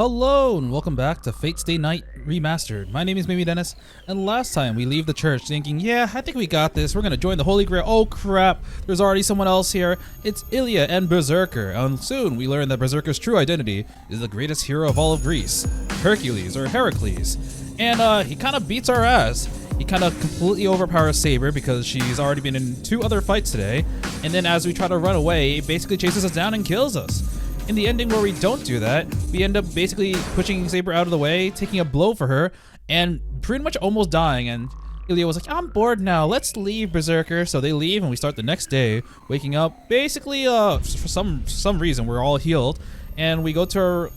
Hello and welcome back to Fate Stay Night Remastered. My name is Mimi Dennis, and last time we leave the church thinking, yeah, I think we got this, we're gonna join the Holy Grail. Oh crap, there's already someone else here. It's Ilya and Berserker, and soon we learn that Berserker's true identity is the greatest hero of all of Greece, Hercules or Heracles. And he kind of beats our ass. He kind of completely overpowers Saber because she's already been in 2 other fights today, and then as we try to run away, he basically chases us down and kills us. In the ending where we don't do that, we end up basically pushing Saber out of the way, taking a blow for her, and pretty much almost dying. And Ilya was like, I'm bored now, let's leave, Berserker. So they leave and we start the next day, waking up. Basically, for some reason, we're all healed. And we go to our,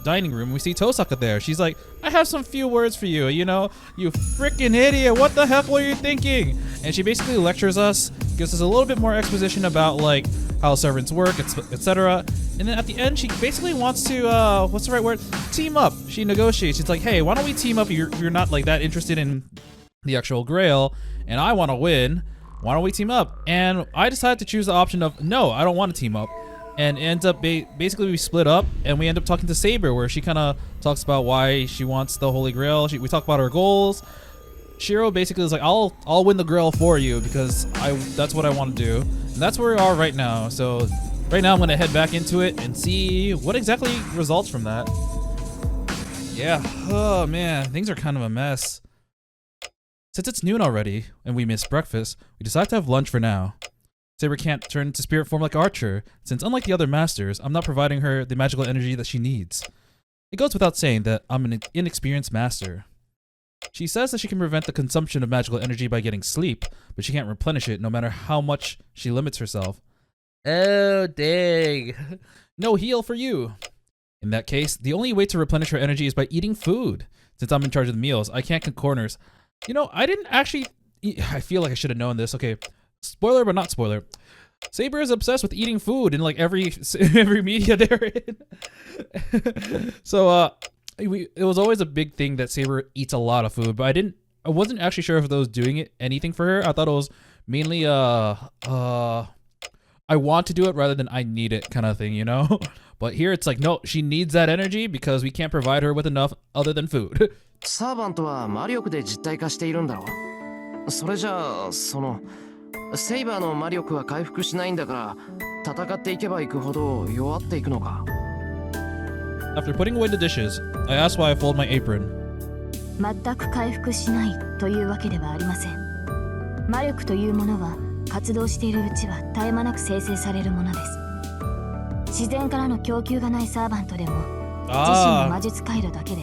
dining room and we see Tosaka there. She's like, I have some few words for you, you know? You freaking idiot, what the heck were you thinking? And she basically lectures us, gives us a little bit more exposition about, how servants work, etc. And then at the end, she basically wants to, what's the right word? Team up. She negotiates. She's like, hey, why don't we team up? You're not that interested in the actual Grail, and I want to win. Why don't we team up? And I decided to choose the option of, no, I don't want to team up. And ends up, basically we split up, and we end up talking to Saber, where she kind of talks about why she wants the Holy Grail. We talk about her goals. Shirou basically is like, I'll win the Grail for you because that's what I want to do. And that's where we are right now. So right now I'm going to head back into it and see what exactly results from that. Yeah, oh man, things are kind of a mess. Since it's noon already and we missed breakfast, we decide to have lunch for now. Saber can't turn into spirit form like Archer, since unlike the other masters, I'm not providing her the magical energy that she needs. It goes without saying that I'm an inexperienced master. She says that she can prevent the consumption of magical energy by getting sleep, but she can't replenish it no matter how much she limits herself. Oh, dang. No heal for you. In that case, the only way to replenish her energy is by eating food. Since I'm in charge of the meals, I can't cut corners. You know, I didn't actually I feel like I should have known this. Okay, spoiler but not spoiler. Saber is obsessed with eating food in every media they're in. So it was always a big thing that Saber eats a lot of food, but I wasn't actually sure if that was doing anything for her. I thought it was mainly I want to do it rather than I need it kind of thing, you know? But here it's like, no, she needs that energy because we can't provide her with enough other than food. サーバントは魔力で実体化しているんだろう。それじゃあセイバーの魔力は回復しないんだから戦っていけばいくほど弱っていくのか。After putting away the dishes, I asked why I fold my apron. 全く回復しないというわけではありません。魔力というものは活動しているうちは絶え間なく生成されるものです。自然からの供給がないサーバントでも自身の魔術回路だけで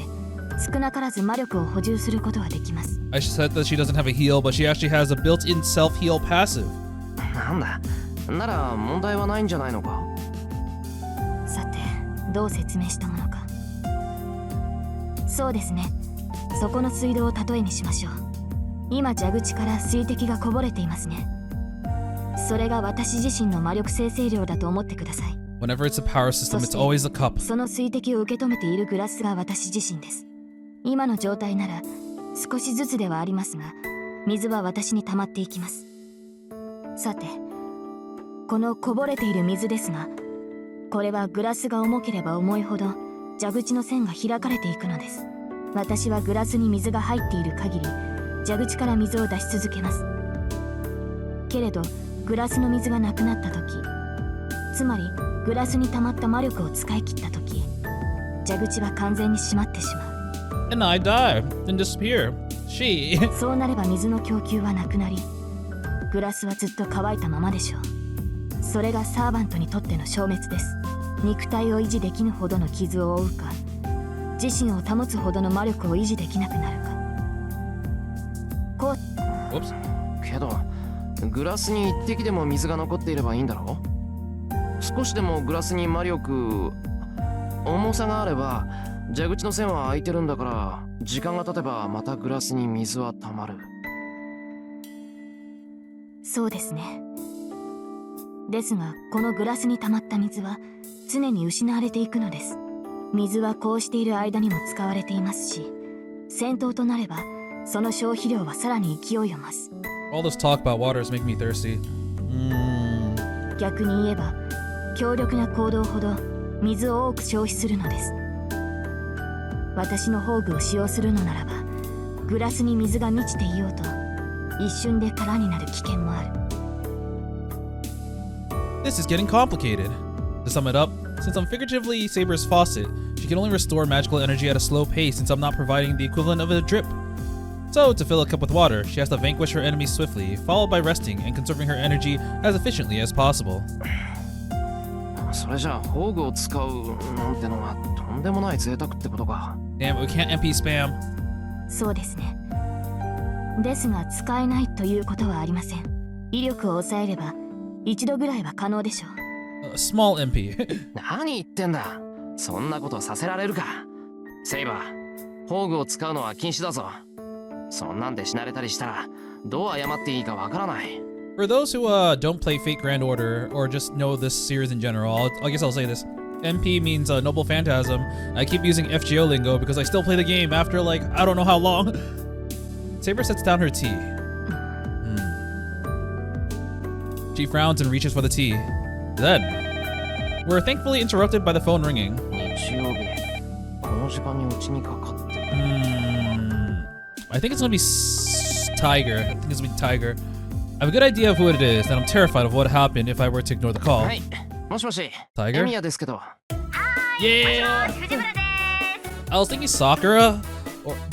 少なからず魔力を補充することはできます。I said that she doesn't have a heal, but she actually has a built-in self-heal passive. なんだ、なら問題はないんじゃないのか。さて、どう説明したものか。そうですね。そこの水道を例えにしましょう。今蛇口から水滴がこぼれていますね。それが私自身の魔力生成量だと思ってください。Whenever it's a power system, it's always a cup. その水滴を受け止めているグラスが私自身です。今の状態なら少しずつではありますが、水は私に溜まっていきます。さて、このこぼれている水ですが、これはグラスが重ければ重いほど蛇口の線が開かれていくのです。私はグラスに水が入っている限り、蛇口から水を出し続けます。けれど、グラスの水がなくなった時、つまりグラスに溜まった魔力を使い切った時、蛇口は完全に閉まってしまう。And I die and disappear. She. そうなれば水の供給はなくなり、グラスはずっと乾いたままでしょう。それがサーバントにとっての消滅です。肉体を維持できぬほどの傷を負うか、自身を保つほどの魔力を維持できなくなるか。こう。Whoops. けど、グラスに一滴でも水が残っていればいいんだろう。少しでもグラスに魔力、重さがあれば蛇口の線は開いてるんだから、時間が経てばまたグラスに水は溜まる。そうですね。ですが、このグラスに溜まった水は常に失われていくのです。水はこうしている間にも使われていますし、戦闘となればその消費量はさらに勢いを増す。All this talk about waters make me thirsty. 逆に言えば、強力な行動ほど水を多く消費するのです。私の宝具を使用するのならばグラスに水が満ちていようと一瞬で空になる危険もある。 This is getting complicated. To sum it up, since I'm figuratively Saber's faucet, she can only restore magical energy at a slow pace since I'm not providing the equivalent of a drip. So, to fill a cup with water, she has to vanquish her enemies swiftly, followed by resting and conserving her energy as efficiently as possible. それじゃあ宝具を使うなんてのはとんでもない贅沢ってことか。 Damn, we can't MP spam. そうですね。ですが使えないということはありません。威力を抑えれば一度ぐらいは可能でしょう。Small MP. 何言ってんだ。そんなことさせられるか。セイバー、宝具を使うのは禁止だぞ。そんなんで死なれたりしたらどう謝っていいかわからない。 For those who don't play Fate Grand Order or just know this series in general, I guess I'll say this. MP means Noble Phantasm. I keep using FGO lingo because I still play the game after like, I don't know how long. Saber sets down her tea. She frowns and reaches for the tea. Then, we're thankfully interrupted by the phone ringing. 日曜日、この時間にうちにかかって。I think it's gonna be Tiger. I think it's gonna be Tiger. I have a good idea of who it is, and I'm terrified of what happened if I were to ignore the call. はい、もしもし。 Tiger? エミヤですけど。Yeah! I was thinking Sakura,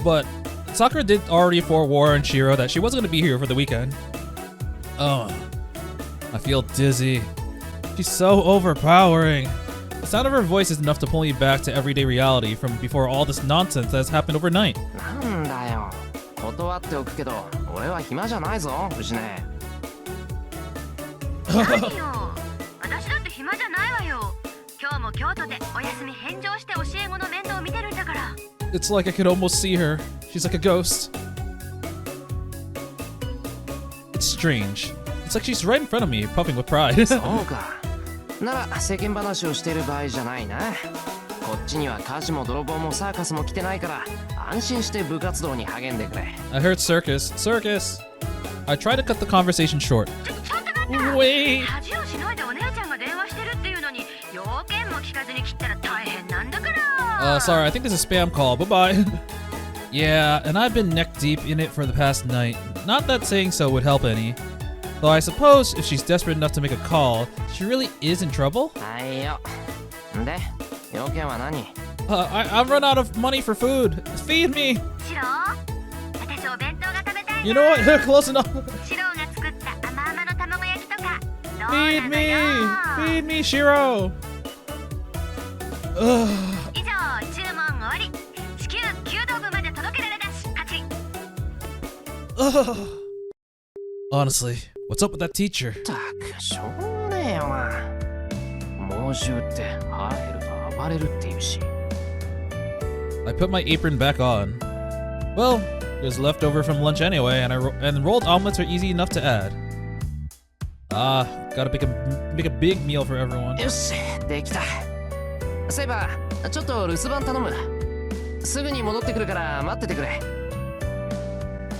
but Sakura did already forewarn Shirou that she wasn't gonna be here for the weekend. Oh, I feel dizzy. She's so overpowering. The sound of her voice is enough to pull me back to everyday reality from before all this nonsense that has happened overnight. なんだよ。断っておくけど、俺は暇じゃないぞ、藤根。何よ、私だって暇じゃないわよ。今日も京都でお休み返上して教え子の面倒を見てるんだから。It's like I could almost see her. She's like a ghost. It's strange. It's like she's right in front of me, puffing with pride. そうか。なら世間話をしている場合じゃないな。こっちには火事も泥棒もサーカスも来てないから安心して部活動に励んでくれ。I heard circus. Circus! I tried to cut the conversation short. ちょっと待った。 Wait! 恥をしのいでお姉ちゃんが電話してるっていうのに要件も聞かずに切ったら大変なんだから。Sorry, I think there's a spam call. Bye-bye. Yeah, and I've been neck deep in it for the past night. Not that saying so would help any. Though I suppose if she's desperate enough to make a call, she really is in trouble? はいよ。で、要件は何？ I've run out of money for food. Feed me! シロー、私お弁当が食べたいな。 You know what? Close enough. シローが作った甘々の卵焼きとかどうな Feed の me! よ。 Feed me, Shirou! Ugh. 以上、注文終わり。至急弓道部まで届けられだし、勝ち。 Ugh. Honestly, what's up with that teacher? たく、しょうがねえよな。猛獣って腹減ると暴れるっていうし。I put my apron back on. Well, there's leftover from lunch anyway, and rolled omelets are easy enough to add. Ah, gotta make a big meal for everyone. よし、できた。セイバー、ちょっと留守番頼む。すぐに戻ってくるから待っててくれ。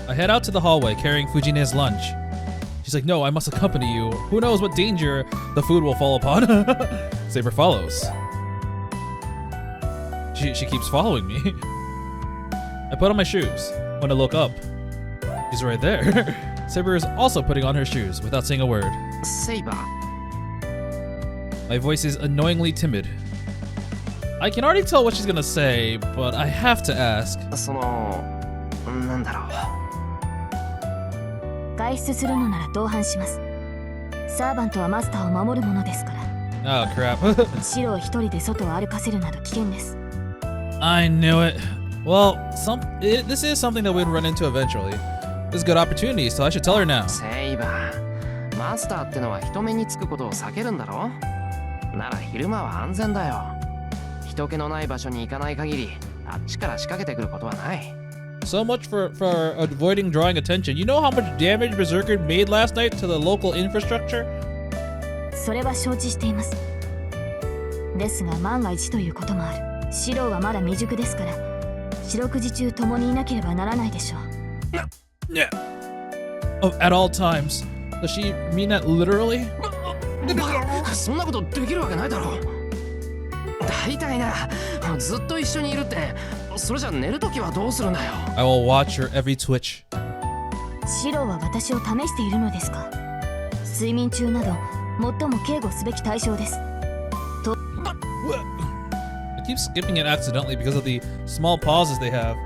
I head out to the hallway carrying Fujine's lunch. She's like, no, I must accompany you. Who knows what danger the food will fall upon? Saber follows. She keeps following me. I put on my shoes. When I look up, he's right there. Saber is also putting on her shoes without saying a word. セイバー。 My voice is annoyingly timid. I can already tell what she's gonna say, but I have to ask. その、なんだろう。外出するのなら同伴します。サーバントはマスターを守るものですから。Oh crap. シロを一人で外を歩かせるなど危険です。I knew it. Well, this is something that we'd run into eventually. This is a good opportunity, so I should tell her now. セイバー、マスターってのは人目につくことを避けるんだろ？なら昼間は安全だよ。人気のない場所に行かない限り、あっちから仕掛けてくることはない。So much for avoiding drawing attention. You know how much damage Berserker made last night to the local infrastructure? それは承知しています。ですが万が一ということもある。シローはまだ未熟ですから、四六時中共にいなければならないでしょう。Yeah. Oh, at all times. Does she mean that literally? そんなことできるわけないだろ。大体な、ずっと一緒にいるってそれじゃ寝るときはどうするんだよ。 I will watch your every twitch. シロは私を試しているのですか？睡眠中など最も警護すべき対象です。 I keep skipping it accidentally because of the small pauses they have.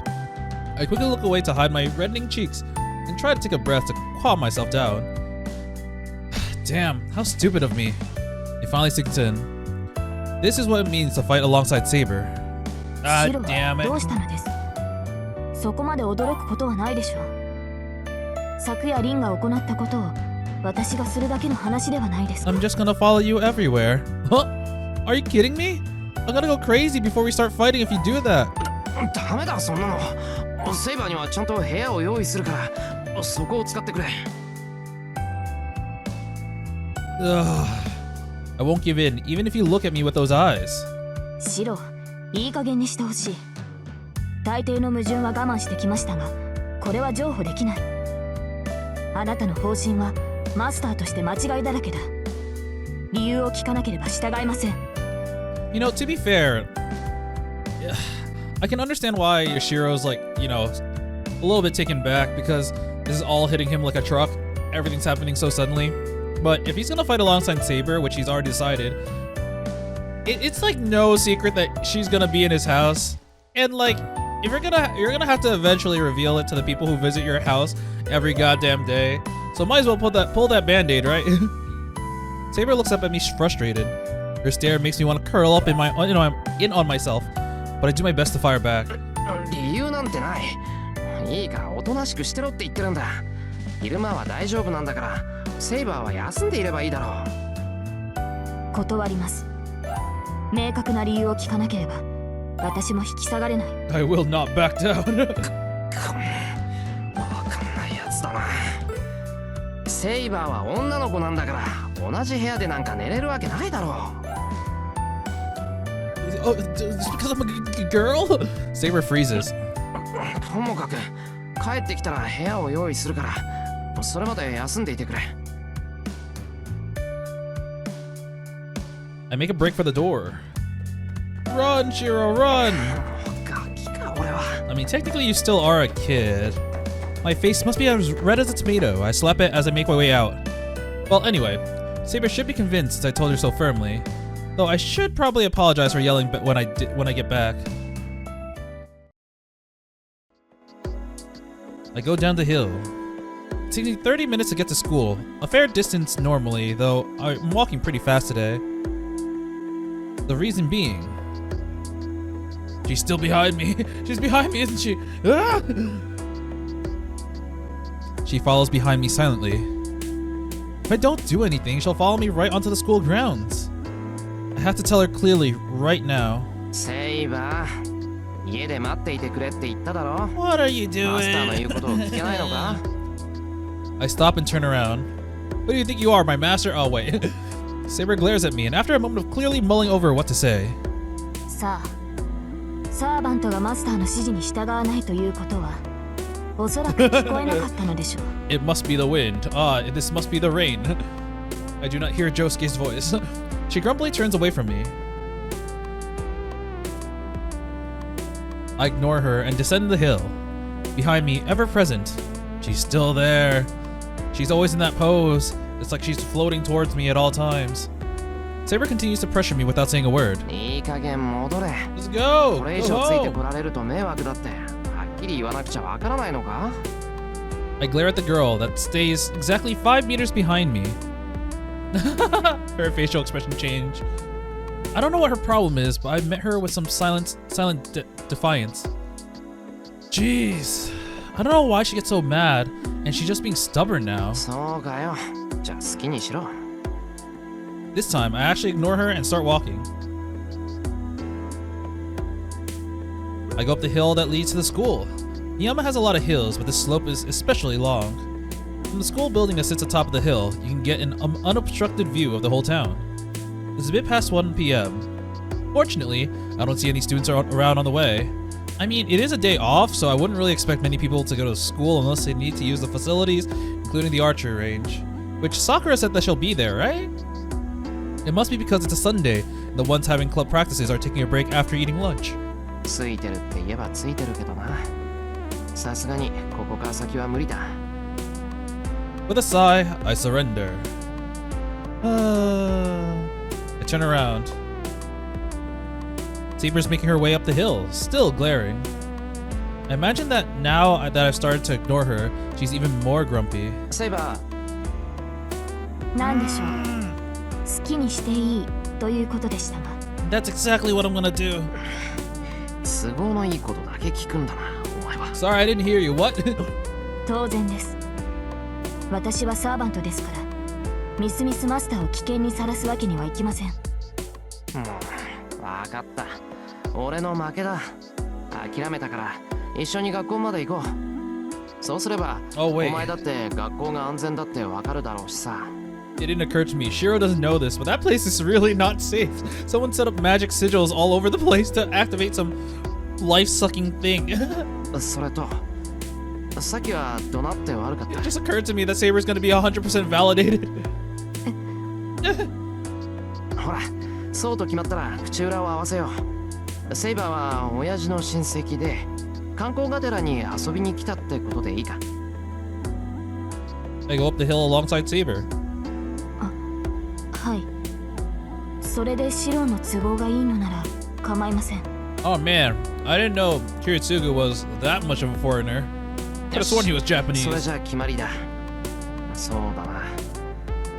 I quickly look away to hide my reddening cheeks and try to take a breath to calm myself down. Damn, how stupid of me. It finally sinks in. This is what it means to fight alongside Saber. シロ damn は it. どうしたのです？そこまで驚くことはないでしょう。昨夜リンが行ったことを私がするだけの話ではないですか。 I'm just gonna follow you everywhere. Huh? Are you kidding me? I'm gonna go crazy before we start fighting if you do that. ダメだそんなの。セイバーにはちゃんと部屋を用意するからそこを使ってくれ。 Ugh. I won't give in, even if you look at me with those eyes. シロ、いい加減にしてほしい。大抵の矛盾は我慢してきましたが、これは譲歩できない。あなたの方針はマスターとして間違いだらけだ。理由を聞かなければ従いません。 You know, to be fair, I can understand why Yoshiro's like, you know, a little bit taken back because this is all hitting him like a truck. Everything's happening so suddenly. But if he's gonna fight alongside Saber, which he's already decided, it's like no secret that she's gonna be in his house. And like, if you're gonna have to eventually reveal it to the people who visit your house every goddamn day. So might as well pull that band-aid, right? Saber looks up at me frustrated. Her stare makes me want to curl up in on myself, but I do my best to fire back. 理由なんてない。いいからおとなしくしてろって言ってるんだ。昼間は大丈夫なんだから、セイバーは休んでいればいいだろう。断ります。明確な理由を聞かなければ私も引き下がれない。 I will not back down. わかんないやつだな。セイバーは女の子なんだから同じ部屋でなんか寝れるわけないだろう。 Oh, just because I'm a girl? Saber freezes. ともかく帰ってきたら部屋を用意するからそれまで休んでいてくれ。 I make a break for the door. Run, Shirou, run! ガキか俺は。 I mean, technically you still are a kid. My face must be as red as a tomato. I slap it as I make my way out. Well, anyway, Saber should be convinced since I told her so firmly. Though I should probably apologize for yelling when I get back. I go down the hill. It takes me 30 minutes to get to school. A fair distance normally, though I'm walking pretty fast today. The reason being... She's still behind me. She's behind me, isn't she? Ah! She follows behind me silently. If I don't do anything, she'll follow me right onto the school grounds. I have to tell her clearly right now. セイバー、家で待っていてくれって言っただろ。 What are you マスターの doing? 言うことを聞けないのか？ I stop and turn around. Who do you think you are, my master? Oh, wait. Saber glares at me, and after a moment of clearly mulling over what to say. さあ、サーバントがマスターの指示に従わないということはおそらく聞こえなかったのでしょう。 It must be the wind. Ah, this must be the rain. I do not hear Josuke's voice. She grumpily turns away from me. I ignore her and descend the hill. Behind me, ever present, she's still there. She's always in that pose. It's like she's floating towards me at all times. Saber continues to pressure me without saying a word. いい加減戻れ。 Let's go! これ以 Go 上ついて home! こられると迷惑だって。はっきり言わなくちゃわからないのか？ I glare at the girl that stays exactly 5 meters behind me. Her facial expression changed. I don't know what her problem is, but I met her with some silent defiance. Jeez. I don't know why she gets so mad, and she's just being stubborn now. そうかよ。じゃあ好きにしろ。 This time, I actually ignore her and start walking. I go up the hill that leads to the school. Niyama has a lot of hills, but this slope is especially long. From the school building that sits atop of the hill, you can get an unobstructed view of the whole town. It's a bit past 1 p.m. Fortunately, I don't see any students around on the way. I mean, it is a day off, so I wouldn't really expect many people to go to school unless they need to use the facilities, including the archery range. Which Sakura said that she'll be there, right? It must be because it's a Sunday, and the ones having club practices are taking a break after eating lunch. ついてるって言えばついてるけどな。さすがにここから先は無理だ。With a sigh, I surrender. I turn around. Saber's making her way up the hill, still glaring. I imagine that now that I've started to ignore her, she's even more grumpy. セイバー、何でしょう。好きにしていいということでしたが。That's exactly what I'm gonna do. 都合のいいことだけ聞くんだな、お前は。Sorry, I didn't hear you. What? 当然です。私はサーバントですから、ミスマスターを危険にさらすわけにはいきません。わかった。俺の負けだ。諦めたから一緒に学校まで行こう。そうすれば、お前だって学校が安全だってわかるだろうしさ。It didn't occur to me. Shirou doesn't know this, but that place is really not safe. Someone set up magic sigils all over the place to activate some life-sucking thing. それと、さっきは怒鳴って悪かった。It just occurred to me that Saber's gonna be 100% validated. ほら、そうと決まったら口裏を合わせよう。セイバーは親父の親戚で、観光がてらに遊びに来たってことでいいか。I go up the hill alongside Saber. はい。それでシロの都合がいいのなら構いません。Oh man, I didn't know Kiritsugu was that much of a foreigner. Could have sworn he was Japanese. それじゃ決まりだ。そうだな。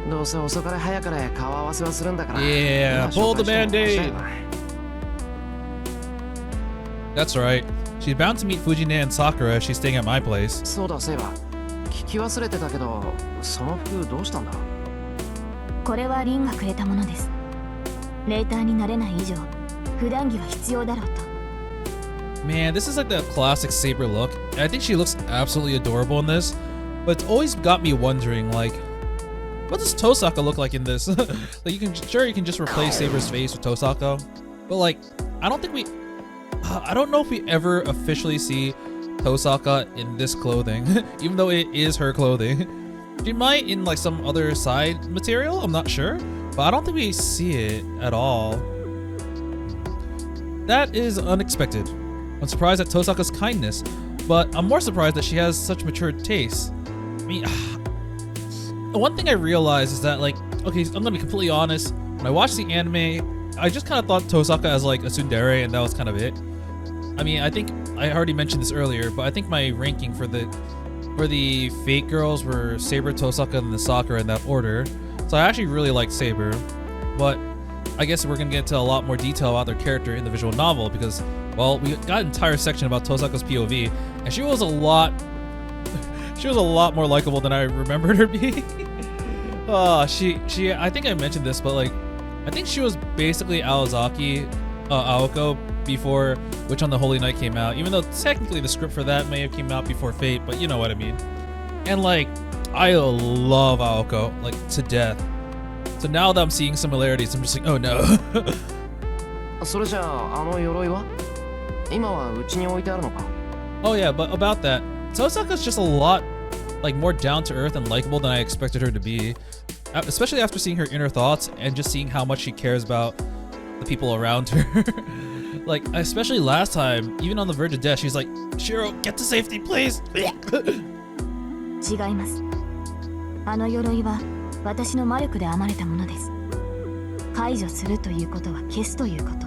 どうせ遅かれ早かれ顔合わせはするんだから。Yeah, pull the band-aid. That's right. She's bound to meet Fujine and Sakura as she's staying at my place. そうだ、セイバー。聞き忘れてたけど、その服どうしたんだろう。これはリンがくれたものです。レーターになれない以上、普段着は必要だろうと。Man, this is like the classic Saber look. I think she looks absolutely adorable in this, but it's always got me wondering, like, what does Tosaka look like in this? Like, you can just replace Saber's face with Tosaka, but like, I don't know if we ever officially see Tosaka in this clothing, even though it is her clothing. She might in like some other side material, I'm not sure, but I don't think we see it at all. That is unexpected. I'm surprised at Tosaka's kindness, but I'm more surprised that she has such mature tastes. I mean, one thing I realized is that, like, okay, I'm gonna be completely honest. When I watched the anime, I just kind of thought Tosaka as like a tsundere, and that was kind of it. I mean, I think I already mentioned this earlier, but I think my ranking for the Fate girls were Saber, Tosaka, and the Sakura in that order. So I actually really liked Saber, but I guess we're gonna get into a lot more detail about their character in the visual novel because, well, we got an entire section about Tosaka's POV, and she was a lot more likable than I remembered her being. She I think I mentioned this, but like, I think she was basically Aoko before Witch on the Holy Night came out, even though technically the script for that may have came out before Fate, but you know what I mean. And like, I love Aoko, like, to death. So now that I'm seeing similarities, I'm just like, oh no. それじゃあ、あの鎧は今はうちに置いてあるのか。 Oh yeah, but about that, Tosaka's just a lot like more down to earth and likable than I expected her to be, especially after seeing her inner thoughts and just seeing how much she cares about the people around her. Like, especially last time, even on the verge of death, she's like, Shirou, get to safety, please. 違います。あの鎧は私の魔力で編まれたものです。解除するということは消すということ。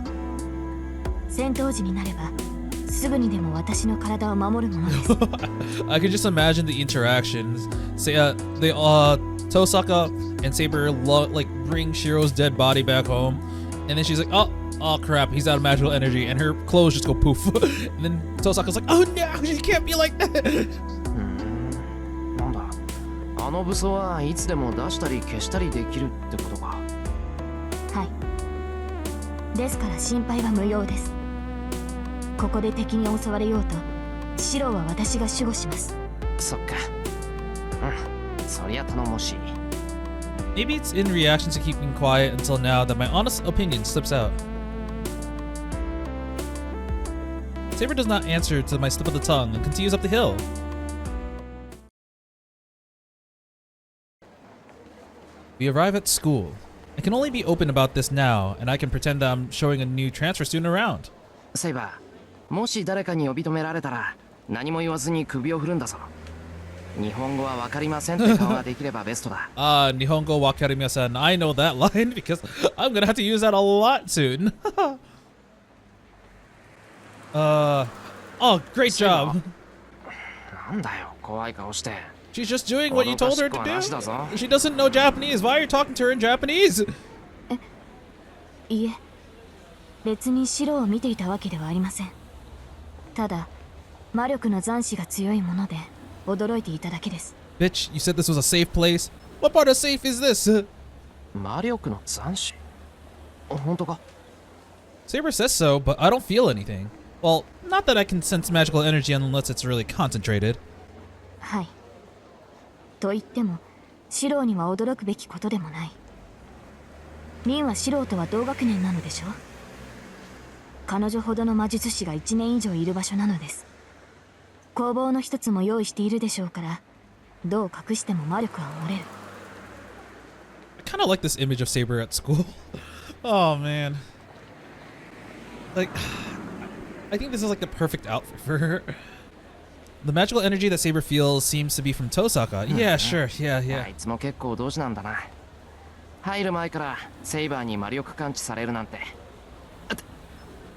戦闘時になればすぐにでも私の体を守るものです。I could just imagine the interactions. Say, Tosaka and Saber like bring Shirou's dead body back home, and then she's like, oh crap, he's out of magical energy, and her clothes just go poof. And then Tosaka's like, oh no, she can't be like that. なんだ、あの武装はいつでも出したり消したりできるってことか。はい。ですから心配は無用です。ここで敵に襲われようと、シロは私が守護します。そっか。そりゃ頼もしい。Maybe it's in reaction to keeping quiet until now that my honest opinion slips out. Saber does not answer to my slip of the tongue and continues up the hill. We arrive at school. I can only be open about this now, and I can pretend that I'm showing a new transfer student around. セイバもし誰かに呼び止められたら何も言わずに首を振るんだぞ。日本語はわかりませんって顔ができればベストだ。Nihongo wakarimasen. I know that line because I'm gonna have to use that a lot soon. Oh, great job. なんだよ、怖い顔して。She's just doing what you told her to 脅かしっこはなしだぞ。 do. She doesn't know Japanese. Why are you talking to her in Japanese? いえ、別に白を見ていたわけではありません。ただ魔力の残滓が強いもので驚いていただけです。 Bitch, you said this was a safe place. What part of safe is this? 魔力の残滓。本当か？ Saber says so, but I don't feel anything. Well, not that I can sense magical energy unless it's really concentrated. はい。と言っても白には驚くべきことでもない。凛は素人は同学年なのでしょ。彼女ほどの魔術師が1年以上いる場所なのです。工房の一つも用意しているでしょうから、どう隠しても魔力は漏れる。I kind of like this image of Saber at school. Oh man. Like, I think this is like the perfect outfit for her. The magical energy that Saber feels seems to be from Tosaka. Yeah, sure. Yeah, あ yeah. いつも結構同志なんだな。入る前からセイバーに魔力感知されるなんて。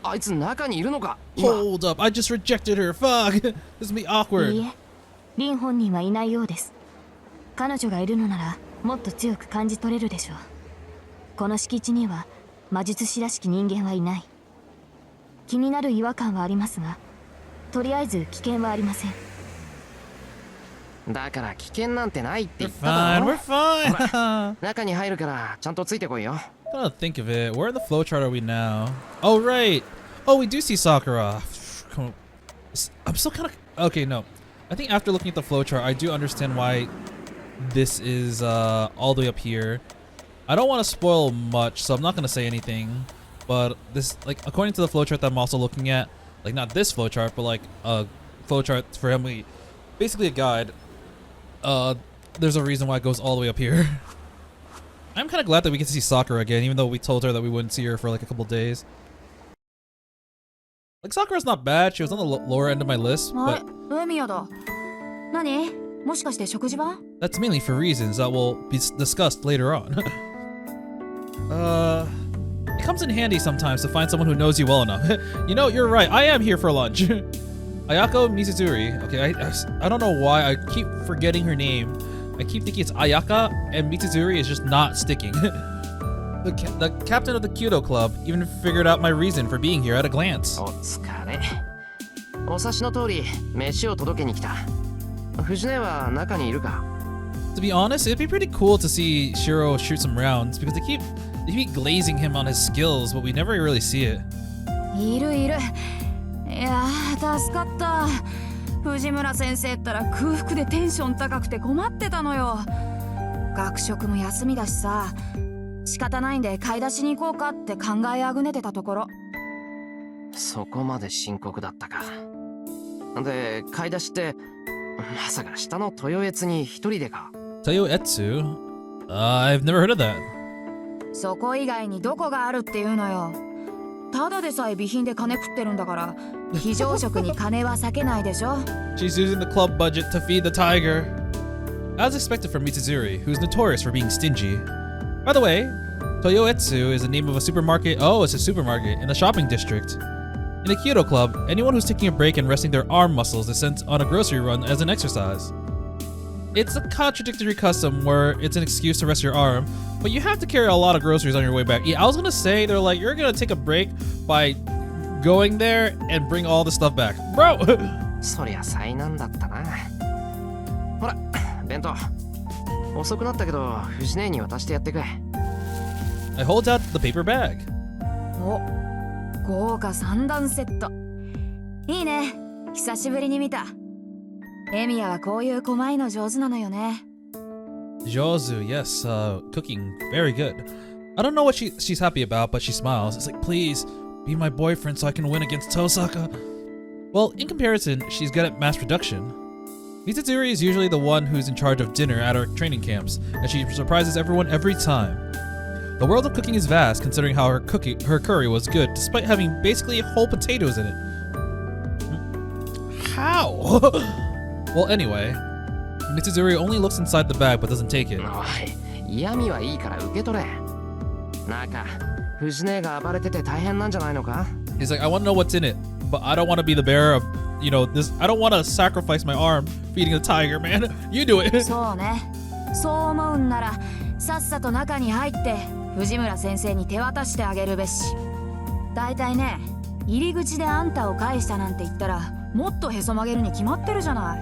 あいつ中にいるのか？今 Hold up, I just rejected her. Fuck. This is be いい awkward. え、凛本人はいないようです。彼女がいるのならもっと強く感じ取れるでしょう。この敷地には魔術師らしき人間はいない。気になる違和感はありますが、とりあえず危険はありません。だから危険なんてないって言 We're っただ fine, ろ。 we're fine. 中に入るからちゃんとついてこいよ。 I'm trying to think of it. Where in the flowchart are we now? Oh, right. Oh, we do see Sakura. Come on. I'm still kind of... Okay, no. I think after looking at the flowchart, I do understand why this is all the way up here. I don't want to spoil much, so I'm not going to say anything. But this, like, according to the flowchart that I'm also looking at, like, not this flowchart, but like a flowchart for Emily, basically a guide, there's a reason why it goes all the way up here. I'm kind of glad that we get to see Sakura again, even though we told her that we wouldn't see her for like a couple days. Like, Sakura's not bad. She was on the lower end of my list, あれ、 but エミヤだ。何？もしかして食事番？ that's mainly for reasons that will be discussed later on. It comes in handy sometimes to find someone who knows you well enough. You know, you're right. I am here for lunch. Ayako Mizuzuri. Okay, I don't know why I keep forgetting her name. I keep thinking it's Ayaka, and Mitsuzuri is just not sticking. The captain of the Kyudo Club even figured out my reason for being here at a glance. お疲れ。お察しの通り飯を届けに来た。藤根は中にいるか？ To be honest, it'd be pretty cool to see Shirou shoot some rounds because they keep glazing him on his skills, but we never really see it. いるいる。いやー助かった。藤村先生ったら空腹でテンション高くて困ってたのよ。学食も休みだしさ、仕方ないんで買い出しに行こうかって考えあぐねてたところ。そこまで深刻だったか。で、買い出しってまさか下の豊悦に一人でか？ Toyoetsu? I've never heard of that. そこ以外にどこがあるっていうのよ。ただでさえ備品で金食ってるんだから、非常食に金は避けないでしょ。She's using the club budget to feed the tiger. As expected from Mitsuzuri, who's notorious for being stingy. By the way, Toyoetsu is the name of a supermarket. Oh, it's a supermarket in the shopping district. In a Kyoto club, anyone who's taking a break and resting their arm muscles is sent on a grocery run as an exercise. It's a contradictory custom where it's an excuse to rest your arm, but you have to carry a lot of groceries on your way back. Yeah, I was gonna say, they're like, you're gonna take a break by going there and bring all the stuff back. Bro! そりゃ災難だったな。ほら、弁当。遅くなったけど、藤根に渡してやってくれ。I hold out the paper bag. お、豪華三段セット。いいね。久しぶりに見た。エミヤはこういう細いの上手なのよね。Jozu, yes, cooking, very good. I don't know what she's happy about, but she smiles. It's like, please, be my boyfriend so I can win against Tosaka. Well, in comparison, she's good at mass production. Mitsuzuri is usually the one who's in charge of dinner at our training camps, and she surprises everyone every time. The world of cooking is vast, considering how her curry was good, despite having basically whole potatoes in it. How? Well, anyway, Mitsuzuri only looks inside the bag but doesn't take it. おい、嫌味はいいから受け取れ。なんか、藤姉が暴れてて大変なんじゃないのか？ He's like, I want to know what's in it, but I don't want to be the bearer of, you know, this. I don't want to sacrifice my arm feeding the tiger, man. You do it. そうね。そう思うんならさっさと中に入って藤村先生に手渡してあげるべし。だいたいね、入り口であんたを返したなんて言ったらもっとへそ曲げるに決まってるじゃない。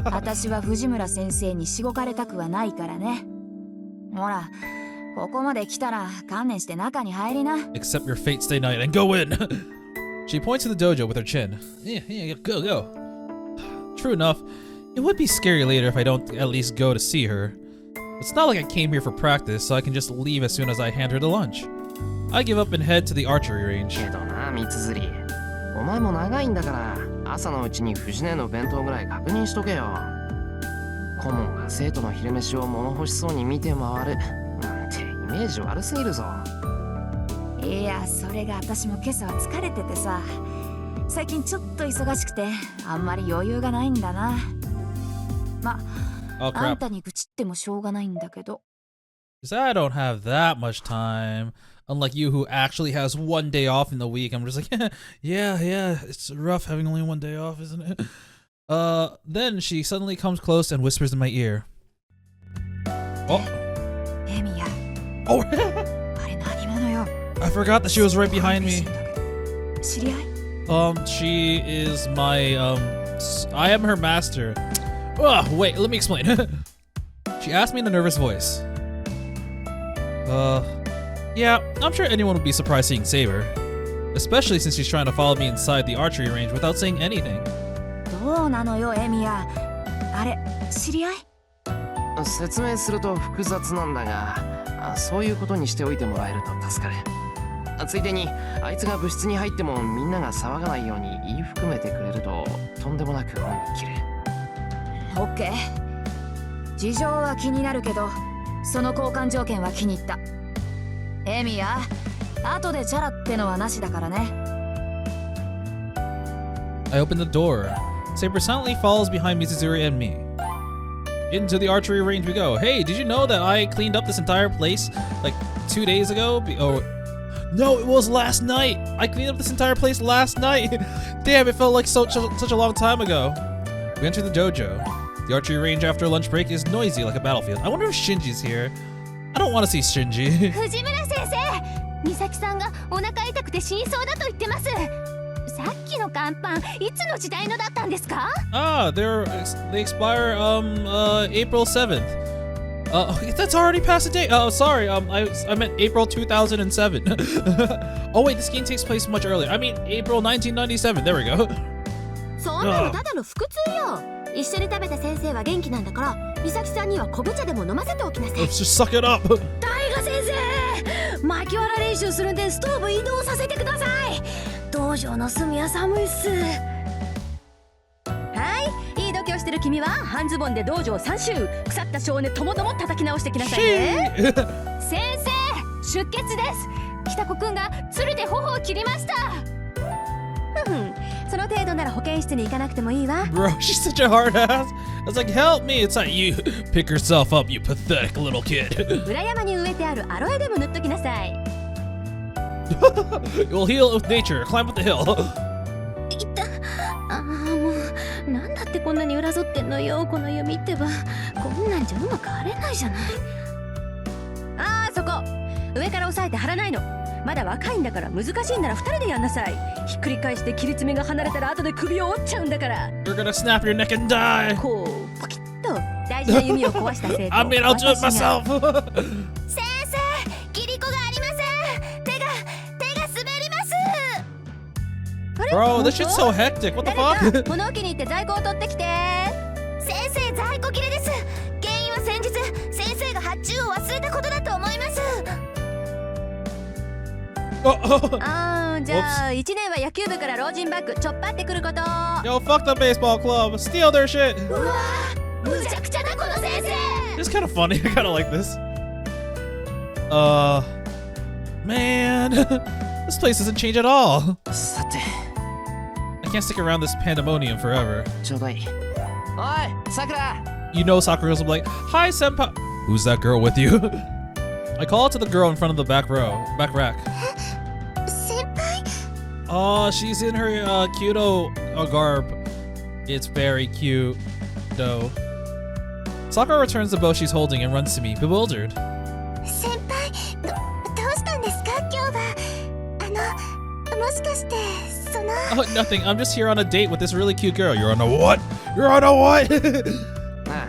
私は藤村先生にしごかれたくはないからね。ほら、ここまで来たら観念して中に入りな。 Accept your fate, stay night, and go in. She points to the dojo with her chin. Yeah, go. True enough, it would be scary later if I don't at least go to see her. It's not like I came here for practice, so I can just leave as soon as I hand her the lunch. I give up and head to the archery range. けどな、三釣り。お前も長いんだから、朝のうちに藤姉の弁当ぐらい確認しとけよ。顧問が生徒の昼飯を物欲しそうに見て回る。なんてイメージ悪すぎるぞ。いや、それが私も今朝は疲れててさ。最近ちょっと忙しくてあんまり余裕がないんだな。ま、Oh あん crap. たに愚痴ってもしょうがないんだけど。 Because I don't have that much time. Unlike you, who actually has one day off in the week. I'm just like, yeah, it's rough having only one day off, isn't it? Then she suddenly comes close and whispers in my ear. Oh, エミヤ、 oh, あれ何者よ。 I forgot that she was right behind me. 知り合い？ She is my, I am her master. Wait, let me explain. She asked me in a nervous voice. Yeah, I'm sure anyone would be surprised seeing Saber. Especially since she's trying to follow me inside the archery range without saying anything. どうなのよ、エミヤ。あれ、知り合い？説明すると複雑なんだが、そういうことにしておいてもらえると助かる。ついでに、あいつが部室に入ってもみんなが騒がないように言い含めてくれるととんでもなく恩に切る。オッケー。事情は気になるけど、その交換条件は気に入った。エミヤ、後でチャラってのはなしだからね。I open the door. Saber silently follows behind Mitsuzuri and me. Into the archery range we go. Hey, did you know that I cleaned up this entire place like 2 days ago? No, it was last night. I cleaned up this entire place last night. Damn, it felt like such a long time ago. We enter the dojo. The archery range after lunch break is noisy like a battlefield. I wonder if Shinji's here. I don't want to see Shinji. 藤村先生、美咲さんがお腹痛くて死にそうだと言ってます。さっきの乾パン、いつの時代のだったんですか？ They expire April 7th. That's already past the date. Oh, sorry. I meant April 2007. Oh wait, this game takes place much earlier. I mean April 1997. There we go. そんなのただの腹痛よ。一緒に食べた先生は元気なんだから、美咲さんには昆布茶でも飲ませておきなさい。 Let's just suck it up. 大河先生、巻きわら練習するんでストーブ移動させてください。道場の隅は寒いっす。はい、いい度胸してる君は半ズボンで道場3周、腐った少年ともども叩き直してきなさいね。先生、出血です。北子くんが鶴で頬を切りました。その程度なら保健室に行かなくてもいいわ。 Bro, she's such a hard ass. I was like, help me. It's like, you pick yourself up, you pathetic little kid. 裏山に植えてあるアロエでも塗っときなさい。You'll heal with nature. Climb up the hill. いった。もうなんだってこんなに裏ぞってんのよ、この弓ってば。こんなんじゃうまく張れないじゃない。そこ上から押さえて張らないの。まだ若いんだから、難しいんなら2人でやんなさい。ひっくり返して切り爪が離れたら後で首を折っちゃうんだから。 You're gonna snap your neck and die. こうポキッと大事な弓を壊した生徒 I mean, I'll do it myself. 先生、切り子がありません。手が滑ります。あれ Bro, this shit's so hectic. What the fuck? 誰か物置に行って在庫を取ってきて。先生、在庫切れです。原因は先日先生が発注を忘れたことだと思います。じゃあ1年は野球部から老人バッグちょっぱってくること。 Yo, fuck the baseball club. Steal their shit. うわー、むちゃくちゃだこの先生。 It's kind of funny. I kind of like this. Man, this place doesn't change at all. さて、I can't stick around this pandemonium forever. ちょうどいい。おい、さくら。 You know Sakura will be like, "Hi, senpai." Who's that girl with you? I call to the girl in front of the back rack. 先輩 Oh, she's in her cute garb. It's very cute, though. Sakura returns the bow she's holding and runs to me, bewildered. 先輩どうしたんですか今日はもしかしてその Oh, nothing. I'm just here on a date with this really cute girl. You're on a what? You're on a what? ああ、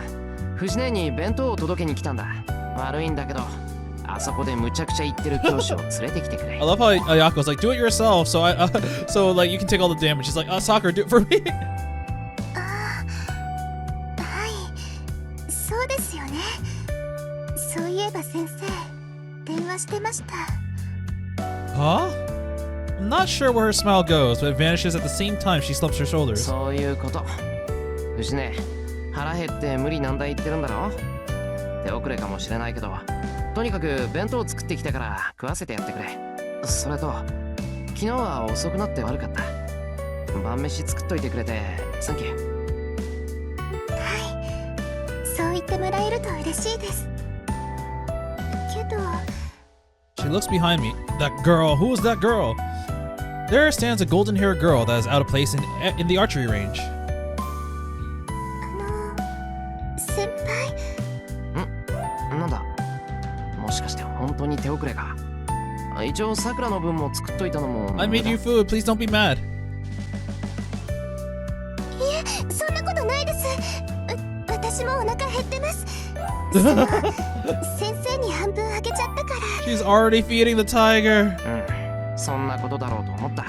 藤姉に弁当を届けに来たんだ。悪いんだけど、あそこでむちゃくちゃ言ってる教師を連れてきてくれ。 I love how Ayako's like, do it yourself, so so like you can take all the damage. She's like, Sakura, do it for me. はいそうですよねそういえば先生電話してました Huh? I'm not sure where her smile goes, but it vanishes at the same time she slumps her shoulders. そういうこと。藤姉、腹減って無理難題言ってるんだろ。手遅れかもしれないけど、とにかく弁当作ってきたから食わせてやってくれ。それと、昨日は遅くなって悪かった。晩飯作っといてくれてサンキュー。はいそう言ってもらえると嬉しいですけど She looks behind me. That girl. Who is that girl? There stands a golden-haired girl that is out of place in the archery range. 先輩なんだ、もしかして本当に手遅れか。一応さくらの分も作っといたのも。 I made you food. Please don't be mad. いえそんなことないです私もお腹減ってますその先生に半分あげちゃったから She's already feeding the tiger. うん、そんなことだろうと思った。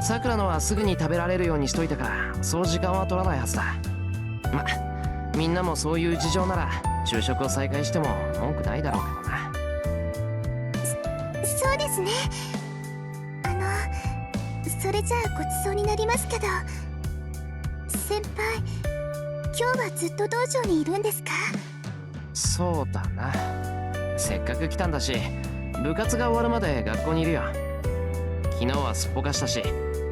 さくらのはすぐに食べられるようにしといたから、そう時間は取らないはずだ。ま、みんなもそういう事情なら昼食を再開しても文句ないだろうけどな。そうですねそれじゃあごちそうになりますけど先輩今日はずっと道場にいるんですかそうだな。せっかく来たんだし、部活が終わるまで学校にいるよ。昨日はすっぽかしたし、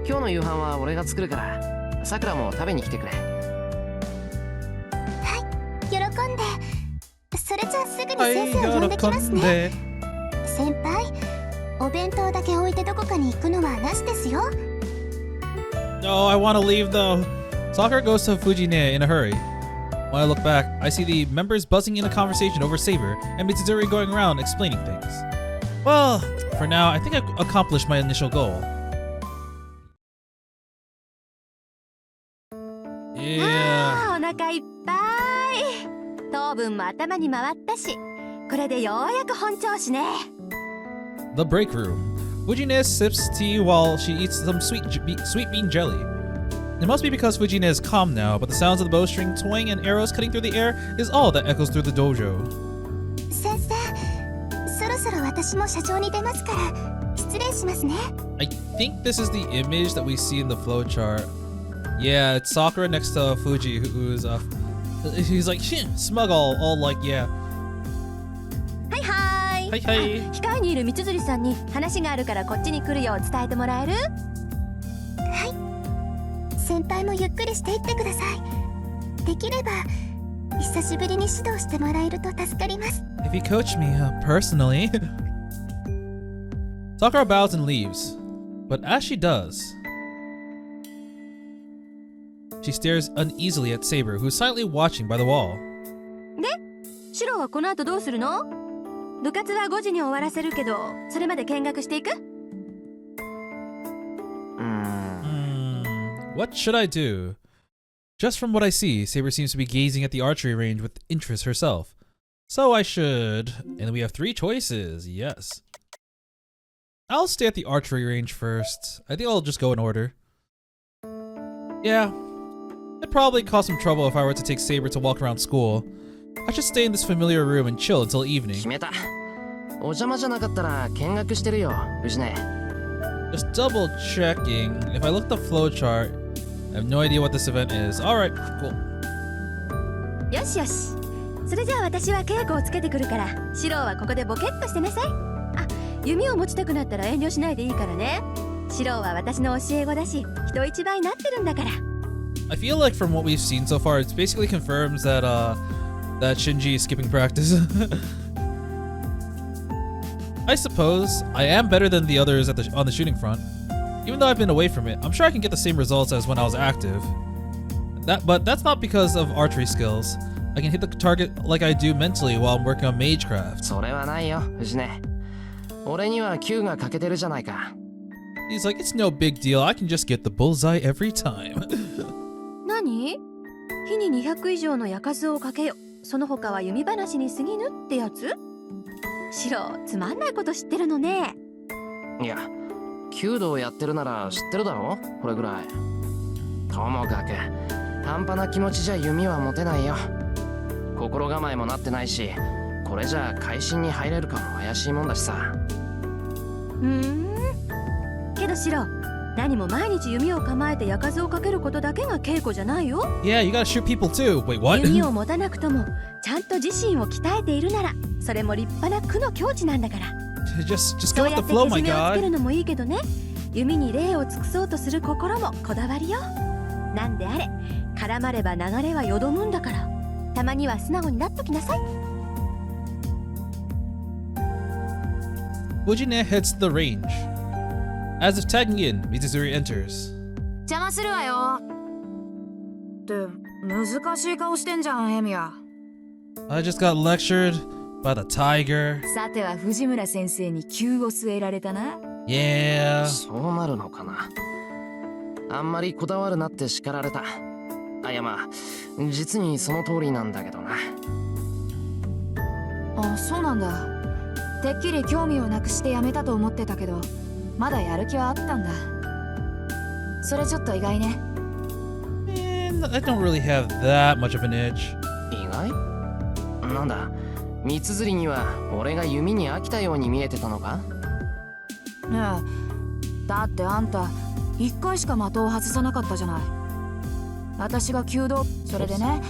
今日の夕飯は俺が作るから、さくらも食べに来てくれ。はい喜んでそれじゃあすぐに先生を呼んできますね先輩お弁当だけ置いてどこかに行くのはなしですよ No, I want to leave though. Sakura goes to Fujine in a hurry. When I look back, I see the members buzzing in a conversation over Saber and Mitsuzuri going around explaining things. Well, for now, I think I've accomplished my initial goal. Yeah. お腹いっぱい糖分も頭に回ったしこれでようやく本調子ね The break room. Fujine sips tea while she eats some sweet bean jelly. It must be because Fujine is calm now, but the sounds of the bowstring toying and arrows cutting through the air is all that echoes through the dojo. 先生そろそろ私も社長に出ますから失礼しますね I think this is the image that we see in the flowchart. Yeah, it's Sakura next to Fuji, who's he's like smug, all like yeah. はいはい、はいはいあ控えにいる三辻さんに話があるからこっちに来るよう伝えてもらえる先輩もゆっくりしていってくださいできれば久しぶりに指導してもらえると助かります If you coach me personally. Sakura bows and leaves, but as she does, she stares uneasily at Saber, who's silently watching by the wall. シロはこの後どうするの部活は5時に終わらせるけどそれまで見学していくWhat should I do? Just from what I see, Saber seems to be gazing at the archery range with interest herself. So I should... And we have 3 choices, yes. I'll stay at the archery range first. I think I'll just go in order. Yeah. It'd probably cause some trouble if I were to take Saber to walk around school. I should stay in this familiar room and chill until evening. 決めた。お邪魔じゃなかったら見学してるよ、藤姉。Just double checking. If I look at the flowchart, I have no idea what this event is. Alright, cool. よしよしそれじゃあ私は稽古をつけてくるからシロはここでボケっとしてなさいあ弓を持ちたくなったら遠慮しないでいいからねシロは私の教え子だし、人一倍になってるんだから。I feel like from what we've seen so far, it's basically confirms that that Shinji is skipping practice. I suppose I am better than the others on the shooting front. Even though I've been away from it, I'm sure I can get the same results as when I was active. But that's not because of archery skills. I can hit the target like I do mentally while I'm working on magecraft. それはないよ、藤根。俺には Q が欠けてるじゃないか。He's like, it's no big deal. I can just get the bullseye every time. 何？日に200以上の矢数をかけよ。その他は弓話に過ぎぬってやつ？シロ、つまんないこと知ってるのね。いや、弓道やってるなら知ってるだろ、これぐらい。ともかく半端な気持ちじゃ弓は持てないよ。心構えもなってないし、これじゃ会心に入れるかも怪しいもんだしさ。けどシロ、何も毎日弓を構えて矢数をかけることだけが稽古じゃないよ。Yeah, you gotta shoot people too. Wait, what? 弓を持たなくともちゃんと自身を鍛えているなら、それも立派な苦の境地なんだから。just そ go う with や the って flow, け my じめをつける god. のもいいけどね、弓に礼を尽くそうとする心もこだわりよ。なんであれ、絡まれば流れはよどむんだから、たまには素直になっときなさい。Ujine heads to the range. As if tagging in, Mizuzuri enters. 邪魔するわよ。って難しい顔してんじゃん、エミヤ。 I just got lectured by the tiger. さては藤村先生に急を据えられたな。Yeah. そうなるのかな。あんまりこだわるなって叱られた。あ、いやまあ、実にその通りなんだけどな。あ、そうなんだ。てっきり興味をなくしてやめたと思ってたけど、まだやる気はあったんだ。それちょっと意外ね。And I don't really have that much of an itch. 意外？なんだ、三つ釣りには俺が弓に飽きたように見えてたのか？ねえ、だってあんた1回しか的を外さなかったじゃない。私が弓道、それでね、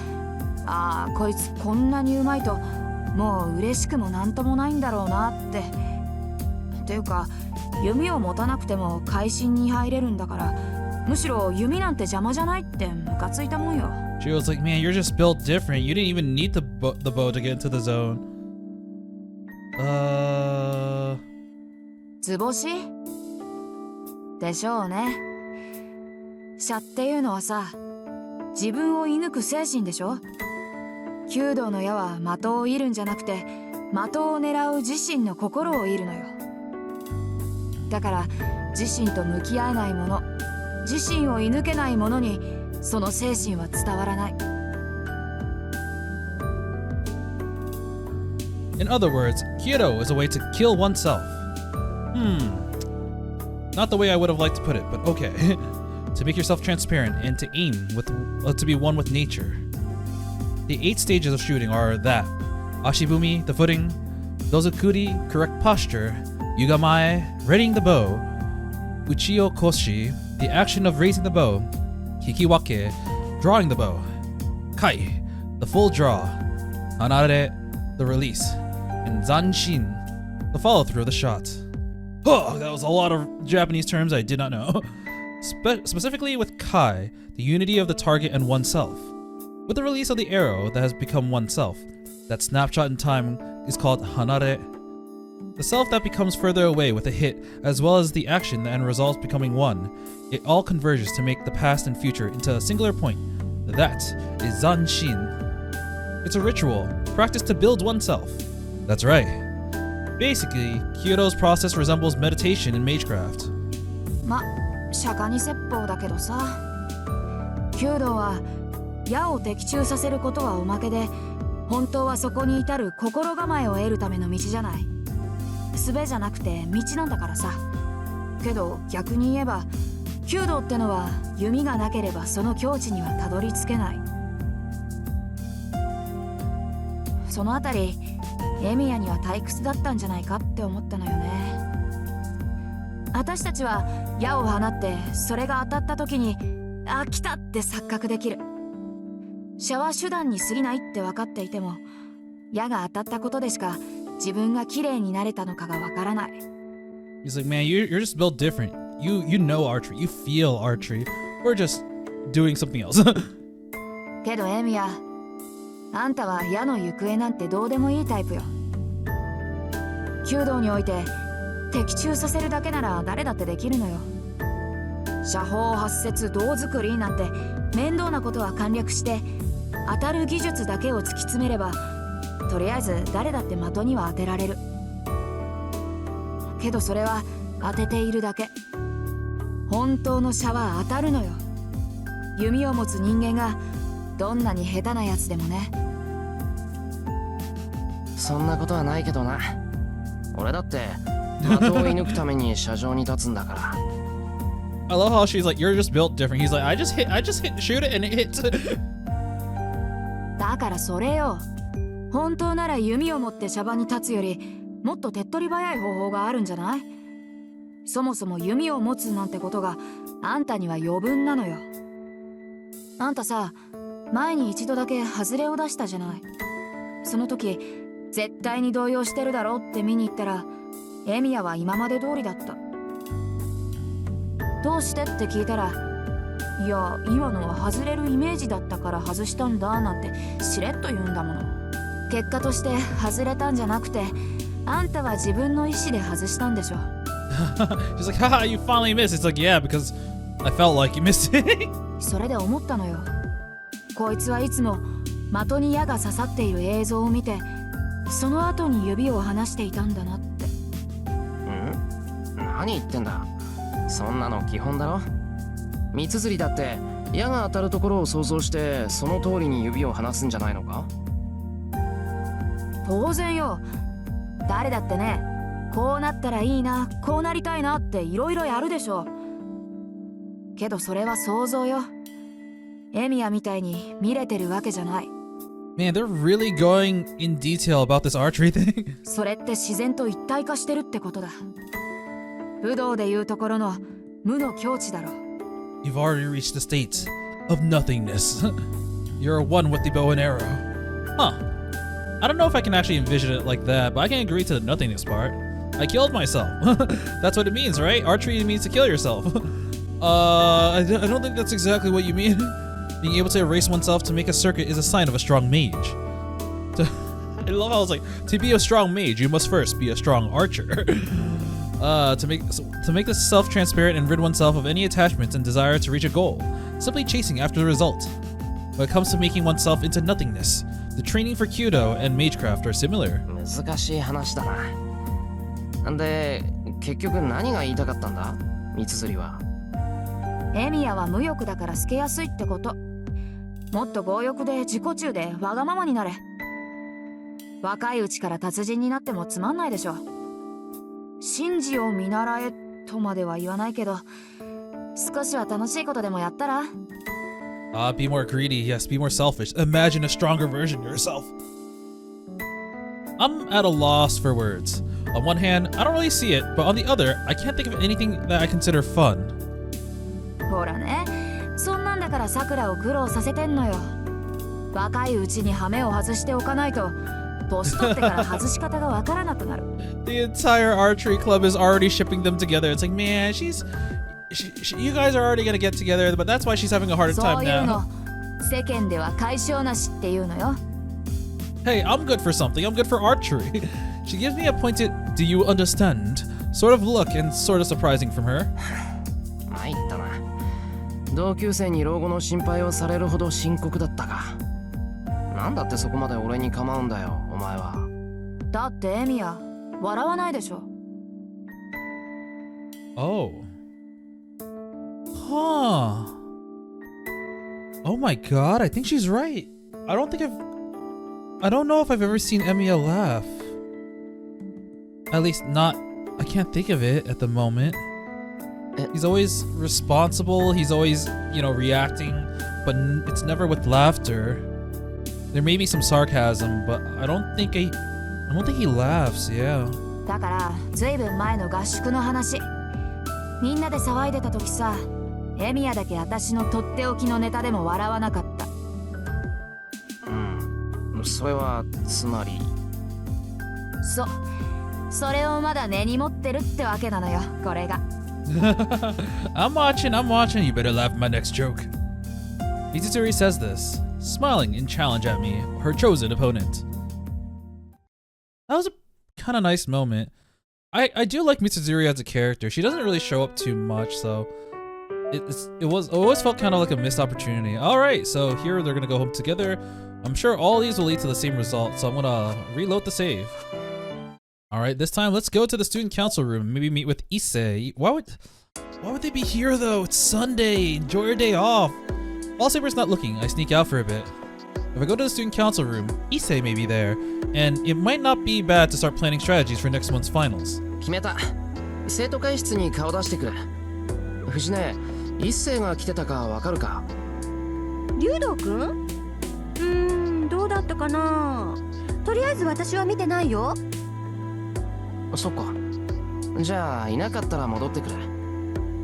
ああこいつこんなにうまいともう嬉しくもなんともないんだろうなって。っていうか弓を持たなくても会心に入れるんだから、むしろ弓なんて邪魔じゃないってムカついたもんよ。 Jiro's like, man, you're just built different. You didn't even need the bow to get into the zone. 図星でしょうね。射っていうのはさ、自分を射抜く精神でしょ。弓道の矢は的を射るんじゃなくて、的を狙う自身の心を射るのよ。だから自身と向き合えないもの、自身を射抜けないものにその精神は伝わらない。 In other words, Kyoto is a way to kill oneself. Not the way I would have liked to put it, but okay. To make yourself transparent and to aim with, to be one with nature. The 8 stages of shooting are that: Ashibumi, the footing; Dozukuri, correct posture; Yugamae, readying the bow; Uchio Koshi, the action of raising the bow; Hikiwake, drawing the bow; Kai, the full draw; Hanare, the release; and Zanshin, the follow through of the shot. Oh, that was a lot of Japanese terms I did not know. Specifically with Kai, the unity of the target and oneself. With the release of the arrow that has become oneself, that snapshot in time is called Hanare. The self that becomes further away with a hit, as well as the action and results becoming one, it all converges to make the past and future into a singular point. That is Zanshin. It's a ritual, practiced to build oneself. That's right. Basically, Kyoto's process resembles meditation in magecraft. ま、釈迦に説法だけどさ、弓道は矢を的中させることはおまけで、本当はそこに至る心構えを得るための道じゃない。術じゃなくて道なんだからさ。けど逆に言えば、弓道ってのは弓がなければその境地にはたどり着けない。そのあたり、エミヤには退屈だったんじゃないかって思ったのよね。私たちは矢を放って、それが当たった時に、あ、来たって錯覚できる。射は手段に過ぎないって分かっていても、矢が当たったことでしか自分が綺麗になれたのかが分からない。 He's like, man, you're just built different. You know archery. You feel archery. We're just doing something else. けどエミヤ、あんたは矢の行方なんてどうでもいいタイプよ。弓道において的中させるだけなら誰だってできるのよ。射砲発射胴作りなんて面倒なことは簡略して、当たる技術だけを突き詰めればとりあえず誰だって的には当てられる。けどそれは当てているだけ。本当の射は当たるのよ。弓を持つ人間がどんなに下手なやつでもね。そんなことはないけどな。俺だって的を射抜くために射場に立つんだから。I love how she's like, you're just built different. He's like, I just shoot it and it hits. だからそれよ。本当なら弓を持って射場に立つよりもっと手っ取り早い方法があるんじゃない？そもそも弓を持つなんてことがあんたには余分なのよ。あんたさ、前に一度だけ外れを出したじゃない。その時絶対に動揺してるだろって見に行ったら、エミヤは今まで通りだった。どうしてって聞いたら、いや今のは外れるイメージだったから外したんだなんてしれっと言うんだもの。結果として外れたんじゃなくて、あんたは自分の意思で外したんでしょ。She's like, haha, you finally missed. It's like, yeah, because I felt like you missed it. それで思ったのよ。こいつはいつも的に矢が刺さっている映像を見て、その後に指を離していたんだなって。何言ってんだ。そんなの基本だろ。三つ釣りだって矢が当たるところを想像してその通りに指を離すんじゃないのか？当然よ。誰だってね、こうなったらいいな、こうなりたいなっていろいろやるでしょ。けどそれは想像よ。エミヤみたいに見れてるわけじゃない。Man, they're really going in detail about this archery thing. それって自然と一体化してるってことだ。武道でいうところの無の境地だろ。You've already reached the state of nothingness. You're one with the bow and arrow. Huh. I don't know if I can actually envision it like that, but I can agree to the nothingness part. I killed myself. That's what it means, right? Archery means to kill yourself. I don't think that's exactly what you mean. Being able to erase oneself to make a circuit is a sign of a strong mage. I love how I was like, to be a strong mage, you must first be a strong archer. To make this self-transparent and rid oneself of any attachment and desire to reach a goal, simply chasing after the result. When it comes to making oneself into nothingness, the training for Kyudo and Magecraft are similar. 難しい話だな。んで、結局何が言いたかったんだ？三つ釣りは。エミヤは無欲だから透けやすいってこと。もっと強欲で自己中でわがままになれ。若いうちから達人になってもつまんないでしょ。神事を見習えとまでは言わないけど、少しは楽しいことでもやったら？ Be more greedy, yes, be more selfish. Imagine a stronger version of yourself. I'm at a loss for words. On one hand, I don't really see it, but on the other, I can't think of anything that I consider fun. ほらね、そんなんだからさくらを苦労させてんのよ。若いうちにハメを外しておかないと、年取ってから外し方がわからなくなる。The entire archery club is already shipping them together. It's like, man, you guys are already gonna get together, but that's why she's having a harder そう time いうの now. 世間では解消なしっていうのよ。Hey, I'm good for something. I'm good for archery. She gives me a pointed, do you understand? Sort of look and sort of surprising from her. 参ったな。同級生に老後の心配をされるほど深刻だったか。なんだってそこまで俺に構うんだよ、お前は。だってエミヤ、笑わないでしょ。Oh. Huh. Oh my god, I think she's right. I don't know if I've ever seen Emiya laugh. At least not, I can't think of it at the moment. He's always responsible, he's always, reacting, but it's never with laughter. There may be some sarcasm, but I don't think he laughs, yeah. だからずいぶん前の合宿の話。みんなで騒いでた時さ、エミヤだけ私のとっておきのネタでも笑わなかった。それはつまり。それをまだ根に持ってるってわけなのよ、これが。I'm watching. You better laugh at my next joke. Mitsuzuri says this, smiling in challenge at me, her chosen opponent. That was a kind of nice moment. I do like Mitsuzuri as a character. She doesn't really show up too much, so it always felt kind of like a missed opportunity. All right, so here they're gonna go home together. I'm sure all these will lead to the same result, so I'm gonna reload the save. All right, this time let's go to the student council room. Maybe meet with Issei. Why would they be here though? It's Sunday. Enjoy your day off. While Saber's not looking, I sneak out for a bit. If I go to the student council room, Issei may be there, and it might not be bad to start planning strategies for next month's finals. 決めた。生徒会室に顔出してくる。藤根、一星が来てたかわかるか？竜道くん？どうだったかな。とりあえず私は見てないよ。そっか。じゃあいなかったら戻ってくる。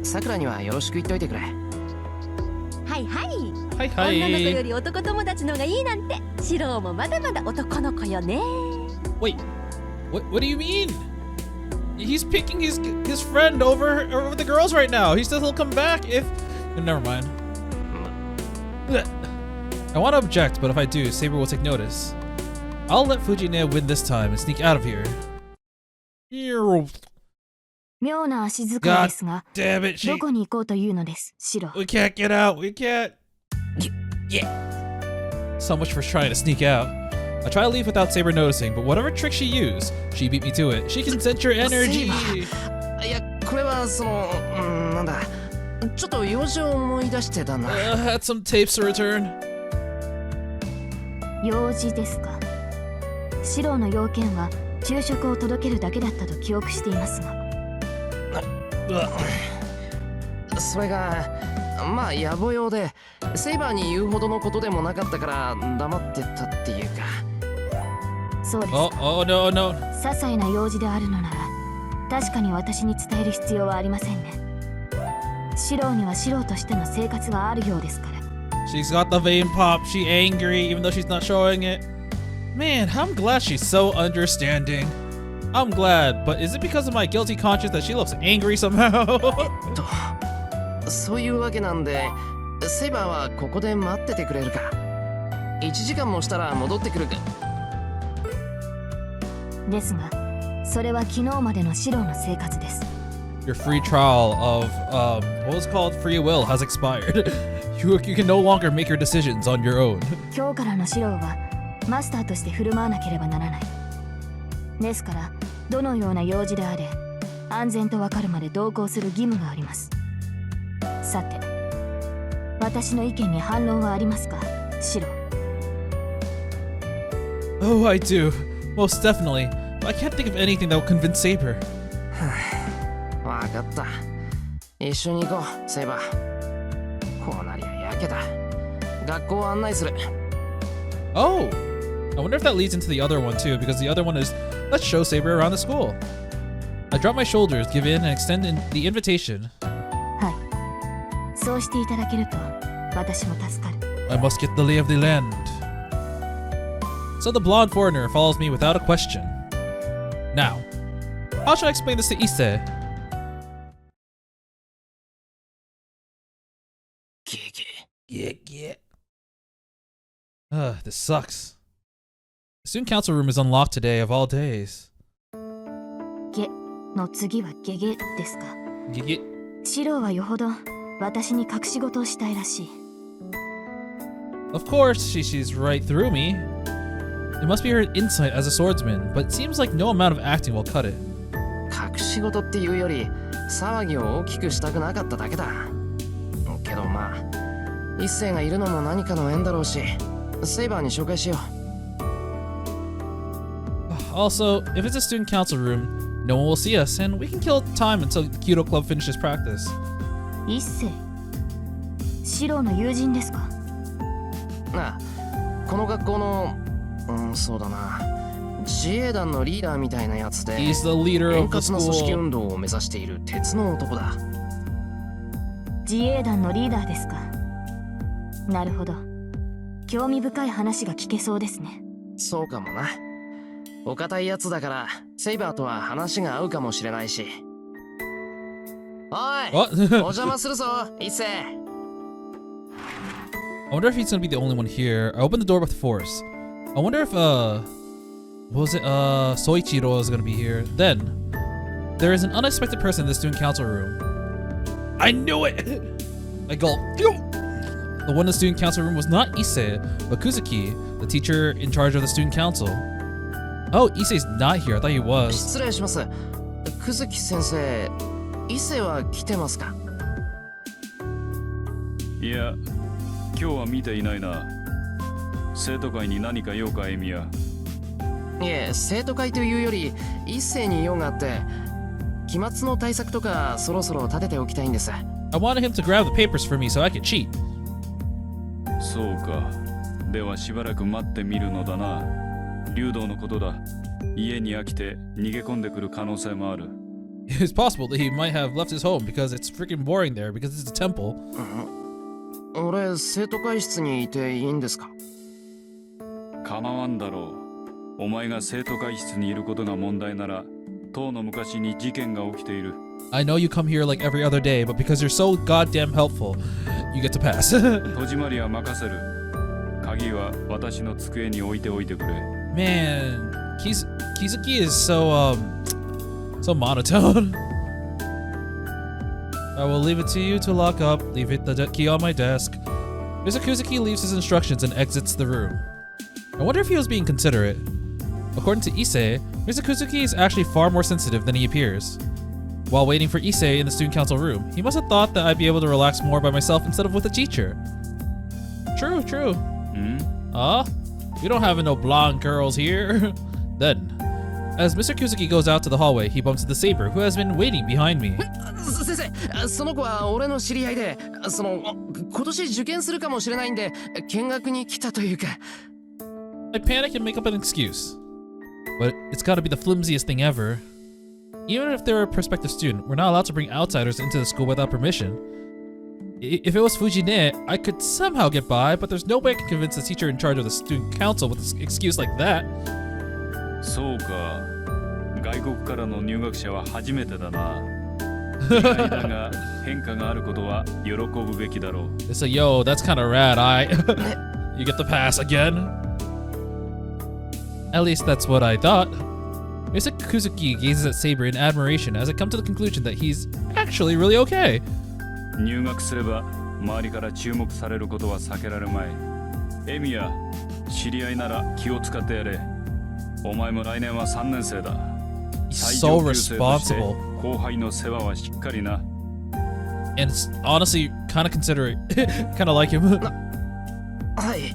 さくらにはよろしく言っといてくれ。はいはい。はいはい。女の子より男友達の方がいいなんて。シローもまだまだ男の子よね。Wait, what do you mean? He's picking his friend over the girls right now. He says he'll come back if. Never mind. I want to object, but if I do, Saber will take notice. I'll let Fujine win this time and sneak out of here. 妙な足遣いですが、 Damn it, どこに行こうというのです、シロ。 We can't get out. We can't. Yeah. So much for trying to sneak out. I try to leave without Saber noticing, but whatever trick she used, she beat me to it. She can sense your energy. いや、これはその、なんだ。ちょっと用事を思い出してたんだ。Had some tapes to return. 用事ですか。シロの要件は昼食を届けるだけだったと記憶していますが。それがまあ野暮用でセイバーに言うほどのことでもなかったから黙ってたっていうか。そうですか。 Oh no no. 些細な用事であるのなら確かに私に伝える必要はありませんね。シロにはシロとしての生活があるようですから。 She's got the vein pop. She angry even though she's not showing it. Man, I'm glad she's so understanding. I'm glad, but is it because of my guilty conscience that she looks angry somehow? そういうわけなんで、セイバーはここで待っててくれるか。1時間もしたら戻ってくるか。ですが、それは昨日までのシロの生活です。 Your free trial of what was called free will has expired. You can no longer make your decisions on your own. 今日からのシロはマスターとして振る舞わなければならない。ですから、どのような用事であれ、安全とわかるまで同行する義務があります。さて、私の意見に反論はありますか、シロ。Oh, I do. Most definitely. I can't think of anything that will convince Saber. わかった。一緒に行こう、セイバー。こうなりゃやけだ。学校を案内する。Oh! I wonder if that leads into the other one too, because the other one is, let's show Saber around the school. I drop my shoulders, give in, and extend the invitation. はい。そうしていただけると、私も助かる。I must get the lay of the land. So the blonde foreigner follows me without a question. Now, how should I explain this to Issei? Yeah. This sucks. The student council room is unlocked today of all days. ゲの次はゲゲですか。 Get シロはよほど私に隠し事をしたいらしい。 Of course, she sees right through me. It must be her insight as a swordsman, but it seems like no amount of acting will cut it. 隠し事っていうより騒ぎを大きくしたくなかっただけだ。けどまあ一星がいるのも何かの縁だろうし、セイバーに紹介しよう。 Also, if it's a student council room, no one will see us, and we can kill time until the Kyudo Club finishes practice. 一星、シロの友人ですか。なあ、この学校の、そうだな、自衛団のリーダーみたいなやつで、 He's the leader 円 of the 滑な組織 school. 運動を目指している鉄の男だ。自衛団のリーダーですか。なるほど。興味深い話が聞けそうですね。そうかもな。お堅いやつだからセイバーとは話が合うかもしれないし。おい What? お邪魔するぞ一世 I wonder if he's gonna be the only one here. I opened the door with force. I wonder if what was it? Soichiro is gonna be here. Then there is an unexpected person in the student council room. I knew it! I gulped. The one in the student council room was not Issei, but Kuzuki, the teacher in charge of the student council. Oh, Issei's not here. I thought he was. 失礼します久月先生一世は来てますかいや、今日は見ていないな。生徒会に何か用か、エミヤ。いえ生徒会というより一世に用があって期末の対策とかそろそろ立てておきたいんです I wanted him to grab the papers for me so I could cheat. そうか。ではしばらく待ってみるのだな。竜道のことだ。家に飽きて逃げ込んでくる可能性もある。It's possible that he might have left his home because it's freaking boring there because it's a temple. 俺生徒会室にいていいんですか構わんだろう。お前が生徒会室にいることが問題なら、当の昔に事件が起きている。I know you come here like every other day, but because you're so goddamn helpful, you get to pass. 戸締まりは任せる。鍵は私の机に置いておいてくれ。Man, Kizuki is so monotone. I will leave it to you to lock up. Leave the key on my desk. Mr. Kuzuki leaves his instructions and exits the room. I wonder if he was being considerate. According to Issei, Mr. Kuzuki is actually far more sensitive than he appears. While waiting for Issei in the student council room, he must have thought that I'd be able to relax more by myself instead of with a teacher. True. We don't have no blonde girls here. Then, as Mr. Kuzuki goes out to the hallway, he bumps into Saber, who has been waiting behind me. 先生その子は俺の知り合いで今年受験するかもしれないんで見学に来たというか I panic and make up an excuse. But it's gotta be the flimsiest thing ever. Even if they're a prospective student, we're not allowed to bring outsiders into the school without permission. If it was Fujine, I could somehow get by, but there's no way I can convince the teacher in charge of the student council with an excuse like that. そうか。外国からの入学者は初めてだな。意外だが変化があることは喜ぶべきだろう。It's like, yo, that's kinda rad, You get the pass again? At least that's what I thought. Mr. Kuzuki gazes at Saber in admiration as I come to the conclusion that he's actually really okay. 入学すれば周りから注目されることは避けられまい。エミヤ、知り合いなら気を使ってやれ。お前も来年は3年生だ。 He's so responsible. 後輩の世話はしっかりな。And it's honestly kind of considerate. Kind of like him. はい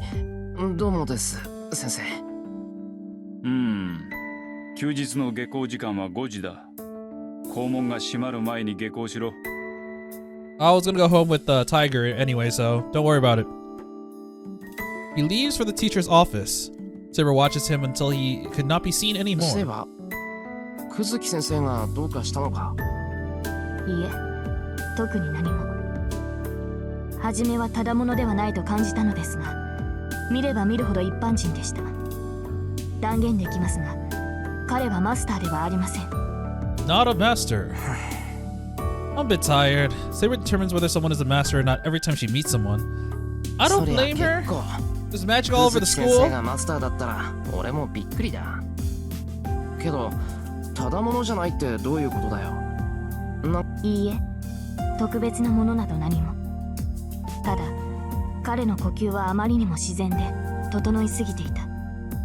どうもです先生休日の下校時間は5時だ。校門が閉まる前に下校しろ。I was gonna go home with Tiger anyway, so don't worry about it. He leaves for the teacher's office. Saber watches him until he could not be seen そういえ anymore. ば久月先生がどうかしたのかいいえ、特に何も。初めはただものではないと感じたのですが、見れば見るほど一般人でした。断言できますが、彼はマスターではありません。Not a master. I'm a bit tired. Saber determines whether someone is a master or not every time she meets someone. I そ don't りゃ blame her. 結構 There's magic all over 久 the 月先生 school. がマスターだったら俺もびっくりだけどただものじゃないってどういうことだよいいえ、特別なものなど何も。ただ、彼の呼吸はあまりにも自然で整いすぎていた。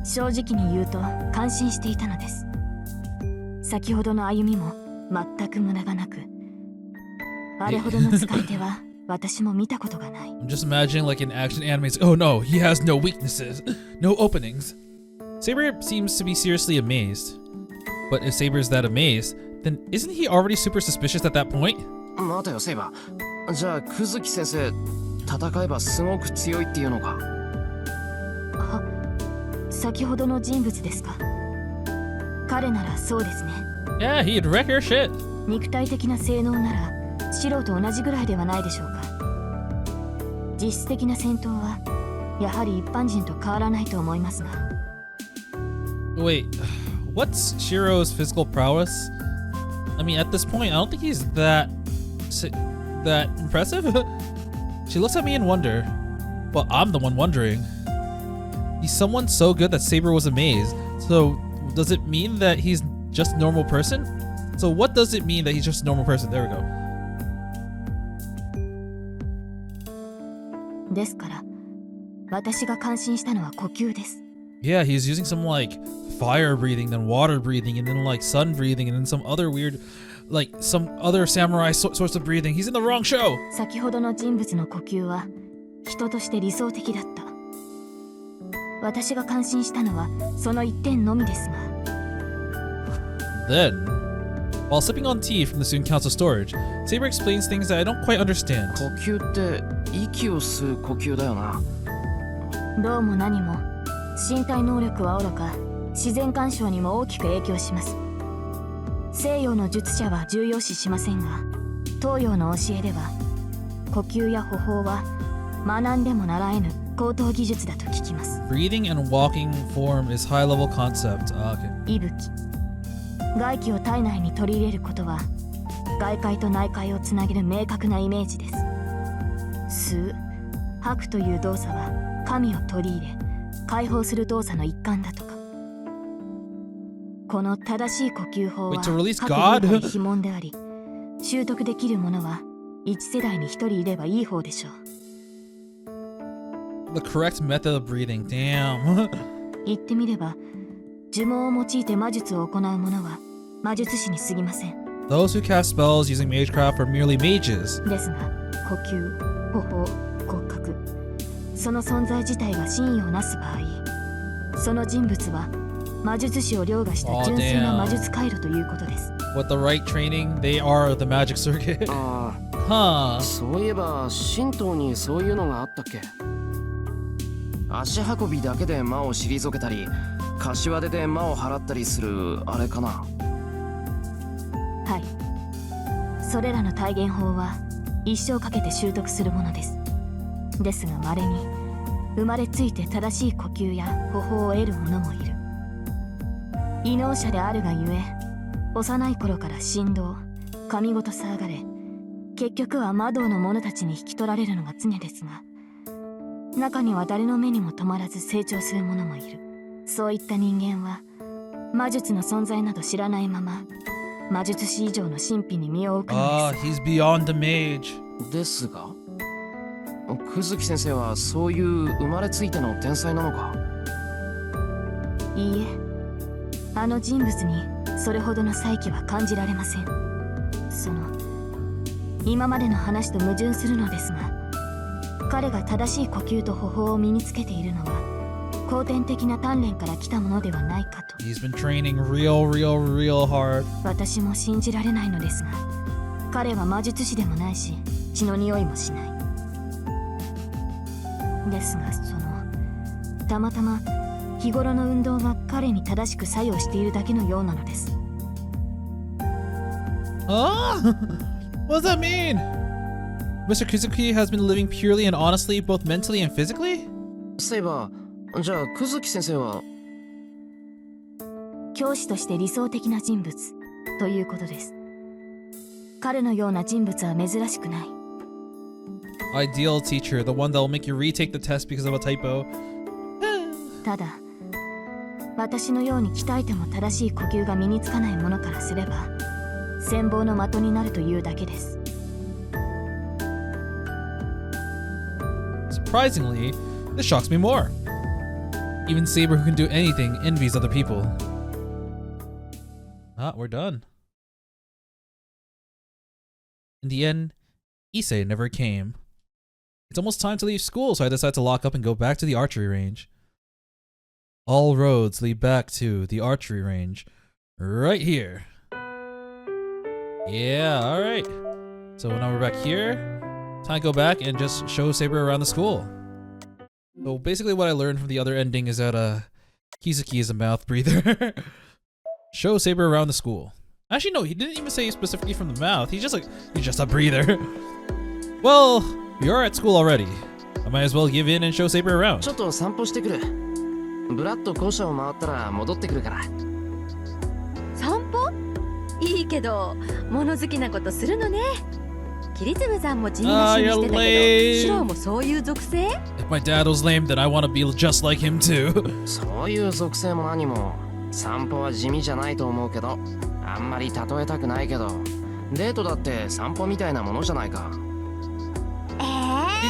正直に言うと感心していたのです。先ほどの歩みも全く無駄がなく、あれほどの使い手は私も見たことがない。I'm just imagining like in action animes. Oh no, he has no weaknesses, no openings. Saber seems to be seriously amazed. But if Saber's that amazed, then isn't he already super suspicious at that point? 待てよセイバーじゃあ久月先生戦えばすごく強いっていうのか先ほどの人物ですか。彼ならそうですね。Yeah, he'd wreck your shit. 肉体的な性能なら素人と同じぐらいではないでしょうか。実質的な戦闘はやはり一般人と変わらないと思いますが。Wait, what's Shirou's physical prowess? I mean, at this point, I don't think he's that that impressive? She looks at me in wonder. Well, I'm the one wondering. He's someone so good that Saber was amazed. So, does it mean that he's just a normal person? So, what does it mean that he's just a normal person? There we go. ですから、私が感心したのは呼吸です。Yeah, he's using some like fire breathing, then water breathing, and then like sun breathing, and then some other weird, like some other samurai sorts of breathing. He's in the wrong show. 先ほどの人物の呼吸は人として理想的だった。私が感心したのはその一点のみですが。Then, while sipping on tea from the student council storage, Saber explains things that I don't quite understand. 呼吸って息を吸う呼吸だよな。どうも何も身体能力はおろか自然干渉にも大きく影響します。西洋の術者は重要視しませんが、東洋の教えでは呼吸や歩法は学んでも習えぬ高等技術だと聞きます。 Breathing and walking form is high level concept. Okay. 息吹、外気を体内に取り入れることは外界と内界をつなげる明確なイメージです。吸う、吐くという動作は神を取り入れ解放する動作の一環だとか。この正しい呼吸法は Wait, to release 各 God? 文化に非問であり、習得できるものは一世代に一人いればいい方でしょう。The correct method of breathing. Damn. 言ってみれば呪文を用いて魔術を行う者は魔術師に過ぎません。 Those who cast spells using magecraft are merely mages. ですが呼吸、歩法、骨格、その存在自体が真意をなす場合、その人物は魔術師を凌駕した純粋な魔術回路ということです。 With the right training, they are the magic circuit. あ Huh. あ、そういえば神道にそういうのがあったっけ。足運びだけで魔を退けたり、柏手で魔を払ったりするあれかな。はい、それらの体現法は一生かけて習得するものです。ですが稀に生まれついて正しい呼吸や歩法を得る者もいる。異能者であるがゆえ、幼い頃から神道、神事騒がれ、結局は魔道の者たちに引き取られるのが常ですが、中には誰の目にも止まらず成長する者もいる。そういった人間は魔術の存在など知らないまま魔術師以上の神秘に身を置くの Ah, です。 he's beyond the mage. ですが、久月先生はそういう生まれついての天才なのか。いいえ、あの人物にそれほどの才気は感じられません。その今までの話と矛盾するのですが、彼が正しい呼吸と歩法を身につけているのは後天的な鍛錬から来たものではないかと。 He's been training real hard. 私も信じられないのですが、彼は魔術師でもないし血の匂いもしない。ですがたまたま日頃の運動が彼に正しく作用しているだけのようなのです。Ah, what does that mean? Mr. Kizuki has been living purely and honestly, both mentally and physically? セイバー、じゃあ久月先生は。教師として理想的な人物ということです。彼のような人物は珍しくない。 Ideal teacher, the one that will make you retake the test because of a typo. ただ私のように鍛えても正しい呼吸が身につかないものからすれば羨望の的になるというだけです。 Surprisingly, this shocks me more. Even Saber, who can do anything, envies other people. Ah, we're done. In the end, Issei never came. It's almost time to leave school, so I decide to lock up and go back to the archery range. All roads lead back to the archery range. Right here. Yeah, alright. So now we're back here. Time to go back and just show Saber around the school. So basically what I learned from the other ending is that Kizuki is a mouth breather. Show Saber around the school. Actually no, he didn't even say specifically from the mouth. He's just a breather. Well, we are at school already. I might as well give in and show Saber around. ちょっと散歩してくる。ブラッと校舎を回ったら戻ってくるから。散歩いいけど物好きなことするのね。キリズムさんも地味な趣味してたけど、シロウもそういう属性？ If my dad was lame, then I want to be just like him too. そういう属性も何も散歩は地味じゃないと思うけど、あんまり例えたくないけど、デートだって散歩みたいなものじゃないか。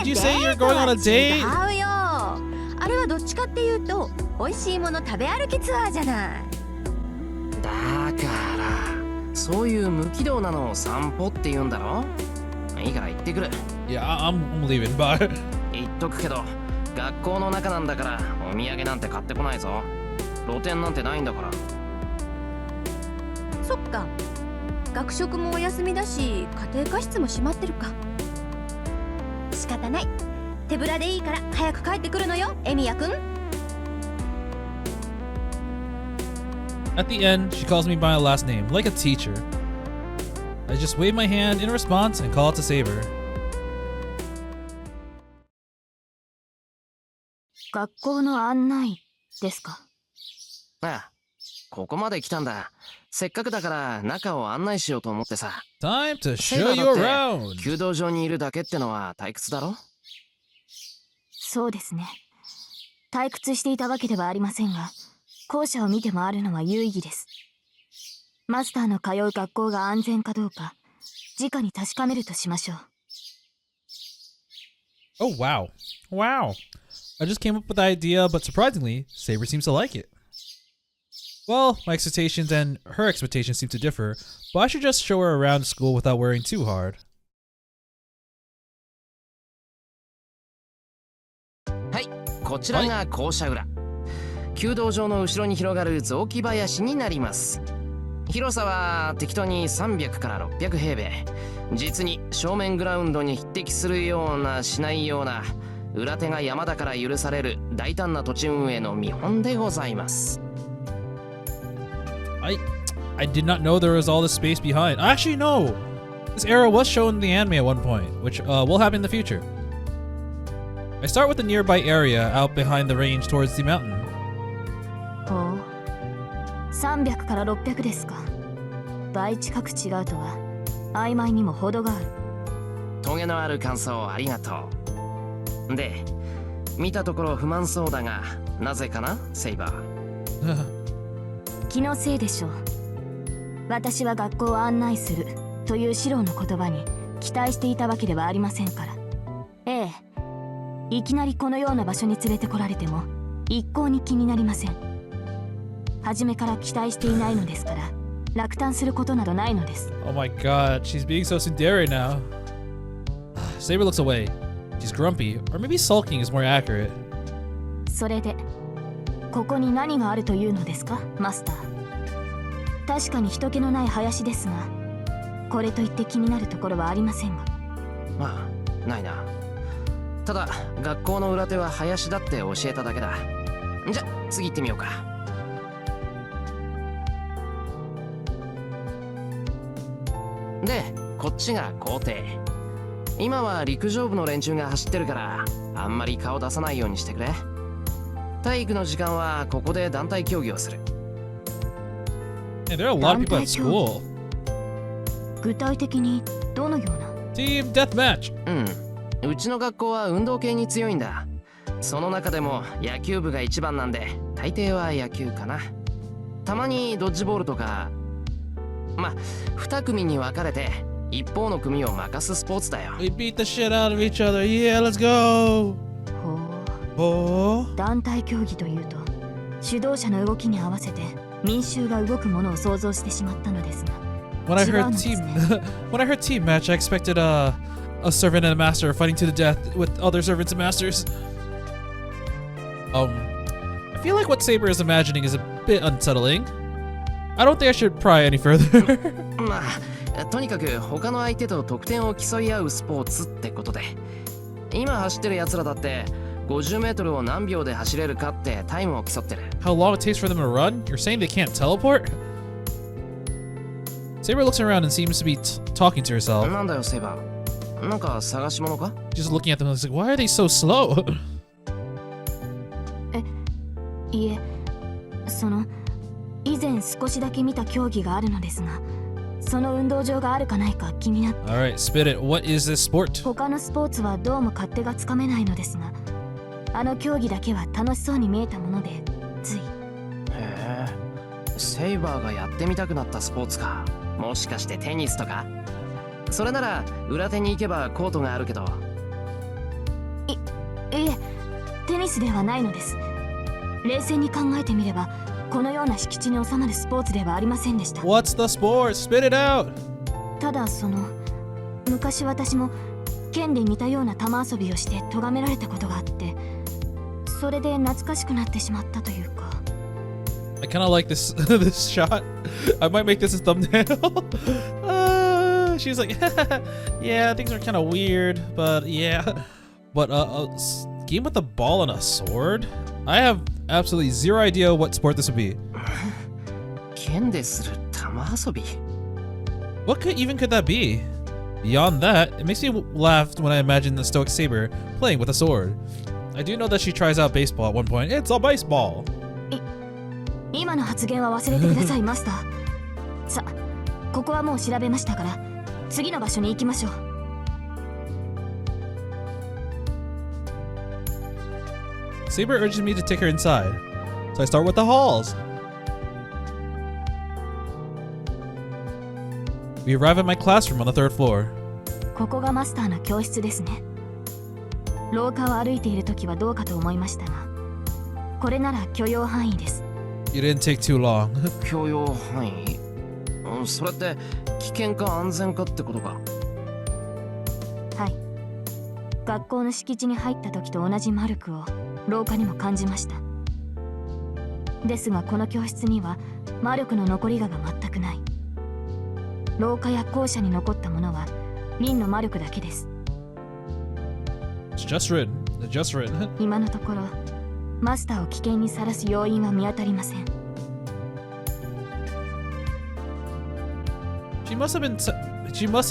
Did you say you're going on a date? 違うよ。あれはどっちかっていうと美味しいもの食べ歩きツアーじゃない。だからそういう無軌道なのを散歩って言うんだろ。いいから行ってくる。 Yeah, I'm leaving. Bye. 言っとくけど、学校の中なんだからお土産なんて買ってこないぞ。露店なんてないんだから。そっか、学食もお休みだし家庭科室も閉まってるか。仕方ない、手ぶらでいいから早く帰ってくるのよ、エミヤくん。 At the end, she calls me by my last name, like a teacher. I just wave my hand in response and call it to Saber. 学校の案内ですか？ああ、ここまで来たんだ。せっかくだから中を案内しようと思ってさ。 Time to セイ show バ you ーだって around. 弓道場にいるだけってのは退屈だろ。そうですね。退屈していたわけではありませんが、校舎を見て回るのは有意義です。マスターの通う学校が安全かどうか、直に確かめるとしましょう。Oh, wow. Wow. I just came up with the idea, but surprisingly, Saber seems to like it. Well, my expectations and her expectations seem to differ, but I should just show her around school without worrying too hard. はい、こちらが校舎裏。弓道場の後ろに広がる雑木林になります。広さは適当に300から600平米。実に正面グラウンドに匹敵するようなしないような、裏手が山だから許される大胆な土地運営の見本でございます。I did not know there was all this space behind. Actually, no! This area was shown in the anime at one point, which will happen in the future. I start with the nearby area out behind the range towards the mountain. ほう。300から600ですか。倍近く違うとは、曖昧にも程がある。トゲのある感想ありがとう。で、見たところ不満そうだが、なぜかな、セイバー。気のせいでしょう。私は学校を案内するというシロウの言葉に期待していたわけではありませんから。ええ、いきなりこのような場所に連れてこられても一向に気になりません。初めから期待していないのですから、落胆することなどないのです。 Oh my god, she's being so tsundere now. Saber looks away. She's grumpy, or maybe sulking is more accurate. それでここに何があるというのですか、マスター。確かに人気のない林ですが、これといって気になるところはありませんが。まあ、ないな。ただ、学校の裏手は林だって教えただけだ。じゃ、次行ってみようか。で、こっちが校庭。今は陸上部の連中が走ってるから、あんまり顔出さないようにしてくれ。体育の時間はここで団体競技をする。Hey, there are a lot of people at school. 具体的にどのような？ Team Deathmatch. うちの学校は運動系に強いんだ。その中でも野球部が一番なんで、大抵は野球かな。たまにドッジボールとか。まあ、2組に分かれて一方の組を任すスポーツだよ。 We beat the shit out of each other. Yeah, let's go. ほう。Oh. 団体競技というと、指導者の動きに合わせて民衆が動くものを想像してしまったのですが。When I heard team match, I expected a servant and a master fighting to the death with other servants and masters. I feel like what Saber is imagining is a bit unsettling. I don't think I should pry any further. まあ、とにかく他の相手と得点を競い合うスポーツってことで、今走ってる奴らだって50メートルを何秒で走れるかってタイムを競ってる。 How long it takes for them to run? You're saying they can't teleport? Saber looks around and seems to be talking to herself. なんだよセイバー。なんか探し物か？ Just looking at them and like, why are they so slow? いえ、以前少しだけ見た競技があるのですが、その運動場があるかないか気になって。 Alright, spit it. What is this sport? 他のスポーツはどうも勝手がつかめないのですが、あの競技だけは楽しそうに見えたものでつい。へえ、セイバーがやってみたくなったスポーツか。もしかしてテニスとか？それなら裏手に行けばコートがあるけど。いえ、テニスではないのです。冷静に考えてみればこのような敷地に収まるスポーツではありませんでした。 What's the sport? Spit it out! ただ昔私も剣で似たような玉遊びをして咎められたことがあって、それで懐かしくなってしまったというか。 I kind of like this this shot. I might make this a thumbnail. She's like, yeah, things are kind of weird, but yeah. But game with a ball and a sword? I have absolutely zero idea what sport this would be. 剣でする玉遊び。 What could that be? Beyond that, it makes me laugh when I imagine the stoic Saber playing with a sword. I do know that she tries out baseball at one point. It's a baseball! 今の発言は忘れてくださいマスター。さ、ここはもう調べましたから次の場所に行きましょう。 Saber urges me to take her inside, so I start with the halls. We arrive at my classroom on the third floor. ここがマスターの教室ですね。廊下を歩いている時はどうかと思いましたが、これなら許容範囲です。 You didn't take too long. 許容範囲？それって危険か安全かってことか？はい。学校の敷地に入った時と同じ魔力を廊下にも感じました。ですがこの教室には魔力の残りが全くない。廊下や校舎に残ったものは凛の魔力だけです。 It's just written. It's just written. 今のところマスターを危険にさらす要因は見当たりません。 She must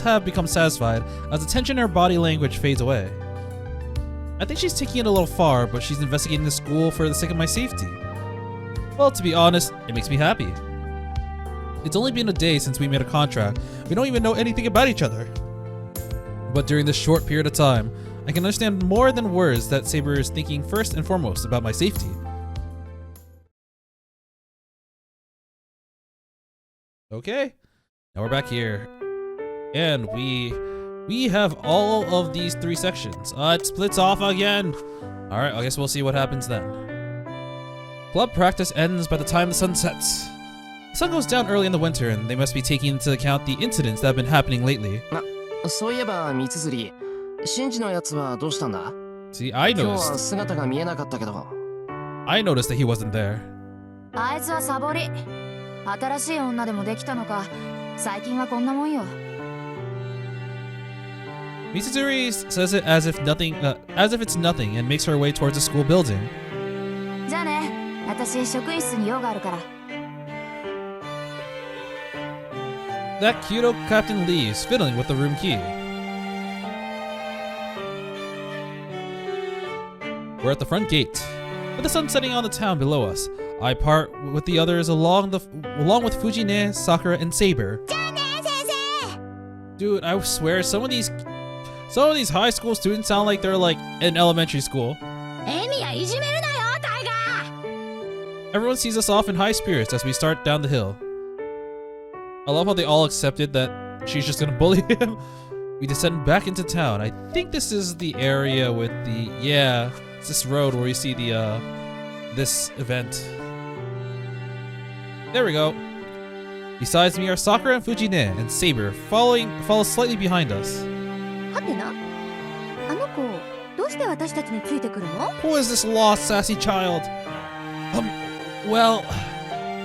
have become satisfied as the tension in her body language fades away. I think she's taking it a little far, but she's investigating the school for the sake of my safety. Well, to be honest, it makes me happy. It's only been a day since we made a contract. We don't even know anything about each other. But during this short period of time, I can understand more than words that Saber is thinking first and foremost about my safety. Okay, now we're back here. And we have all of these three sections. It splits off again. Alright, I guess we'll see what happens then. Club practice ends by the time the sun sets. The sun goes down early in the winter, and they must be taking into account the incidents that have been happening lately. そういえば三辻、シンジのやつはどうしたんだ？ See, I 今日は noticed 姿が見えなかったけど。that he wasn't there. あいつはサボり。新しい女でもできたのか。最近はこんなもんよ。Mitsuzuri says it as if it's nothing, and makes her way towards the school building. じゃあね、私職員室に用があるから。That Kyoto captain leaves, fiddling with the room key. We're at the front gate. With the sun setting on the town below us, I part with the others along with Fujine, Sakura, and Saber. Dude, I swear some of these high school students sound like they're like in elementary school. Everyone sees us off in high spirits as we start down the hill. I love how they all accepted that she's just gonna bully him. We descend back into town. I think this is the area with the, yeah, it's this road where we see the, this event. There we go. Besides me are Sakura and Fujine, and Saber follow slightly behind us. はてな、あの子どうして私たちについてくるの？ Who is this lost, sassy child? Well,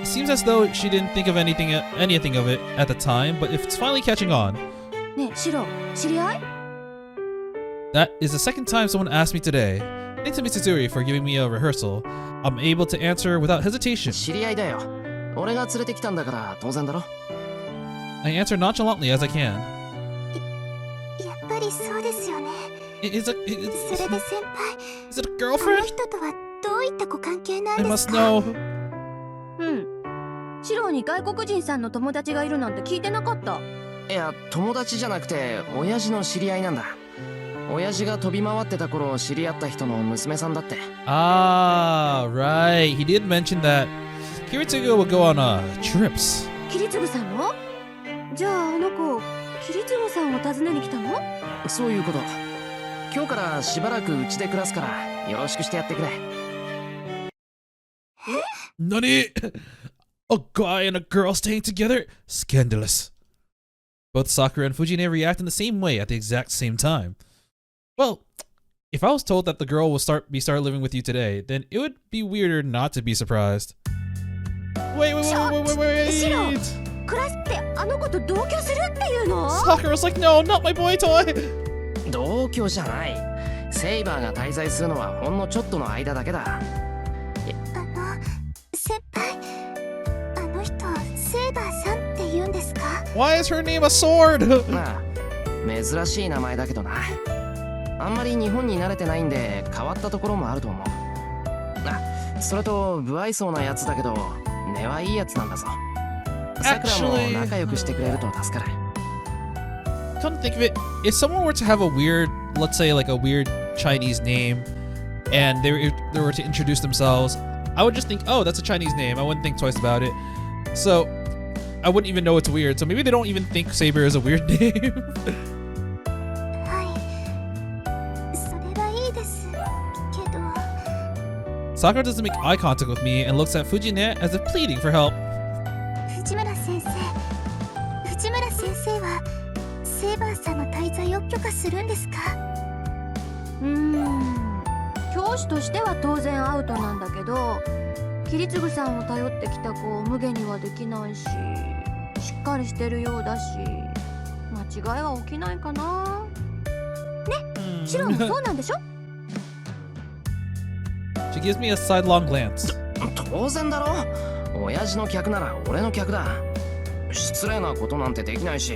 it seems as though she didn't think of anything of it at the time, but if it's finally catching on. ねえ、シロ、知り合い？ That is the second time someone asked me today. Thanks to Mitsuzuri for giving me a rehearsal. I'm able to answer without hesitation. 知り合いだよ。俺が連れてきたんだから当然だろ。I answer nonchalantly as I can. やっぱりそうですよね。Is it それで先輩、 a この girlfriend? 人とはどういったご関係なん I です must か？ know. うん。シロに外国人さんの友達がいるなんて聞いてなかった。いや、友達じゃなくて親父の知り合いなんだ。親父が飛び回ってた頃知り合った人の娘さんだって。Ah, right. He did mention that Kiritsugu will go on trips. キリツグさんの？じゃああの子、キリツグさんを訪ねに来たの？そういうこと。今日からしばらくうちで暮らすからよろしくしてやってくれ。Nani? A guy and a girl staying together? Scandalous. Both Sakura and Fujine react in the same way at the exact same time. Well, if I was told that the girl will start living with you today, then it would be weirder not to be surprised. Wait. シロ、クラスってあの子と同居するっていうの？ Sakura's like, no, not my boy toy. 同居じゃない。セイバーが滞在するのはほんのちょっとの間だけだ。先輩、あの人セイバーさんって言うんですか？ Why is her name a sword? まあ珍しい名前だけどな。あんまり日本に慣れてないんで変わったところもあると思う。あ、それと不愛想なやつだけど根はいいやつなんだぞ。さくらも仲良くしてくれると助かる。Come to think of it, if someone were to have a weird, let's say like a weird Chinese name, and they were to introduce themselves, I would just think, oh, that's a Chinese name. I wouldn't think twice about it. So I wouldn't even know it's weird. So maybe they don't even think Saber is a weird name. はい、それはいいですけど。 Sakura doesn't make eye contact with me and looks at Fujine as if pleading for help. 藤村先生はセイバーさんの滞在を許可するんですか？教師としては当然アウトなんだけど、キリツグさんを頼ってきた子を無限にはできないし、しっかりしてるようだし、間違いは起きないかな。ね、シロもそうなんでしょ？ She gives me a sidelong glance. 当然だろ。親父の客なら俺の客だ。失礼なことなんてできないし、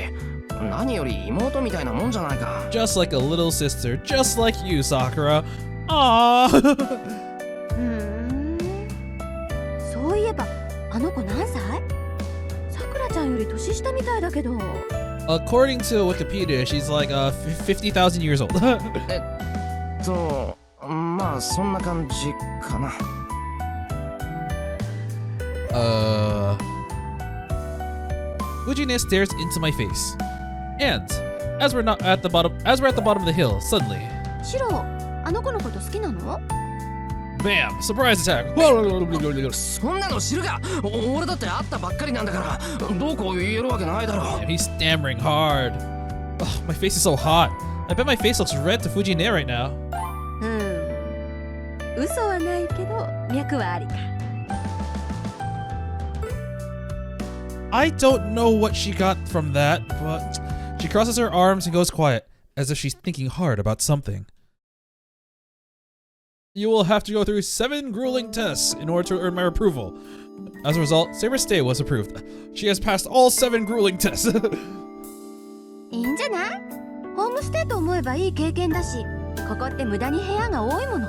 何より妹みたいなもんじゃないか。Just like a little sister, just like you, Sakura. Aww. そういえばあの子何歳？さくらちゃんより年下みたいだけど。 According to Wikipedia, she's like 50,000 years old. まあそんな感じかな。Fujine stares into my face. And as we're at the bottom of the hill, suddenly, シロ、あの子のこと好きなの？ bam! Surprise attack! そんなの知るか。俺だって会ったばっかりなんだからどうこう言えるわけないだろ。 And he's stammering hard. Oh, my face is so hot. I bet my face looks red to Fujine right now. 嘘はないけど脈はありか。 I don't know what she got from that, but she crosses her arms and goes quiet, as if she's thinking hard about something. You will have to go through 7 grueling tests in order to earn my approval. As a result, Saber's stay was approved. She has passed all 7 grueling tests. いいんじゃない？ホームステイと思えばいい経験だし、ここって無駄に部屋が多いもの。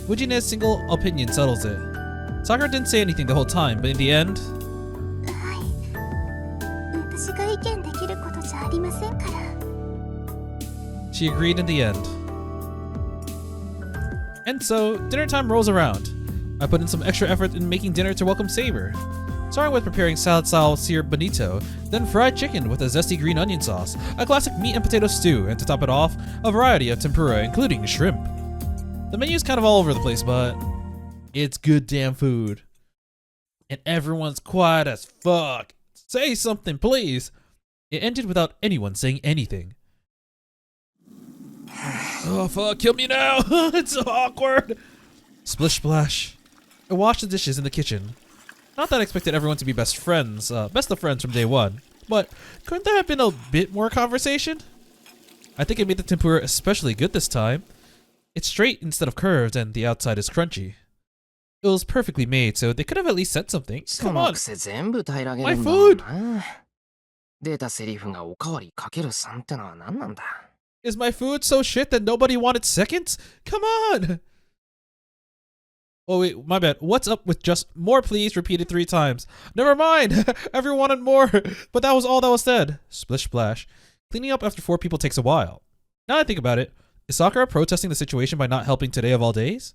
Fujine's single opinion settles it. Sakura didn't say anything the whole time, but in the end, はい、私が意見できることじゃありませんから。 she agreed in the end. And so, dinner time rolls around. I put in some extra effort in making dinner to welcome Saber. Starting with preparing salad sear bonito, then fried chicken with a zesty green onion sauce, a classic meat and potato stew, and to top it off, a variety of tempura, including shrimp. The menu's kind of all over the place, but it's good damn food. And everyone's quiet as fuck. Say something, please. It ended without anyone saying anything. Oh fuck, kill me now. It's so awkward. Splish splash. I washed the dishes in the kitchen. Not that I expected everyone to be best of friends from day one, but couldn't there have been a bit more conversation? I think I made the tempura especially good this time. It's straight instead of curved, and the outside is crunchy. It was perfectly made, so they could have at least said something. Come on. My food! 出たセリフがおかわりかける3ってのは何なんだ。 Is my food so shit that nobody wanted seconds? Come on! Oh wait, my bad. What's up with just more please repeated 3 times? Never mind! Everyone wanted more! But that was all that was said. Splish splash. Cleaning up after 4 people takes a while. Now I think about it, is Sakura protesting the situation by not helping today of all days?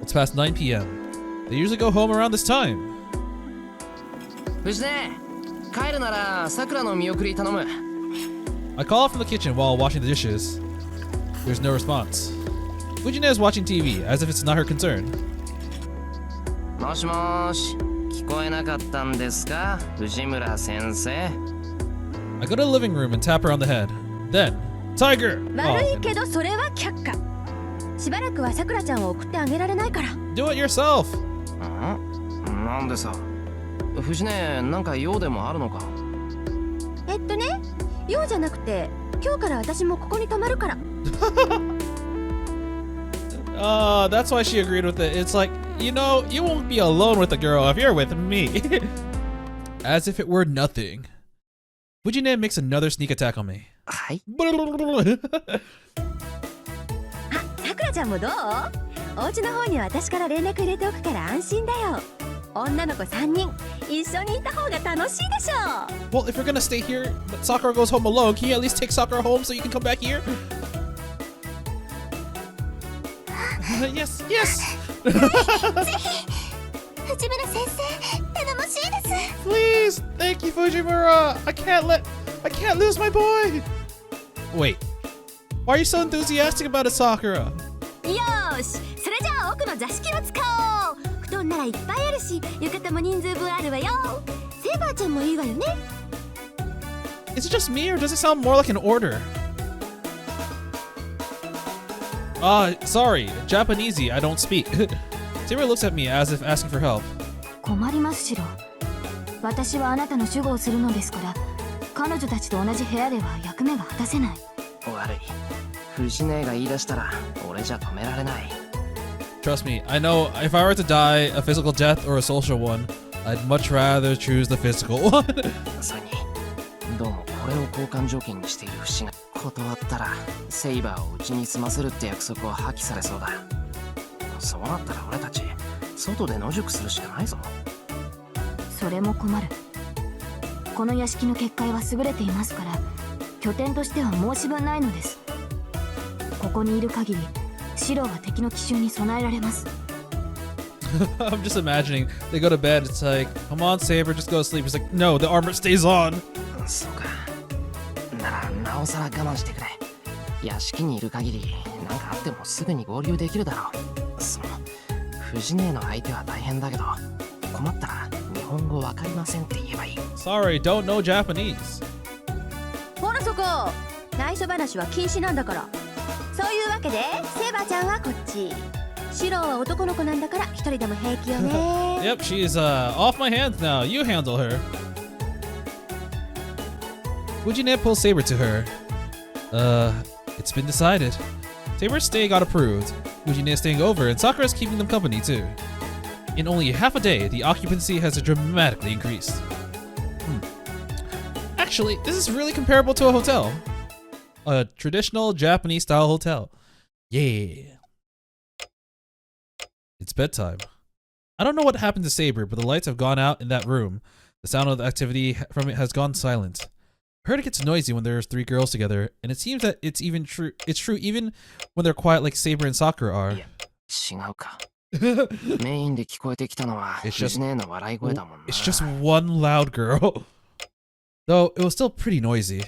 It's past 9 p.m. They usually go home around this time. 藤根、帰るならさくらの見送り頼む。 I call from the kitchen while washing the dishes. There's no response. Fujine is watching TV, as if it's not her concern. もしもーし、聞こえなかったんですか、藤村先生。 I go to the living room and tap her on the head. Then, Tiger! 悪い Oh, けどそれは却下。しばらくはさくらちゃんを送ってあげられないから。 do it yourself! ん？なんでさ。藤根、なんか用でもあるのか。用じゃなくて、今日から私もここに泊まるから。That's why she agreed with it. It's like, you know, you won't be alone with the girl if you're with me. As if it were nothing. Fujine makes another sneak attack on me. はい。あ、さくらちゃんもどう？お家の方には私から連絡入れておくから安心だよ。女の子3人一緒にいた方が楽しいでしょ。 Well, if you're gonna stay here, but Sakura goes home alone, can you at least take Sakura home so you can come back here? Yes, yes! 藤村先生、頼もしいです。 Please! Thank you, Fujimura! I can't lose my boy! Wait. Why are you so enthusiastic about it, Sakura? よーし、それじゃあ奥の座敷を使おう。布団ならいっぱいあるし、浴衣も人数分あるわよ。セーバーちゃんもいいわよね。 Is it just me, or does it sound more like an order? Sorry. Japanesey, I don't speak. Saber looks at me as if asking for help. 困りますシロ。私はあなたの守護をするのですから、彼女たちと同じ部屋では役目が果たせない。悪い。藤根が言い出したら俺じゃ止められない。 Trust me, I know if I were to die a physical death or a social one, I'd much rather choose the physical one. それに、どうもこれを交換条件にしている節が、断ったらセイバーをうちに済ませるって約束を破棄されそうだ。そうなったら俺たち外で野宿するしかないぞ。それも困る。この屋敷の結界は優れていますから、拠点としては申し分ないのです。ここにいる限り、シロは敵の奇襲に備えられます。I'm just imagining they go to bed. It's like, come on, Saber, just go to sleep. It's like, no, the armor stays on. そうか。ならなおさら我慢してくれ。屋敷にいる限り何かあってもすぐに合流できるだろう。その藤根の相手は大変だけど、困ったら日本語わかりませんって言えばいい。 Sorry, don't know Japanese. ほらそこ、内緒話は禁止なんだから。そういうわけでセーバーちゃんはこっち。シロは男の子なんだから一人でも平気よね。Yep, she's off my hands now. You handle her. Fujine pulls Saber to her. It's been decided. Saber's stay got approved. Fujine is staying over, and Sakura's keeping them company too. In only half a day, the occupancy has dramatically increased. Actually, this is really comparable to a hotel. A traditional Japanese-style hotel. Yeah. It's bedtime. I don't know what happened to Saber, but the lights have gone out in that room. The sound of the activity from it has gone silent. I heard it gets noisy when there's 3 girls together, and it seems that it's true even when they're quiet like Saber and Sakura are. 違うか。メインで聞こえてきたのは藤根の笑い声だもんな。It's just one loud girl. Though it was still pretty noisy.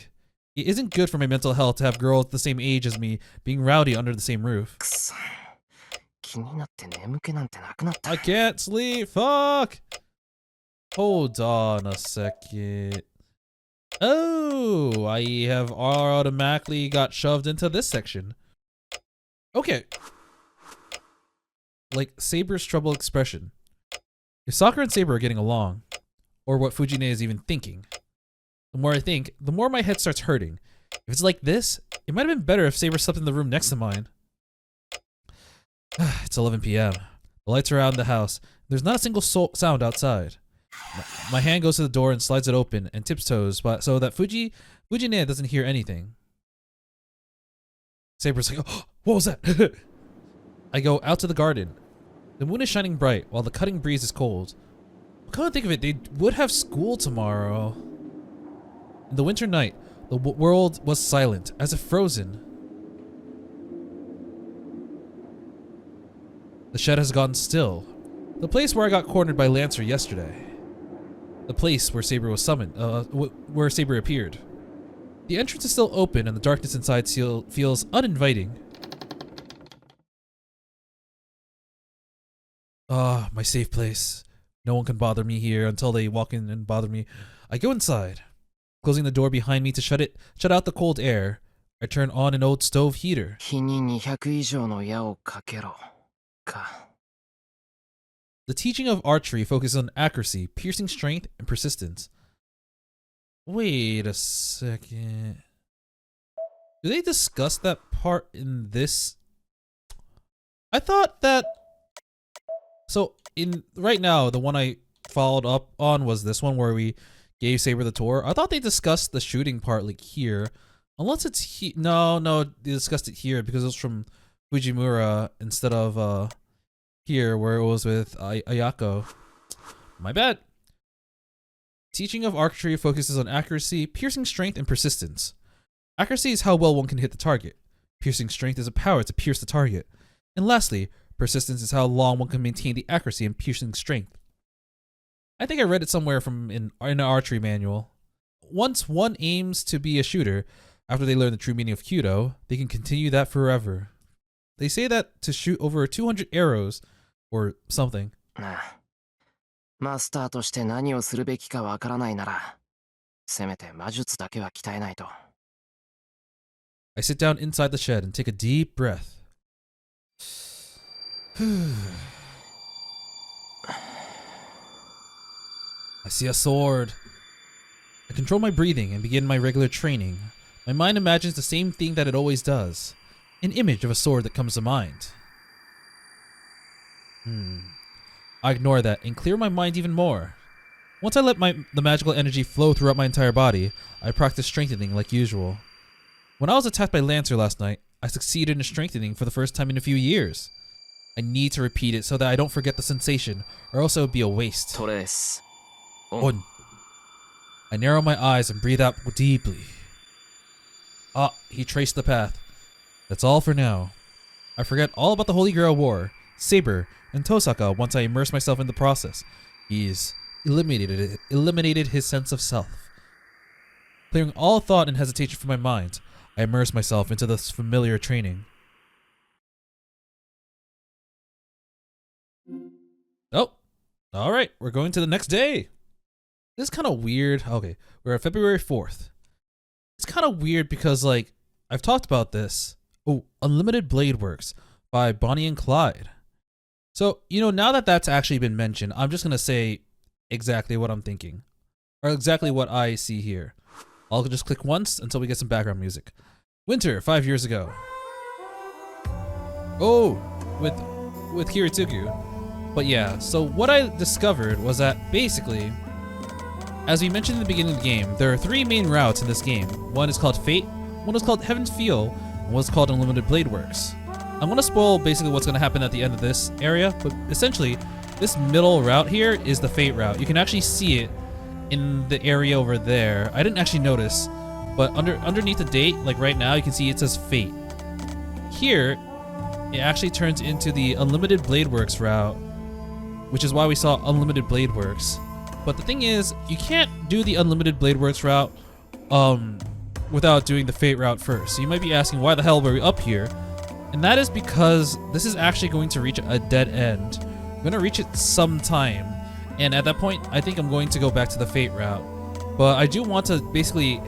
It isn't good for my mental health to have girls the same age as me being rowdy under the same roof. くそ。気になって眠気なんてなくなった。 I can't sleep. Fuck. Hold on a second. Oh, I have automatically got shoved into this section. Okay. Like Saber's troubled expression. If Sakura and Saber are getting along, or what Fujine is even thinking, the more I think, the more my head starts hurting. If it's like this, it might have been better if Saber slept in the room next to mine. It's 11 p.m. The lights are out in the house. There's not a single sound outside. My hand goes to the door and slides it open and tiptoes so that Fujine doesn't hear anything. Saber's like, oh, what was that? I go out to the garden. The moon is shining bright while the cutting breeze is cold. Come to think of it, they would have school tomorrow. In the winter night, the world was silent, as if frozen. The shed has gone still. The place where I got cornered by Lancer yesterday. The place where Saber was summoned, where Saber appeared. The entrance is still open and the darkness inside feels uninviting. Ah, my safe place. No one can bother me here until they walk in and bother me. I go inside. Closing the door behind me to shut out the cold air, I turn on an old stove heater. 日に200以上の矢をかけろか。 The teaching of archery focuses on accuracy, piercing strength, and persistence. Wait a second. Do they discuss that part in this? I thought that... So, right now, the one I followed up on was this one where we gave Saber the tour. I thought they discussed the shooting part like here. Unless it's no, they discussed it here because it was from Fujimura instead of here where it was with Ayako. My bad. Teaching of archery focuses on accuracy, piercing strength, and persistence. Accuracy is how well one can hit the target. Piercing strength is a power to pierce the target. And lastly, persistence is how long one can maintain the accuracy and piercing strength. I think I read it somewhere from in an archery manual. Once one aims to be a shooter, after they learn the true meaning of Kyudo, they can continue that forever. They say that to shoot over 200 arrows, or something. マスターとして何をするべきかわからないなら、せめて魔術だけは鍛えないと。I sit down inside the shed and take a deep breath. I see a sword. I control my breathing and begin my regular training. My mind imagines the same thing that it always does. An image of a sword that comes to mind. I ignore that and clear my mind even more. Once I let the magical energy flow throughout my entire body, I practice strengthening like usual. When I was attacked by Lancer last night, I succeeded in strengthening for the first time in a few years. I need to repeat it so that I don't forget the sensation, or else it would be a waste. トレース。 On. I narrow my eyes and breathe out deeply. Ah, he traced the path. That's all for now. I forget all about the Holy Grail War, Saber, and Tosaka once I immerse myself in the process. He's eliminated his sense of self. Clearing all thought and hesitation from my mind, I immerse myself into this familiar training. Oh, alright, we're going to the next day. This is kind of weird. Okay, we're at February 4th. It's kind of weird because, like, I've talked about this. Oh, Unlimited Blade Works by Bonnie and Clyde. So, you know, now that that's actually been mentioned, I'm just going to say exactly what I'm thinking. Or exactly what I see here. I'll just click once until we get some background music. Winter, 5 years ago. Oh, with Hiritsugu. But yeah, so what I discovered was that basically, as we mentioned in the beginning of the game, there are 3 main routes in this game. One is called Fate, one is called Heaven's Feel, and one is called Unlimited Blade Works. I'm going to spoil basically what's going to happen at the end of this area, but essentially, this middle route here is the Fate route. You can actually see it in the area over there. I didn't actually notice, but underneath the date, like right now, you can see it says Fate. Here, it actually turns into the Unlimited Blade Works route, which is why we saw Unlimited Blade Works. But the thing is, you can't do the Unlimited Blade Works route without doing the Fate route first. So you might be asking, why the hell were we up here? And that is because this is actually going to reach a dead end. I'm going to reach it sometime. And at that point, I think I'm going to go back to the Fate route. But I do want to basically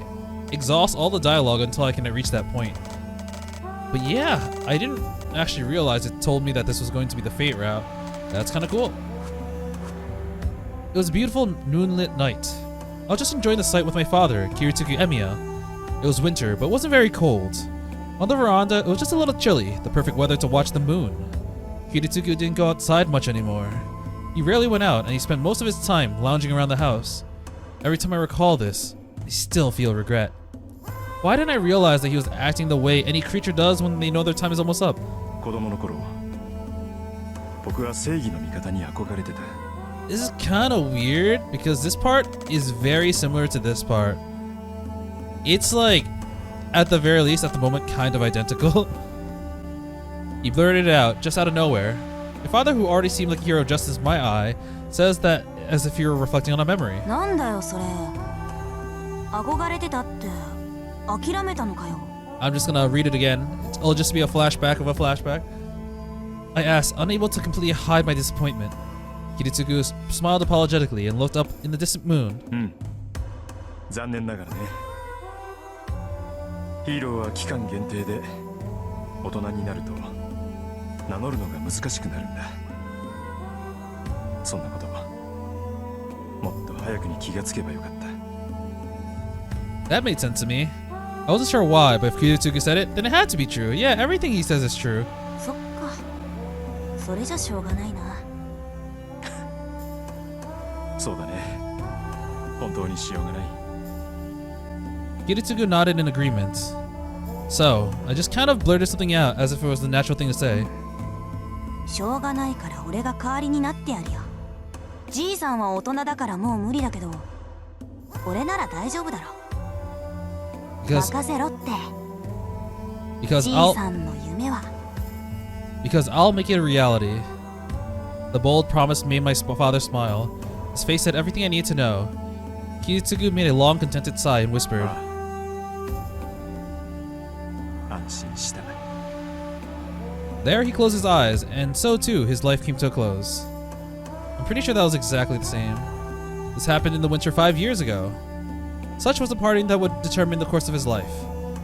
exhaust all the dialogue until I can reach that point. But yeah, I didn't actually realize it told me that this was going to be the Fate route. That's kind of cool. It was a beautiful moonlit night. I was just enjoying the sight with my father, Shirou Emiya. It was winter, but it wasn't very cold. On the veranda, it was just a little chilly, the perfect weather to watch the moon. Hiritsugu didn't go outside much anymore. He rarely went out, and he spent most of his time lounging around the house. Every time I recall this, I still feel regret. Why didn't I realize that he was acting the way any creature does when they know their time is almost up? 子供の頃僕は正義の味方に憧れてた。 This is kind of weird because this part is very similar to this part. It's like, at the very least, at the moment, kind of identical. He blurted it out, just out of nowhere. My father, who already seemed like a hero of justice in my eye, says that as if you were reflecting on a memory. なんだよそれ。憧れてたって諦めたのかよ。 I'm just gonna read it again. It'll just be a flashback of a flashback. I asked, unable to completely hide my disappointment. Kiritsugu smiled apologetically and looked up in the distant moon. うん。残念ながらね。ヒーローは期間限定で大人になると名乗るのが難しくなるんだ。そんなこと、もっと早くに気がつけばよかった。 That made sense to me. I wasn't sure why, but if Kiritsugu said it, then it had to be true. Yeah, everything he says is true. そっか。それじゃしょうがないな。そうだね。本当にしようがない。 Kiritsugu nodded in agreement. So, I just kind of blurted something out as if it was the natural thing to say. しょうがないから俺が代わりになってやるよ。じいさんは大人だからもう無理だけど、俺なら大丈夫だろ。 Because 任せろって。 because じい I'll さんの夢は。 because I'll make it a reality. The bold promise made my father smile. His face said everything I needed to know. Kiritsugu made a long, contented sigh and whispered, 安心した。 There he closed his eyes, and so too his life came to a close. I'm pretty sure that was exactly the same. This happened in the winter 5 years ago. Such was the parting that would determine the course of his life.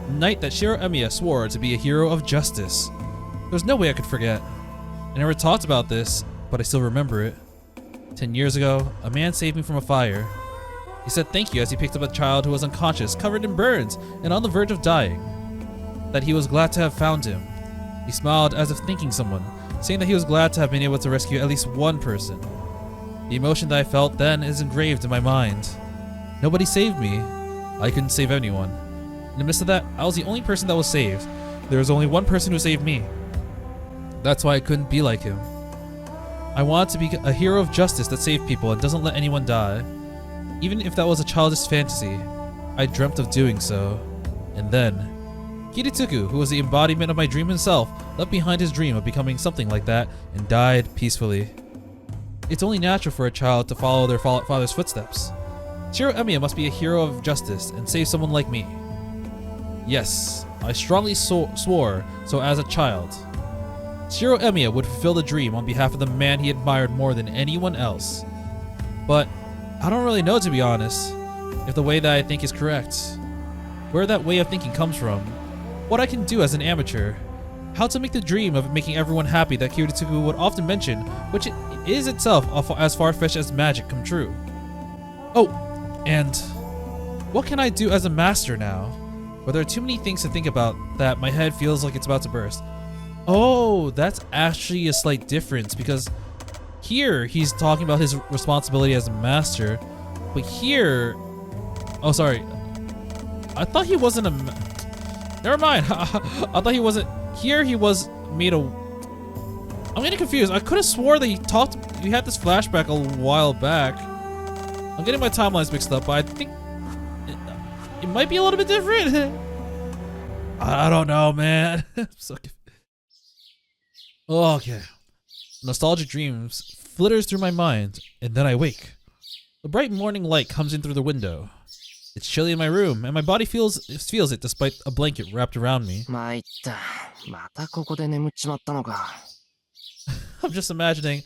The night that Shirou Emiya swore to be a hero of justice. There was no way I could forget. I never talked about this, but I still remember it. 10 years ago, a man saved me from a fire. He said thank you as he picked up a child who was unconscious, covered in burns, and on the verge of dying. That he was glad to have found him. He smiled as if thanking someone, saying that he was glad to have been able to rescue at least one person. The emotion that I felt then is engraved in my mind. Nobody saved me. I couldn't save anyone. In the midst of that, I was the only person that was saved. There was only one person who saved me. That's why I couldn't be like him. I wanted to be a hero of justice that saved people and doesn't let anyone die. Even if that was a childish fantasy, I dreamt of doing so. And then, Kiritsugu, who was the embodiment of my dream himself, left behind his dream of becoming something like that and died peacefully. It's only natural for a child to follow their father's footsteps. Shirou Emiya must be a hero of justice and save someone like me. Yes, I strongly swore so as a child. Shirou Emiya would fulfill the dream on behalf of the man he admired more than anyone else. But I don't really know, to be honest, if the way that I think is correct. Where that way of thinking comes from. What I can do as an amateur. How to make the dream of making everyone happy that Kiritsugu would often mention, which is itself as far-fetched as magic, come true. Oh, and what can I do as a master now? Well, there are too many things to think about that my head feels like it's about to burst. Oh, that's actually a slight difference because here he's talking about his responsibility as a master, but here, oh sorry, I thought he wasn't a. Never mind. I thought he wasn't. Here he was made a. I'm getting confused. I could have swore that he had this flashback a while back. I'm getting my timelines mixed up, but I think it might be a little bit different. I don't know, man. I'm so confused. Okay. Nostalgic dreams flitters through my mind, and then I wake. The bright morning light comes in through the window. It's chilly in my room, and my body feels it despite a blanket wrapped around me. 参った。またここで眠っちまったのか。I'm just imagining,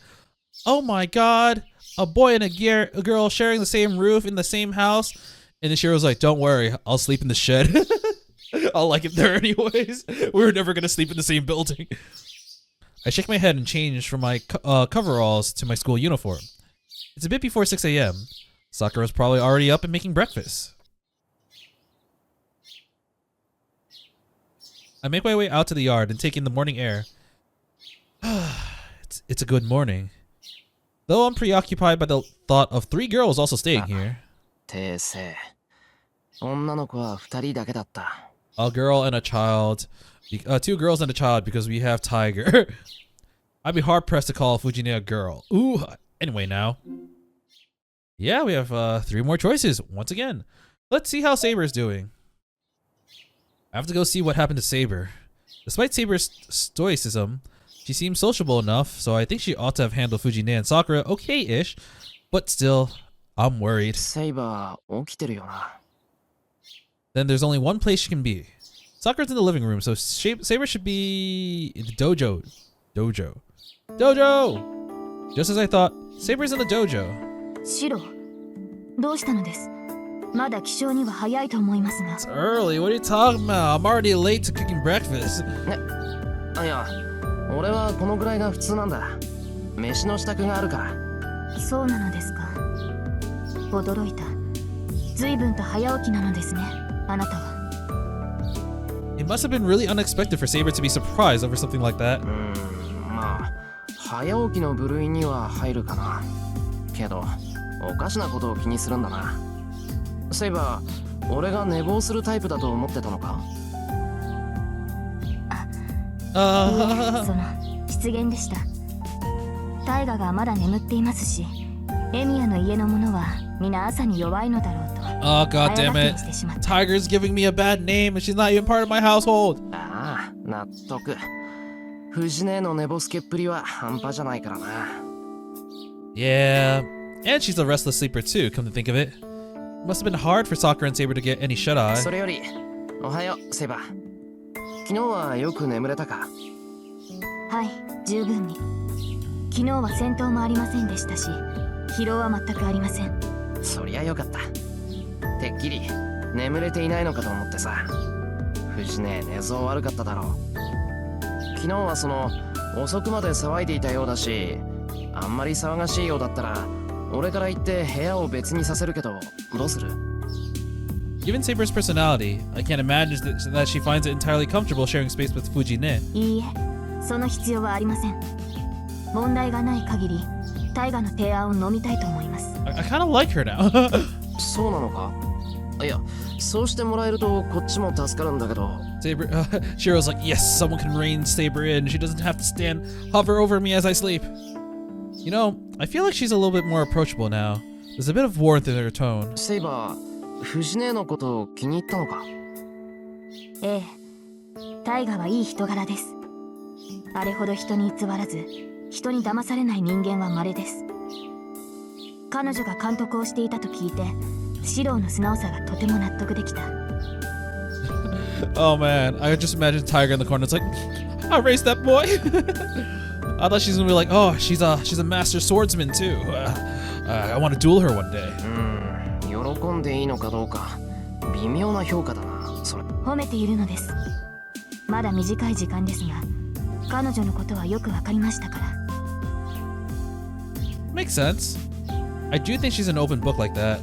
oh my god, a boy and a girl sharing the same roof in the same house. And then Shiro's like, don't worry, I'll sleep in the shed. I'll like it there anyways. We were never gonna sleep in the same building. I shake my head and change from my coveralls to my school uniform. It's a bit before 6 a.m. Sakura's probably already up and making breakfast. I make my way out to the yard and take in the morning air. It's a good morning. Though I'm preoccupied by the thought of 3 girls also staying here. 訂正。女の子は2人だけだった。A girl and a child. 2 girls and a child because we have Tiger. I'd be hard pressed to call Fujine a girl. Ooh. Anyway, now. Yeah, we have 3 more choices once again. Let's see how Saber's doing. I have to go see what happened to Saber. Despite Saber's stoicism, she seems sociable enough, so I think she ought to have handled Fujine and Sakura okay-ish, but still, I'm worried. セイバー起きてるよな。 Then there's only one place she can be. Sakura's in the living room, so Saber should be in the dojo. Dojo. Just as I thought, Saber's in the dojo. シロ、どうしたのです？まだ起床には早いと思いますが。 It's early. What are you talking about? I'm already late to cooking breakfast. あ、いや、俺はこのぐらいが普通なんだ。飯の支度があるから。そうなのですか。驚いた。随分と早起きなのですね、あなたは。 It must have been really unexpected for Saber to be surprised over something like that. まあ、早起きの部類には入るかな。けど、おかしなことを気にするんだな。セイバー、俺が寝坊するタイプだと思ってたのか？その失言でした。タイガがまだ眠っていますし、エミヤの家の者は皆朝に弱いのだろうと。 Oh god damn it. Tiger's giving me a bad name and she's not even part of my household. ああ、納得。藤姉の寝ぼすけっぷりは半端じゃないからな。Yeah, and she's a restless sleeper too, come to think of it. Must have been hard for Sakura and Saber to get any shut-eye. それより、おはよう、セイバー。昨日はよく眠れたか？はい、十分に。昨日は戦闘もありませんでしたし、疲労は全くありません。そりゃよかった。てっきり眠れていないのかと思ってさ。藤姉、寝相悪かっただろう。昨日は遅くまで騒いでいたようだし、あんまり騒がしいようだったら俺から言って部屋を別にさせるけど、どうする？ Given Saber's personality, I can't imagine that she finds it entirely comfortable sharing space with Fujine. いいえ、その必要はありません。問題がない限り、タイガの提案を飲みたいと思います。I kind of like her now. そうなのか？いや、そうしてもらえるとこっちも助かるんだけど。Saber, Shiro's like, yes, someone can rein Saber in. She doesn't have to hover over me as I sleep. You know, I feel like she's a little bit more approachable now. There's a bit of warmth in her tone. セイバー、藤姉のこと気に入ったのか？ええ、タイガはいい人柄です。あれほど人に偽らず、人に騙されない人間は稀です。彼女が監督をしていたと聞いて、シローの素直さがとても納得できた。Oh man, I just imagine Tiger in the corner. It's like, I raised that boy. I thought she's gonna be like, oh, she's a master swordsman too. I want to duel her one day. 喜んでいいのかどうか微妙な評価だな。それ褒めているのです。まだ短い時間ですが、彼女のことはよくわかりましたから。Makes sense. I do think she's an open book like that.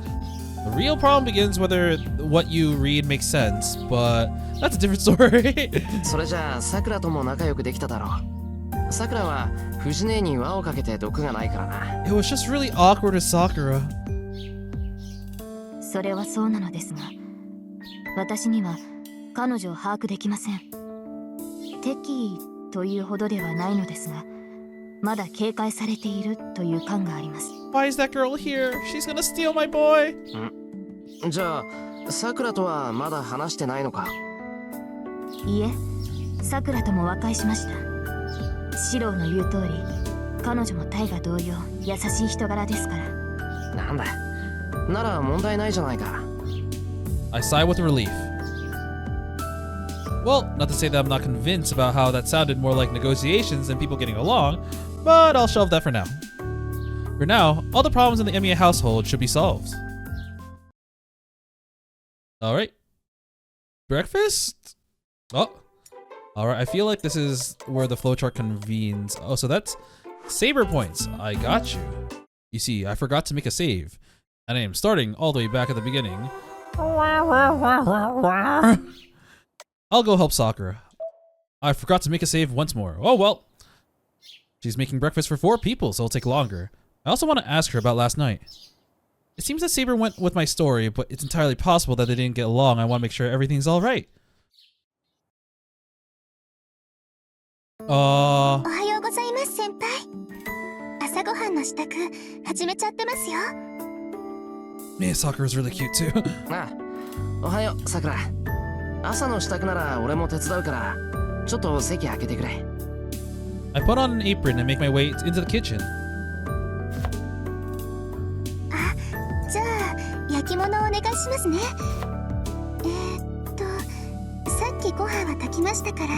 The real problem begins whether what you read makes sense, but that's a different story. それじゃあさくらとも仲良くできただろう。さくらは藤姉に輪をかけて毒がないからな。 It was just really awkward with Sakura. それはそうなのですが、私には彼女を把握できません。敵意というほどではないのですが、まだ警戒されているという感があります。Why is that girl here? She's gonna steal my boy. じゃあさくらとはまだ話してないのか？いいえ、さくらとも和解しました。シローの言う通り、彼女もタイガ同様優しい人柄ですから。なんだ、なら問題ないじゃないか。 I sigh with relief. Well, not to say that I'm not convinced about how that sounded more like negotiations than people getting along, but I'll shelve that for now. For now, all the problems in the Emiya household should be solved. Alright. Breakfast? Oh. Alright, I feel like this is where the flowchart convenes. Oh, so that's Saber points. I got you. You see, I forgot to make a save, and I am starting all the way back at the beginning. I'll go help Sakura. I forgot to make a save once more. Oh well. She's making breakfast for 4 people, so it'll take longer. I also want to ask her about last night. It seems that Saber went with my story, but it's entirely possible that they didn't get along. I want to make sure everything's alright. おはようございます。先輩。朝ごはんの支度始めちゃってますよ。Man, Sakura is really cute too. ああ、おはよう、さくら。朝の支度なら俺も手伝うから、ちょっと席開けてくれ。I put on an apron and make my way into the kitchen. あ、じゃあ焼き物をお願いしますね。さっきご飯は炊きましたから、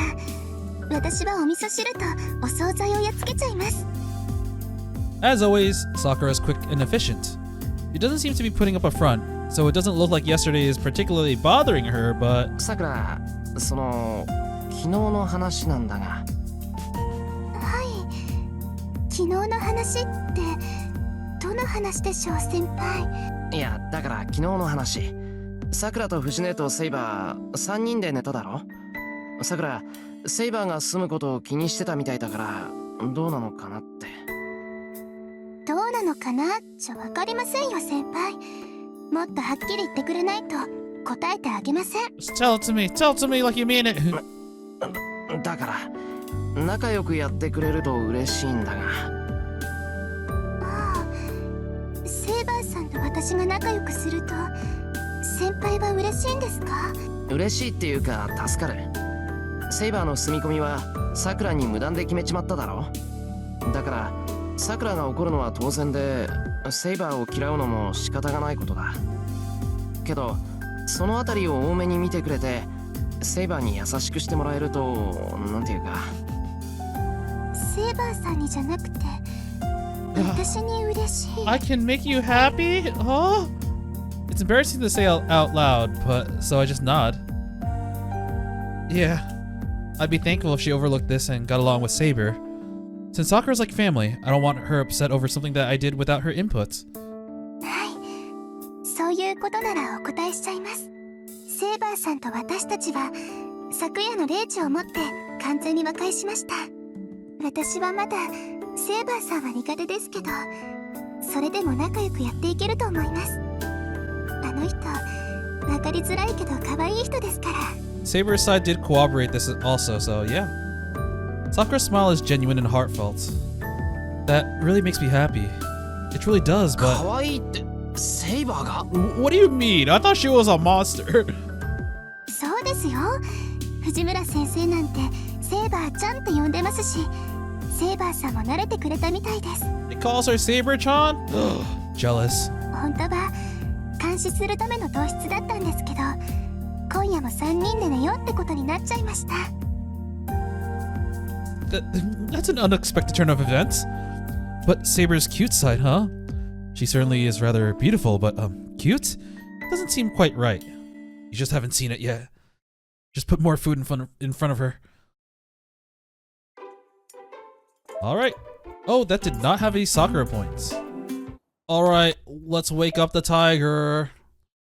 私はお味噌汁とお惣菜をやっつけちゃいます。As always, Sakura is quick and efficient. She doesn't seem to be putting up a front, so it doesn't look like yesterday is particularly bothering her, but... さくら、昨日の話なんだが。はい。昨日の話って、どの話でしょう、先輩。いや、だから昨日の話。さくらと藤音とセイバー3人で寝ただろ。さくら、セイバーが住むことを気にしてたみたいだから、どうなのかなって。どうなのかなじゃわかりませんよ、先輩。もっとはっきり言ってくれないと答えてあげません。Just tell it to me like you mean it. だから仲良くやってくれると嬉しいんだが。ああ、セイバーさんと私が仲良くすると先輩は嬉しいんですか？嬉しいっていうか助かる。セイバーの住み込みはさくらに無断で決めちまっただろ。だからさくらが怒るのは当然で、セイバーを嫌うのも仕方がないことだ。けどそのあたりを多めに見てくれて、セイバーに優しくしてもらえると、なんていうか。セイバーさんにじゃなくて私に嬉しい。I can make you happy? Oh? It's embarrassing to say out loud, but so I just nod. Yeah, I'd be thankful if she overlooked this and got along with Saber. Since Sakura's like family, I don't want her upset over something that I did without her input. はい、そういうことならお答えしちゃいます。セイバーさんと私たちは昨夜の霊地をもって完全に和解しました。私はまだセイバーさんは苦手ですけど、それでも仲良くやっていけると思います。あの人、わかりづらいけど可愛い人ですから。Saber's side did corroborate this also, so yeah. Sakura's smile is genuine and heartfelt. That really makes me happy. It really does, but... 可愛いってセイバーが？ What do you mean? I thought she was a monster. そうですよ。藤村先生なんてセイバーちゃんって呼んでますし、セイバーさんも慣れてくれたみたいです。He calls her Saber-chan? Jealous. 本当は監視するための糖質だったんですけど、今夜も3人で寝ようってことになっちゃいました。That's an unexpected turn of events. But Saber's cute side, huh? She certainly is rather beautiful, but cute? Doesn't seem quite right. You just haven't seen it yet. Just put more food in front of her. Alright. Oh, that did not have any Sakura points. Alright, let's wake up the tiger.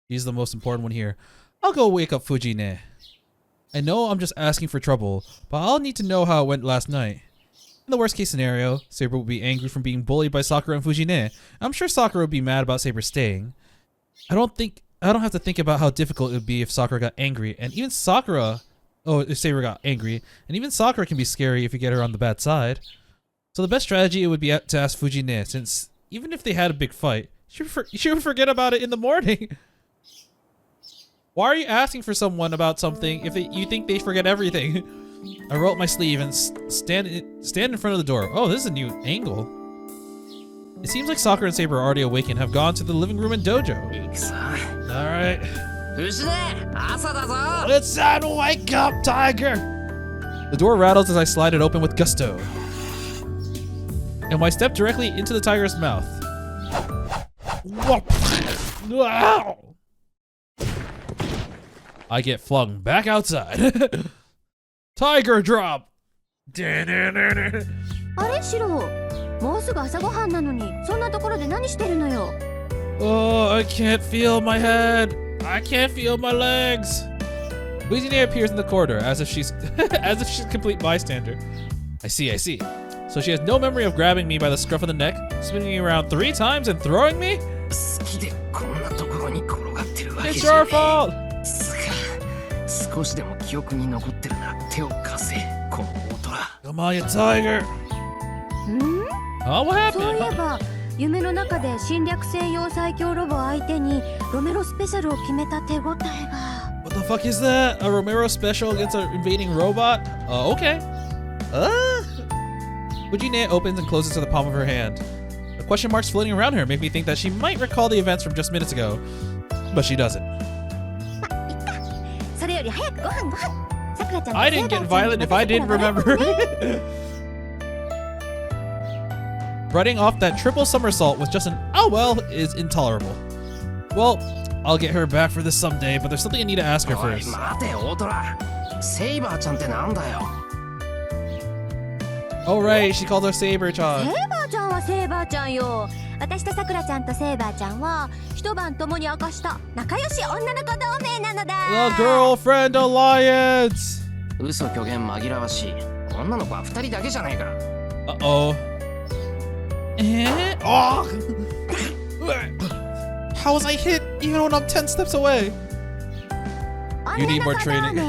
He's the most important one here. I'll go wake up Fujine. I know I'm just asking for trouble, but I'll need to know how it went last night. In the worst case scenario, Saber will be angry from being bullied by Sakura and Fujine. I'm sure Sakura would be mad about Saber staying. I don't have to think about how difficult it would be if Sakura got angry, and even Sakura... Oh, if Saber got angry, and even Sakura can be scary if you get her on the bad side. So the best strategy would be to ask Fujine, since even if they had a big fight, she would forget about it in the morning. Why are you asking for someone about something if you think they forget everything? I roll up my sleeve and stand in front of the door. Oh, this is a new angle. It seems like Sakura and Saber are already awake and have gone to the living room and dojo. Alright. It's time to wake up, tiger! The door rattles as I slide it open with gusto. And I step directly into the tiger's mouth. I get flung back outside. Tiger drop! あれシロー、もうすぐ朝ごはんなのにそんなところで何してるのよ。 Oh, I can't feel my head. I can't feel my legs. Fujine appears in the corridor as if she's a complete bystander. I see. So she has no memory of grabbing me by the scruff of the neck, spinning me around 3 times and throwing me? It's your fault! 少しでも記憶に残ってるなら手を貸せ、この大虎。 Come on, you tiger! Oh, what そういえ happened? ば夢の中で侵略専用最強ロボ相手にロメロスペシャルを決めた手応えが。 What the fuck is that? A Romero special against an invading robot? Okay. Fujine opens and closes to the palm of her hand. The question marks floating around her make me think that she might recall the events from just minutes ago, but she doesn't. それより早くご飯。さくらちゃんと I didn't get violent if I didn't remember. Running off that triple somersault with just an oh well is intolerable. Well, I'll get her back for this someday, but there's something I need to ask her おい first. 待て大虎セイバーちゃんってなんだよ Oh right, she called her Saber-chan. セーバーちゃんはセーバーちゃんよ。私とさくらちゃんとセーバーちゃんは一晩共に明かした仲良し女の子同盟なのだ。 The Girlfriend Alliance! 嘘虚言紛らわしい女の子は2人だけじゃないか Uh-oh. Eh? Oh! How was I hit even when I'm 10 steps away? You need more training.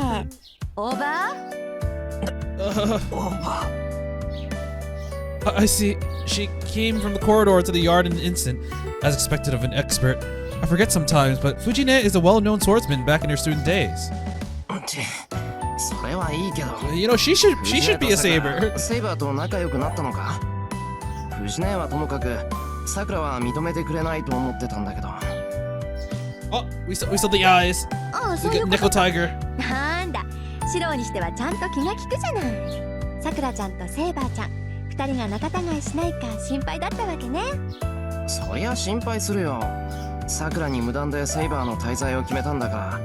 オーバー I see. She came from the corridor to the yard in an instant, as expected of an expert. I forget sometimes, but Fujine is a well-known swordsman back in her student days. それはいいけど You know, she should be a Saber. セイバーと仲良くなったのか藤姉はともかくさくらは認めてくれないと思ってたんだけど Oh, we saw the eyes. ああ、 We そういう got こと Neko Tiger. なんだ、シロウにしてはちゃんと気が利くじゃない。さくらちゃんとセーバーちゃん、二人が仲違いしないか心配だったわけね。そりゃ心配するよさくらに無断でセイバーの滞在を決めたんだか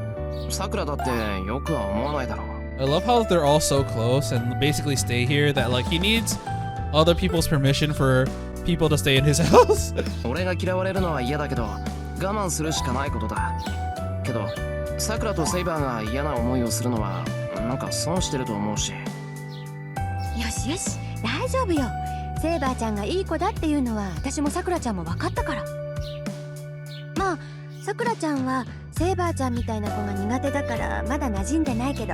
らさくらだってよくは思わないだろう I love how they're all so close and basically stay here that like he needs other people's permission for people to stay in his house. 俺が嫌われるのは嫌だけど我慢するしかないことだけどさくらとセイバーが嫌な思いをするのはなんか損してると思うしよしよし、大丈夫よ。セーバーちゃんがいい子だっていうのは私もさくらちゃんも分かったから。まあさくらちゃんはセーバーちゃんみたいな子が苦手だからまだ馴染んでないけど、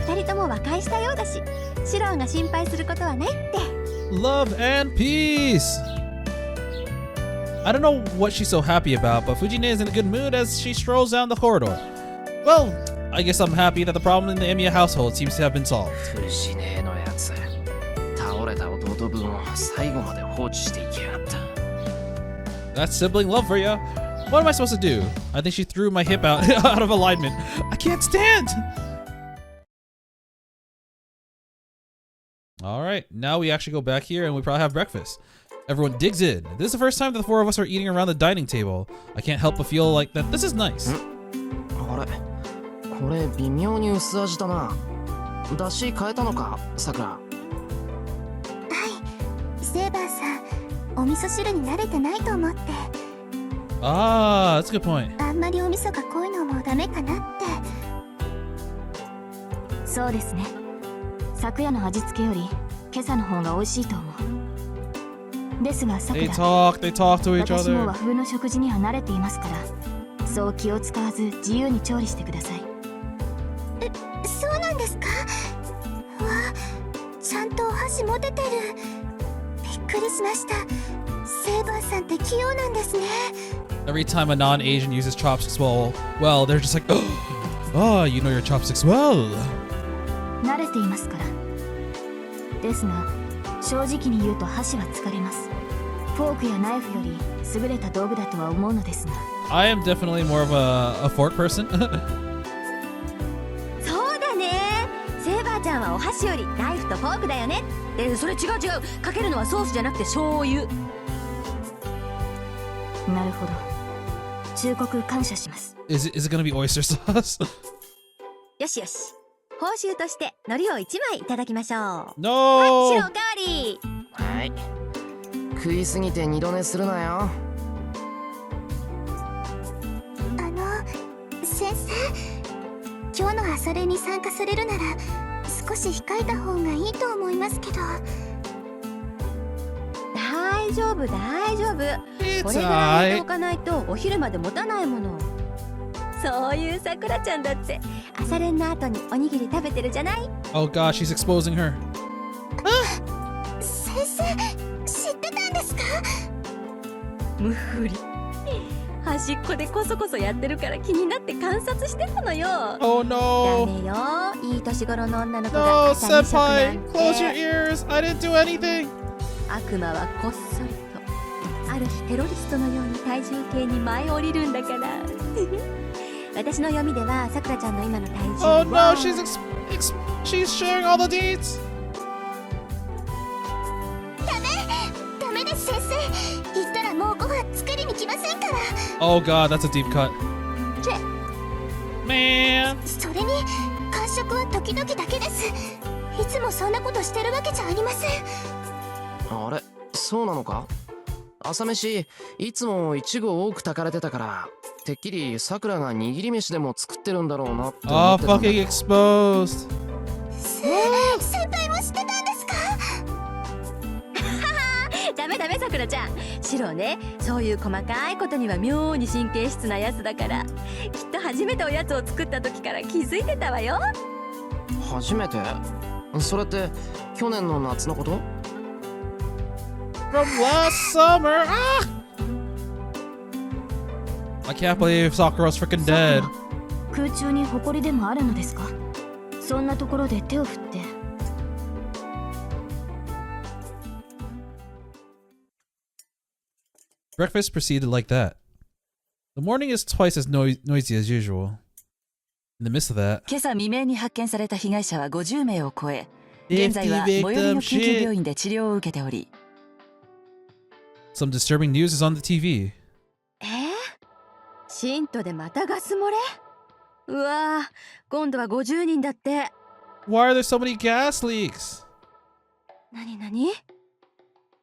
二人とも和解したようだし、シロウが心配することはないって。 Love and peace. I don't know what she's so happy about, but Fujine is in a good mood as she strolls down the corridor. Well, I guess I'm happy that the problem in the Emiya household seems to have been solved. 藤姉のやつ倒れた弟分を最後まで放置していきやがった That's sibling love for ya. What am I supposed to do? I think she threw my hip out of alignment. I can't stand. All right, now we actually go back here and we probably have breakfast. Everyone digs in. This is the first time that the four of us are eating around the dining table. I can't help but feel like that this is nice. あれこれ微妙に薄味だなだし変えたのかさくらセーバーさんお味噌汁に慣れてないと思って Ah, that's a good point. あんまりお味噌が濃いのもダメかなってそうですね。昨夜の味付けより今朝の方が美味しいと思う。ですがさく They ら、 talk to each 私も other. 和風の食事には慣れていますから、そう気を使わず自由に調理してください。そうなんですかわあちゃんとお箸持ててるびっくりしましたセーバーさんって器用なんですね Every time a non-Asian uses chopsticks, well, they're just like, oh, you know your chopsticks well. 慣れていますから。ですが正直に言うと箸は疲れます。フォークやナイフより優れた道具だとは思うのですが。 I am definitely more of a fork person. そうだね。セーバーちゃんはお箸よりナイフとフォークだよね。それ違う。かけるのはソースじゃなくて醤油。なるほど。忠告感謝します。Is it gonna be oyster sauce? よしよし。報酬として海苔を1枚いただきましょう。はい、 No. 白おかわり。はい食いすぎて二度寝するなよ先生今日の朝練に参加されるなら少し控えた方がいいと思いますけど大丈夫。こ It's れぐらい入れて alright. おかないとお昼まで持たないもの。そういうさくらちゃんだって朝練の後におにぎり食べてるじゃない。 Oh gosh, she's exposing her. 先生無理。端っこでこそこそやってるから気になって観察してたのよ。Oh ダ no! メよ、いい年頃の女の子 No, が朝に食な senpai! ん Close your て。 ears! I didn't do anything! 悪魔はこっそりとある日テロリストのように体重計に舞い降りるんだから。私の読みではさくらちゃんの今の体重 Oh は no, she's sharing all the deeds! ダメです先生。言ったらもうご飯作りに来ませんから。 Oh god, that's a deep cut. チェ Man! それに完食は時々だけです。いつもそんなことしてるわけじゃありません。あれ、そうなのか？朝飯いつもイチゴ多く炊かれてたから、てっきりさくらが握り飯でも作ってるんだろうなって思 Oh, ってたんだ。 fucking exposed. 先輩も知ってたんですか？ダメダメさくらちゃん、シロね、そういう細かいことには妙に神経質なやつだから、きっと初めておやつを作った時から気づいてたわよ。初めて？それって去年の夏のこと？ From last summer! Ah! I can't believe Sakura's freaking dead. 空中に埃でもあるのですか？そんなところで手を振って。Breakfast proceeded like that. The morning is twice as noisy as usual. In the midst of that, 今朝未明に発見された被害者は50名を超え、現在は最寄りの緊急病院で治療を受けており、 some disturbing news is on the TV. シントでまたガス漏れ？うわぁ、今度は50人だって。 Why are there so many gas leaks? なになに？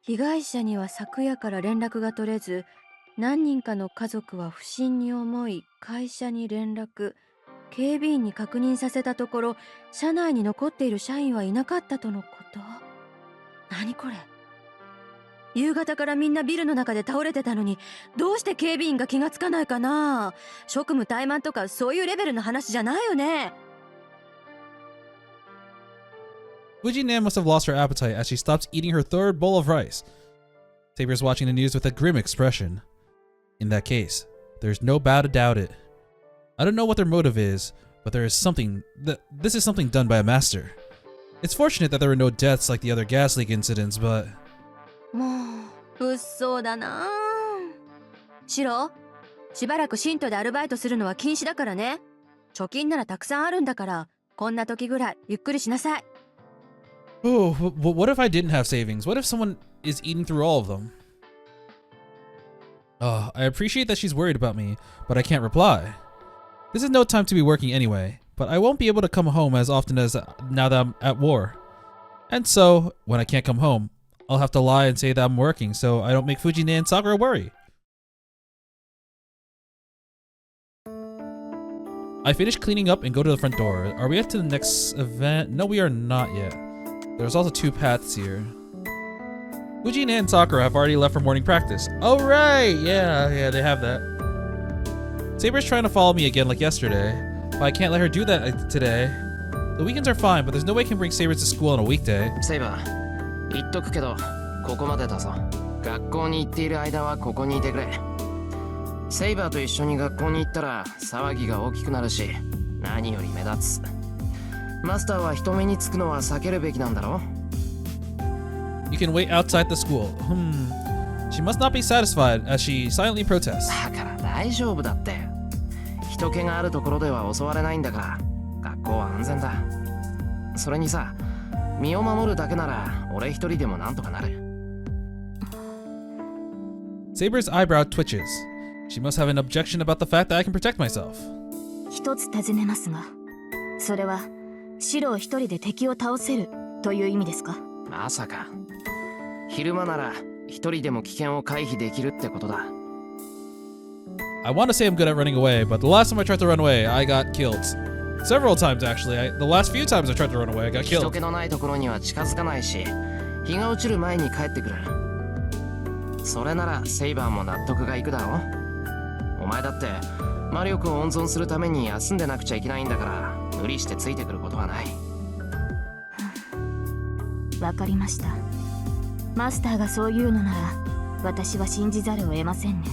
被害者には昨夜から連絡が取れず、何人かの家族は不審に思い会社に連絡、警備員に確認させたところ、社内に残っている社員はいなかったとのこと。何これ？夕方からみんなビルの中で倒れてたのに、どうして警備員が気がつかないかな？職務怠慢とかそういうレベルの話じゃないよね。Fuji-nan must have lost her appetite as she stops eating her third bowl of rice. Saber's watching the news with a grim expression. In that case, there's no bow to doubt it. I don't know what their motive is, but there is something this is something done by a master. It's fortunate that there were no deaths like the other gas leak incidents, but もう物騒だなあ。シロ、しばらくシントでアルバイトするのは禁止だからね。貯金ならたくさんあるんだから、こんな時ぐらいゆっくりしなさい。oh, what if I didn't have savings? What if someone is eating through all of them? I appreciate that she's worried about me, but I can't reply. This is no time to be working anyway, but I won't be able to come home as often as now that I'm at war. And so, when I can't come home, I'll have to lie and say that I'm working so I don't make Fuji-nan and Sakura worry. I finish cleaning up and go to the front door. Are we at to the next event? No, we are not yet. There's also two paths here. Fuji-nan and Sakura have already left for morning practice. Oh right, yeah, they have that. Saber's trying to follow me again like yesterday, but I can't let her do that today. The weekends are fine, but there's no way I can bring Saber to school on a weekday. セイバー、言っとくけど、ここまでだぞ。学校に行っている間はここにいてくれ。セイバーと一緒に学校に行ったら騒ぎが大きくなるし、何より目立つ。マスターは人目につくのは避けるべきなんだろ？ You can wait outside the school. She must not be satisfied as she silently protests. だから大丈夫だって。人気があるところでは襲われないんだから、学校は安全だ。それにさ、身を守るだけなら俺一人でもなんとかなる。Saber's eyebrow twitches. She must have an objection about the fact that I can protect myself. 一つ尋ねますが、それは白を一人で敵を倒せるという意味ですか？まさか。昼間なら一人でも危険を回避できるってことだ。I want to say I'm good at running away, but the last time I tried to run away, I got killed. Several times actually. The last few times I tried to run away, I got 人 killed. 気のないところには近づかないし、日が落ちる前に帰ってくる。それならセイバーも納得がいくだろ。お前だって魔力を温存するために休んでなくちゃいけないんだから、無理してついてくることはない。わかりました。マスターがそう言うのなら私は信じざるを得ませんね。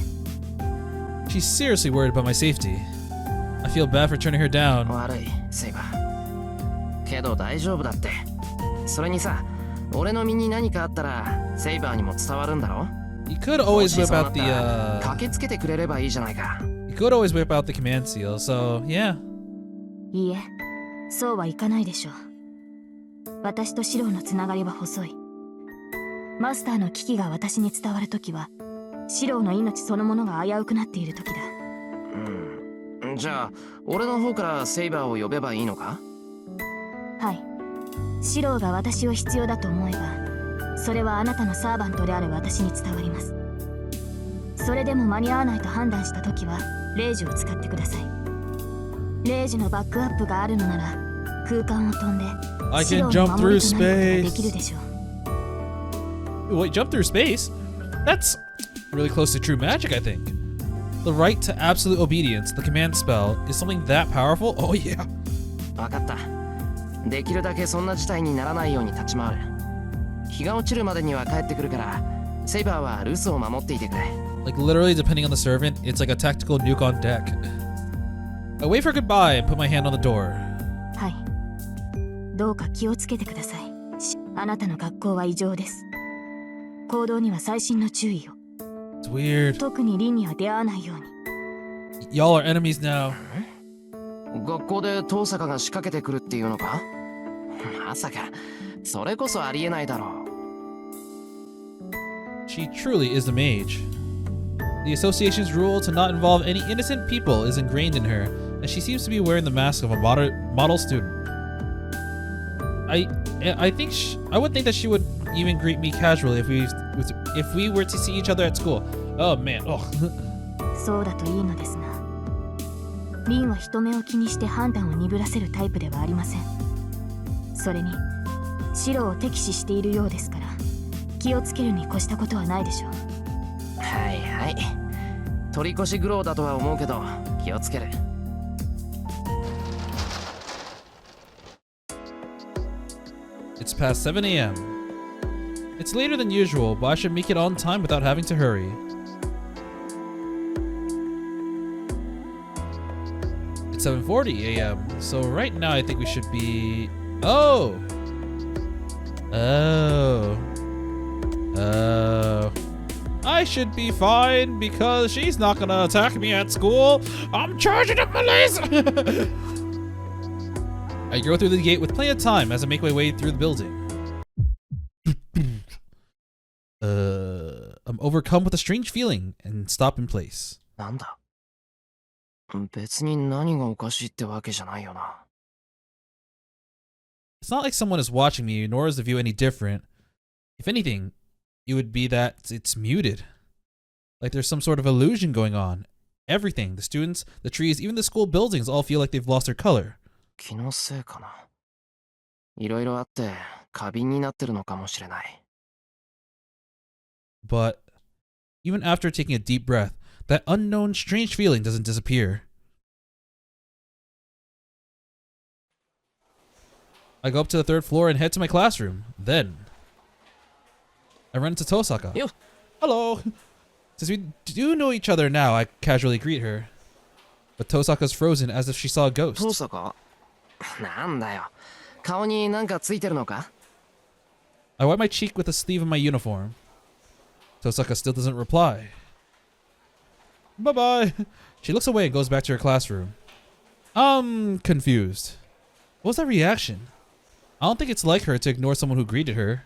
She's seriously worried about my safety. I feel bad for turning her down. 悪いセイバーけど大丈夫だって。それにさ、俺の身に何かあったらセイバーにも伝わるんだろ。 You could always whip out the 駆けつけてくれればいいじゃないか。 You could always whip out the command seal, so yeah. いいえ、そうはいかないでしょう。私とシロウのつながりは細い。マスターの危機が私に伝わるときは、シロウの命そのものが危うくなっているときだ。じゃあ俺の方からセイバーを呼べばいいのか。はい。シロウが私を必要だと思えば、それはあなたのサーバントである私に伝わります。それでも間に合わないと判断したときは、レイジを使ってください。レイジのバックアップがあるのなら、空間を飛んで、シロウの守りとなることができるでしょう。Wait, jump through space? That's really close to true magic, I think. The right to absolute obedience, the command spell, is something that powerful? Oh yeah. 分かった。できるだけそんな事態にならないように立ち回る。日が落ちるまでには帰ってくるから、セイバーは留守を守っていてくれ。Like literally, depending on the servant, it's like a tactical nuke on deck. I wait for goodbye and put my hand on the door. はい。どうか気をつけてください。あなたの学校は異常です。行動には細心の注意を。It's weird. 特にリンには出会わないように。Y'all are enemies now. 学校で遠坂が仕掛けてくるっていうのか。まさかそれこそありえないだろう。 She truly is the mage. The association's rule to not involve any innocent people is ingrained in her, and she seems to be wearing the mask of a model student. I think I would think that she would even greet me casually if we were to see each other at school. Oh man. Oh. そうだといいのですが、リンは人目を気にして判断を鈍らせるタイプではありません。それにシロを敵視しているようですから、気をつけるに越したことはないでしょう。はいはい。取り越し苦労だとは思うけど気をつける。It's past 7 a.m. It's later than usual, but I should make it on time without having to hurry. It's 7:40 a.m. So right now I think we should be... Oh! I should be fine because she's not gonna attack me at school. I'm charging up my laser! I go through the gate with plenty of time as I make my way through the building. I'm overcome with a strange feeling and stop in place. なんだ。別に何がおかしいってわけじゃないよな。It's not like someone is watching me, nor is the view any different. If anything, it would be that it's muted. Like there's some sort of illusion going on. Everything, the students, the trees, even the school buildings all feel like they've lost their color. 気のせいかな。いろいろあって過敏になってるのかもしれない。But even after taking a deep breath, that unknown strange feeling doesn't disappear. I go up to the 3rd floor and head to my classroom. Then I run into Tosaka. Yo. Hello. Since we do know each other now, I casually greet her. But Tosaka's frozen as if she saw a ghost. 遠坂なんだよ。顔になんかついてるのか。 I wipe my cheek with the sleeve of my uniform. Tosaka still doesn't reply. Bye-bye. She looks away and goes back to her classroom. I'm confused. What was that reaction? I don't think it's like her to ignore someone who greeted her.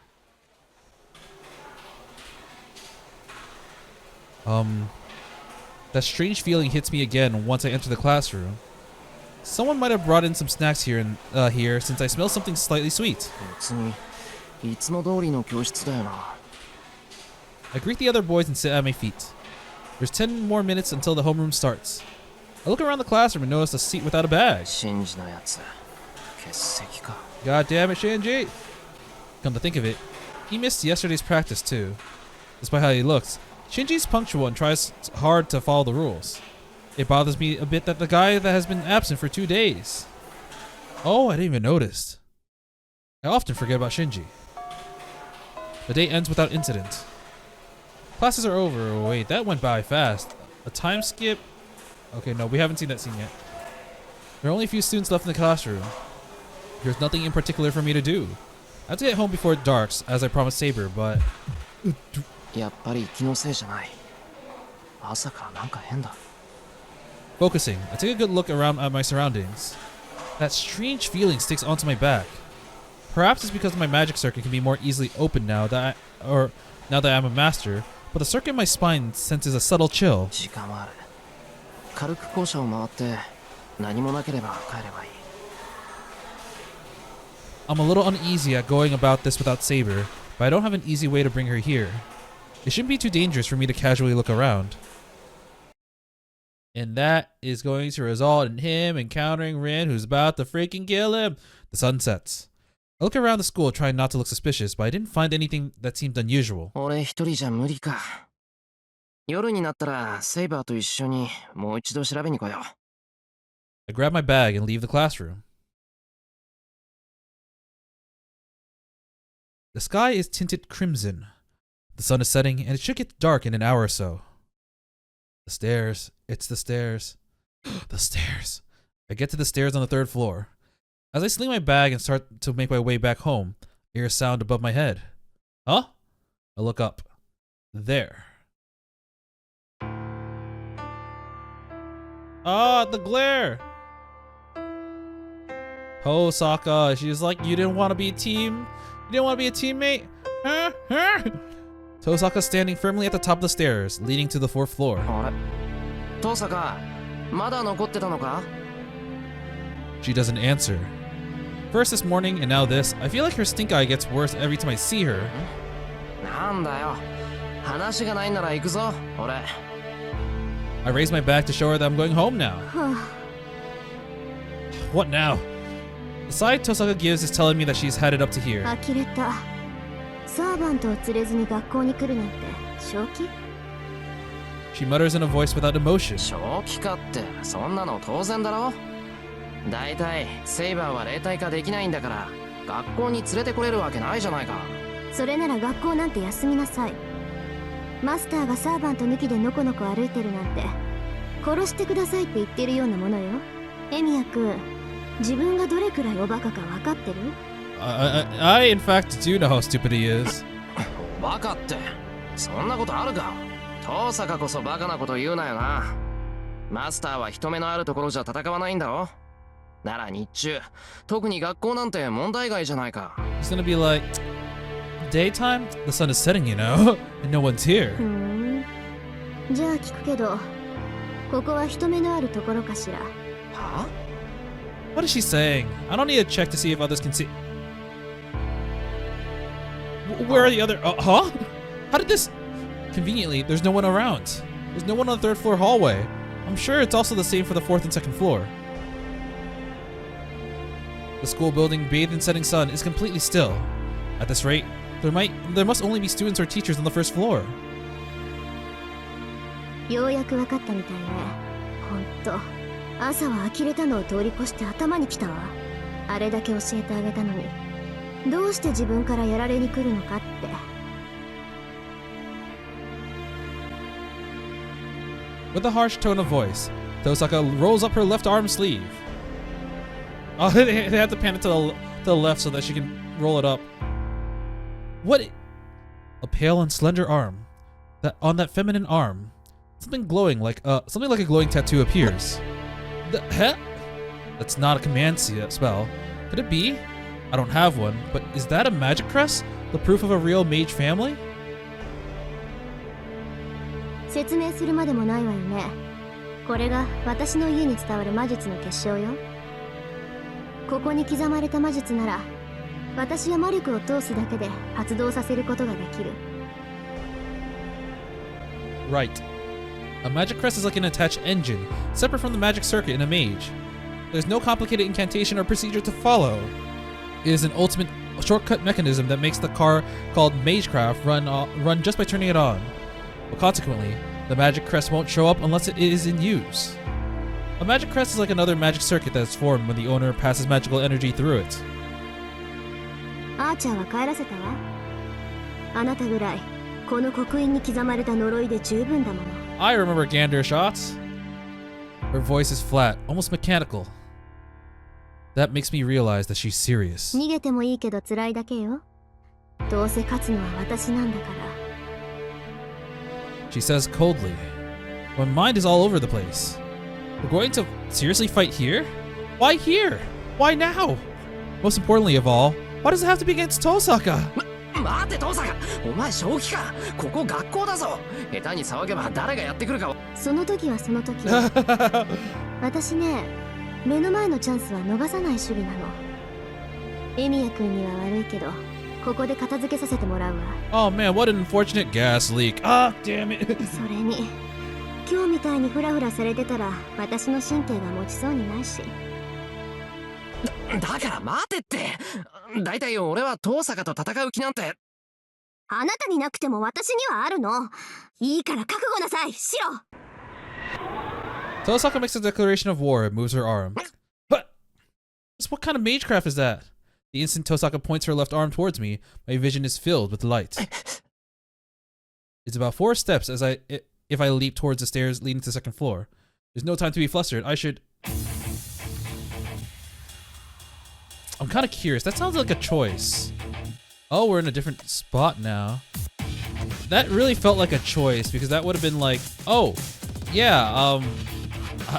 That strange feeling hits me again once I enter the classroom. Someone might have brought in some snacks here since I smell something slightly sweet. 別にいつも通りの教室だよな。I greet the other boys and sit at my feet. There's 10 more minutes until the homeroom starts. I look around the classroom and notice a seat without a bag. シンジのやつ欠席か。 God damn it, Shinji! Come to think of it, he missed yesterday's practice too. Despite how he looks, Shinji's punctual and tries hard to follow the rules. It bothers me a bit that the guy that has been absent for 2 days. Oh, I didn't even notice. I often forget about Shinji. The day ends without incident. Classes are over. Wait, that went by fast. A time skip? Okay, no, we haven't seen that scene yet. There are only a few students left in the classroom. There's nothing in particular for me to do. I have to get home before it darks, as I promised Saber, but... やっぱり気のせいじゃない。朝からなんか変だ。 Focusing, I take a good look around at my surroundings. That strange feeling sticks onto my back. Perhaps it's because my magic circuit can be more easily opened now that I'm a master, but the circuit in my spine senses a subtle chill. 時間はある。軽く校舎を回って何もなければ帰ればいい。 I'm a little uneasy at going about this without Saber, but I don't have an easy way to bring her here. It shouldn't be too dangerous for me to casually look around. And that is going to result in him encountering Rin, who's about to freaking kill him. The sun sets. I look around the school trying not to look suspicious, but I didn't find anything that seemed unusual. 俺一人じゃ無理か。夜になったらセイバーと一緒にもう一度調べに来よう。 I grab my bag and leave the classroom. The sky is tinted crimson. The sun is setting, and it should get dark in an hour or so. The stairs. It's the stairs. The stairs. I get to the stairs on the 3rd floor. As I sling my bag and start to make my way back home, I hear a sound above my head. Huh? I look up. There. Ah, the glare! Hosaka, she's like, you didn't want to be a team? You didn't want to be a teammate? Huh? Huh? Tosaka's standing firmly at the top of the stairs, leading to the 4th floor. あれ、トサカ、まだ残ってたのか? She doesn't answer. First this morning and now this, I feel like her stink eye gets worse every time I see her. なんだよ。話がないなら行くぞ、俺。I raise my back to show her that I'm going home now. What now? The sigh Tosaka gives is telling me that she's headed up to here. 呆れた。サーバントを連れずに学校に来るなんて正気？ She mutters in a voice without emotion. 正気かって、そんなの当然だろ。だいたいセイバーは霊体化できないんだから、学校に連れてこれるわけないじゃないか。それなら学校なんて休みなさい。マスターがサーバント抜きでのこのこ歩いてるなんて、殺してくださいって言ってるようなものよ。エミヤ君、自分がどれくらいおバカか分かってる？ I in fact do know how stupid he is. バカって、そんなことあるか。トサカこそバカなこと言うなよな。マスターは人目のあるところじゃ戦わないんだろ。なら日中、特に学校なんて問題外じゃないか。He's gonna be like, daytime? The sun is setting, you know, and no one's here. じゃあ聞くけど、ここは人目のあるところかしら。は？ What is she saying? I don't need to check to see if others can see. Where are the other? Huh? How did this? Conveniently, there's no one around. There's no one on the 3rd floor hallway. I'm sure it's also the same for the 4th and 2nd floor. The school building, bathed in setting sun, is completely still. At this rate, there must only be students or teachers on the 1st floor. ようやく分かったみたいね。ほんと、朝は呆れたのを通り越して頭にきたわ。あれだけ教えてあげたのに、どうして自分からやられに来るのかって。With a harsh tone of voice, Tosaka rolls up her left arm sleeve. Oh, they have to pan it to the left so that she can roll it up. What? A pale and slender arm. On that feminine arm, something glowing like a glowing tattoo appears. The heck? That's not a command spell. Could it be? I don't have one, but is that a magic crest? The proof of a real mage family? 説明するまでもないわよね。これが私の家に伝わる魔術の結晶よ。ここに刻まれた魔術なら、私が魔力を通すだけで発動させることができる。Right. A magic crest is like an attached engine, separate from the magic circuit in a mage. There's no complicated incantation or procedure to follow. It is an ultimate shortcut mechanism that makes the car called Magecraft run just by turning it on. But consequently, the magic crest won't show up unless it is in use. A magic crest is like another magic circuit that is formed when the owner passes magical energy through it. アーチャーは帰らせたわ。あなたぐらいこの刻印に刻まれた呪いで十分だもの。 I remember Gander shots. Her voice is flat, almost mechanical. That makes me realize that she's serious. 逃げてもいいけど辛いだけよ。どうせ勝つのは私なんだから。 She says coldly. My mind is all over the place. We're going to seriously fight here? Why here? Why now? Most importantly of all, why does it have to be against Tosaka? 待て、父さん。お前正気か。ここ学校だぞ。下手に騒げば誰がやってくるか。その時はその時。私ね、目の前のチャンスは逃さない主義なの。エミヤ君には悪いけど、ここで片付けさせてもらうわ。Oh man, what an unfortunate gas leak. Ah, damn it. それに、今日みたいにフラフラされてたら、私の神経が持ちそうにないし。だから待てって。だいたい俺は遠坂と戦う気なんて。あなたになくても私にはあるの。いいから覚悟なさい、シロ。 Tosaka makes a declaration of war and moves her arm. What? What kind of magecraft is that? The instant Tosaka points her left arm towards me, my vision is filled with light. It's about 4 steps if I leap towards the stairs leading to the second floor. There's no time to be flustered. I'm kind of curious. That sounds like a choice. Oh, we're in a different spot now. That really felt like a choice because that would have been like, oh, yeah,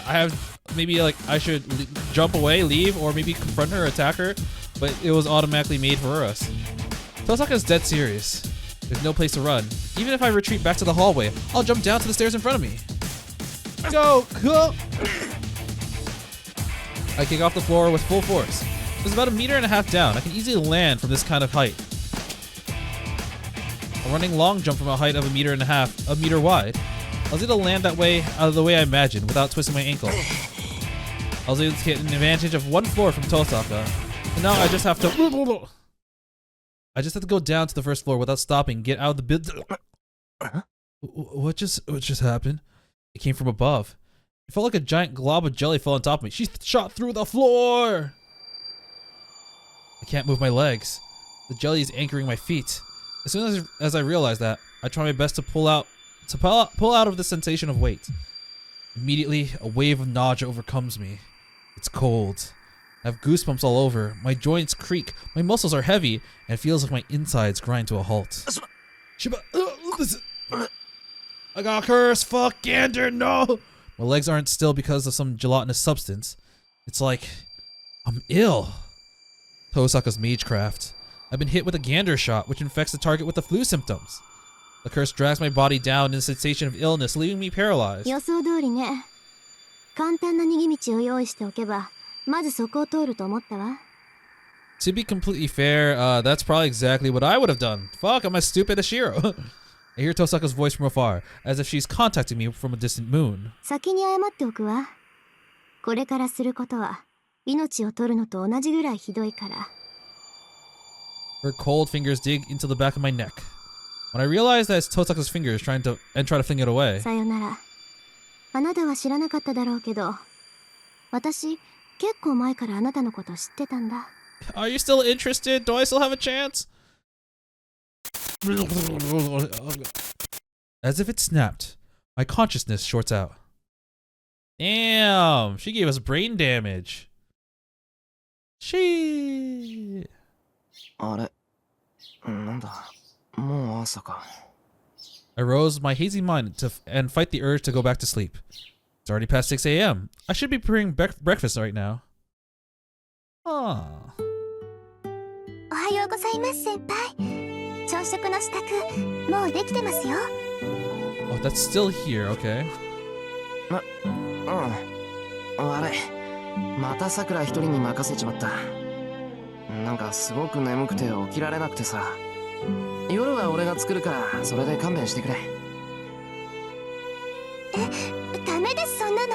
I have maybe like I should jump away, leave, or maybe confront her, attack her, but it was automatically made for us. Tosaka's dead serious. There's no place to run. Even if I retreat back to the hallway, I'll jump down to the stairs in front of me. Go! I kick off the floor with full force. It's about 1.5 meters down. I can easily land from this kind of height. A running long jump from a height of 1.5 meters, 1 meter wide. I was able to land that way out of the way I imagined without twisting my ankle. I was able to get an advantage of 1 floor from Tosaka. And now I just have to go down to the first floor without stopping, get out of the building. What just happened? It came from above. It felt like a giant glob of jelly fell on top of me. She shot through the floor! I can't move my legs. The jelly is anchoring my feet. As soon as I realize that, I try my best to pull out of the sensation of weight. Immediately, a wave of nausea overcomes me. It's cold. I have goosebumps all over. My joints creak. My muscles are heavy, and it feels like my insides grind to a halt. I got cursed. Fuck Gander, no! My legs aren't still because of some gelatinous substance. It's like I'm ill. Tosaka's magecraft. I've been hit with a Gander shot, which infects the target with the flu symptoms. The curse drags my body down in a sensation of illness, leaving me paralyzed. 予想通りね。簡単な逃げ道を用意しておけば、まずそこを通ると思ったわ。To be completely fair, that's probably exactly what I would have done. Fuck, am I stupid as Shirou? I hear Tosaka's voice from afar, as if she's contacting me from a distant moon. 先に謝っておくわ。これからすることは、命を取るのと同じぐらいひどいから。Her cold fingers dig into the back of my neck. When I realize that it's Tosaka's fingers try to fling it away. さよなら。あなたは知らなかっただろうけど、私、結構前からあなたのこと知ってたんだ。Are you still interested? Do I still have a chance? As if it snapped, my consciousness shorts out. Damn, she gave us brain damage. She. あれ、なんだ、もう朝か。I rose my hazy mind and fight the urge to go back to sleep. It's already past 6 a.m. I should be preparing breakfast right now. Ah. おはようございます先輩。朝食の支度もうできてますよ。Oh, that's still here. Okay. 悪い。また桜一人に任せちまった。なんかすごく眠くて起きられなくてさ。夜は俺が作るからそれで勘弁してくれ。ダメですそんなの。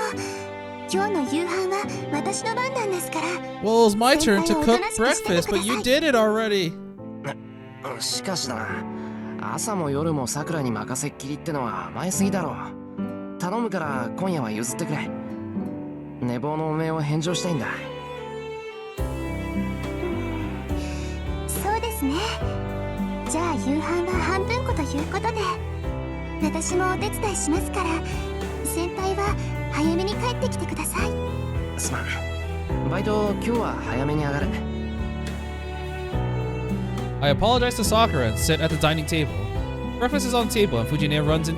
今日の夕飯は私の番なんですから。Well, it's my turn to cook breakfast, but you did it already. しかしだな。朝も夜も桜に任せっきりってのは甘えすぎだろ。頼むから今夜は譲ってくれ。寝坊のおめえを返上したいんだ。そうですね。じゃあ夕飯は半分こということで、私もお手伝いしますから、先輩は早めに帰ってきてください。すまん。バイト今日は早めに上がる。I apologize to Sakura and sit at the dining table. Breakfast is on the table and Fujine runs in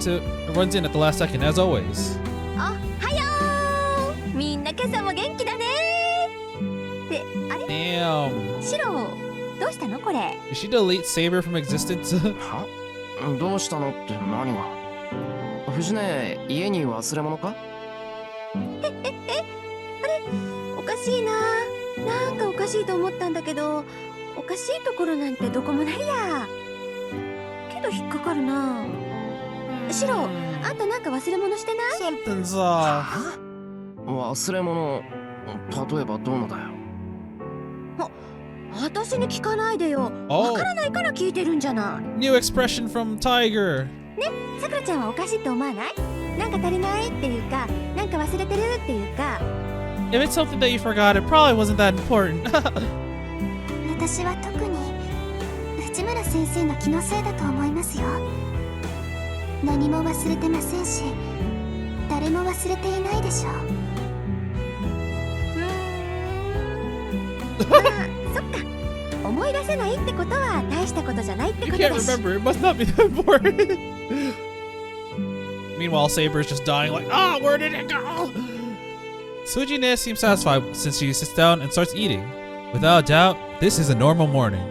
at the last second as always. おはよう。みんな今朝も元気だね。ってあれ？ Damn. シロどうしたのこれ？ Did she delete Saber from existence? は？どうしたのって何が？藤根、家に忘れ物か？あれおかしいな。なんかおかしいと思ったんだけど、おかしいところなんてどこもないや。けど引っかかるな。シロ、あんたなんか忘れ物してない？ Something's off. 忘れ物、例えばどうのだよ。私に聞かないでよ。わからないから聞いてるんじゃない。New expression from Tiger. ね、さくらちゃんはおかしいって思わない？なんか足りないっていうか、なんか忘れてるっていうか。If it's something that you forgot, it probably wasn't that important. 私は特に藤村先生の気のせいだと思いますよ。何も忘れてませんし、誰も忘れていないでしょう。まあ、そっか。思い出せないってことは大したことじゃないってこと You だ can't し。 remember. It must not be that important. Meanwhile, Saber's just dying like, ah, where did it go? Sujine seems satisfied since she sits down and starts eating. Without a doubt, this is a normal morning.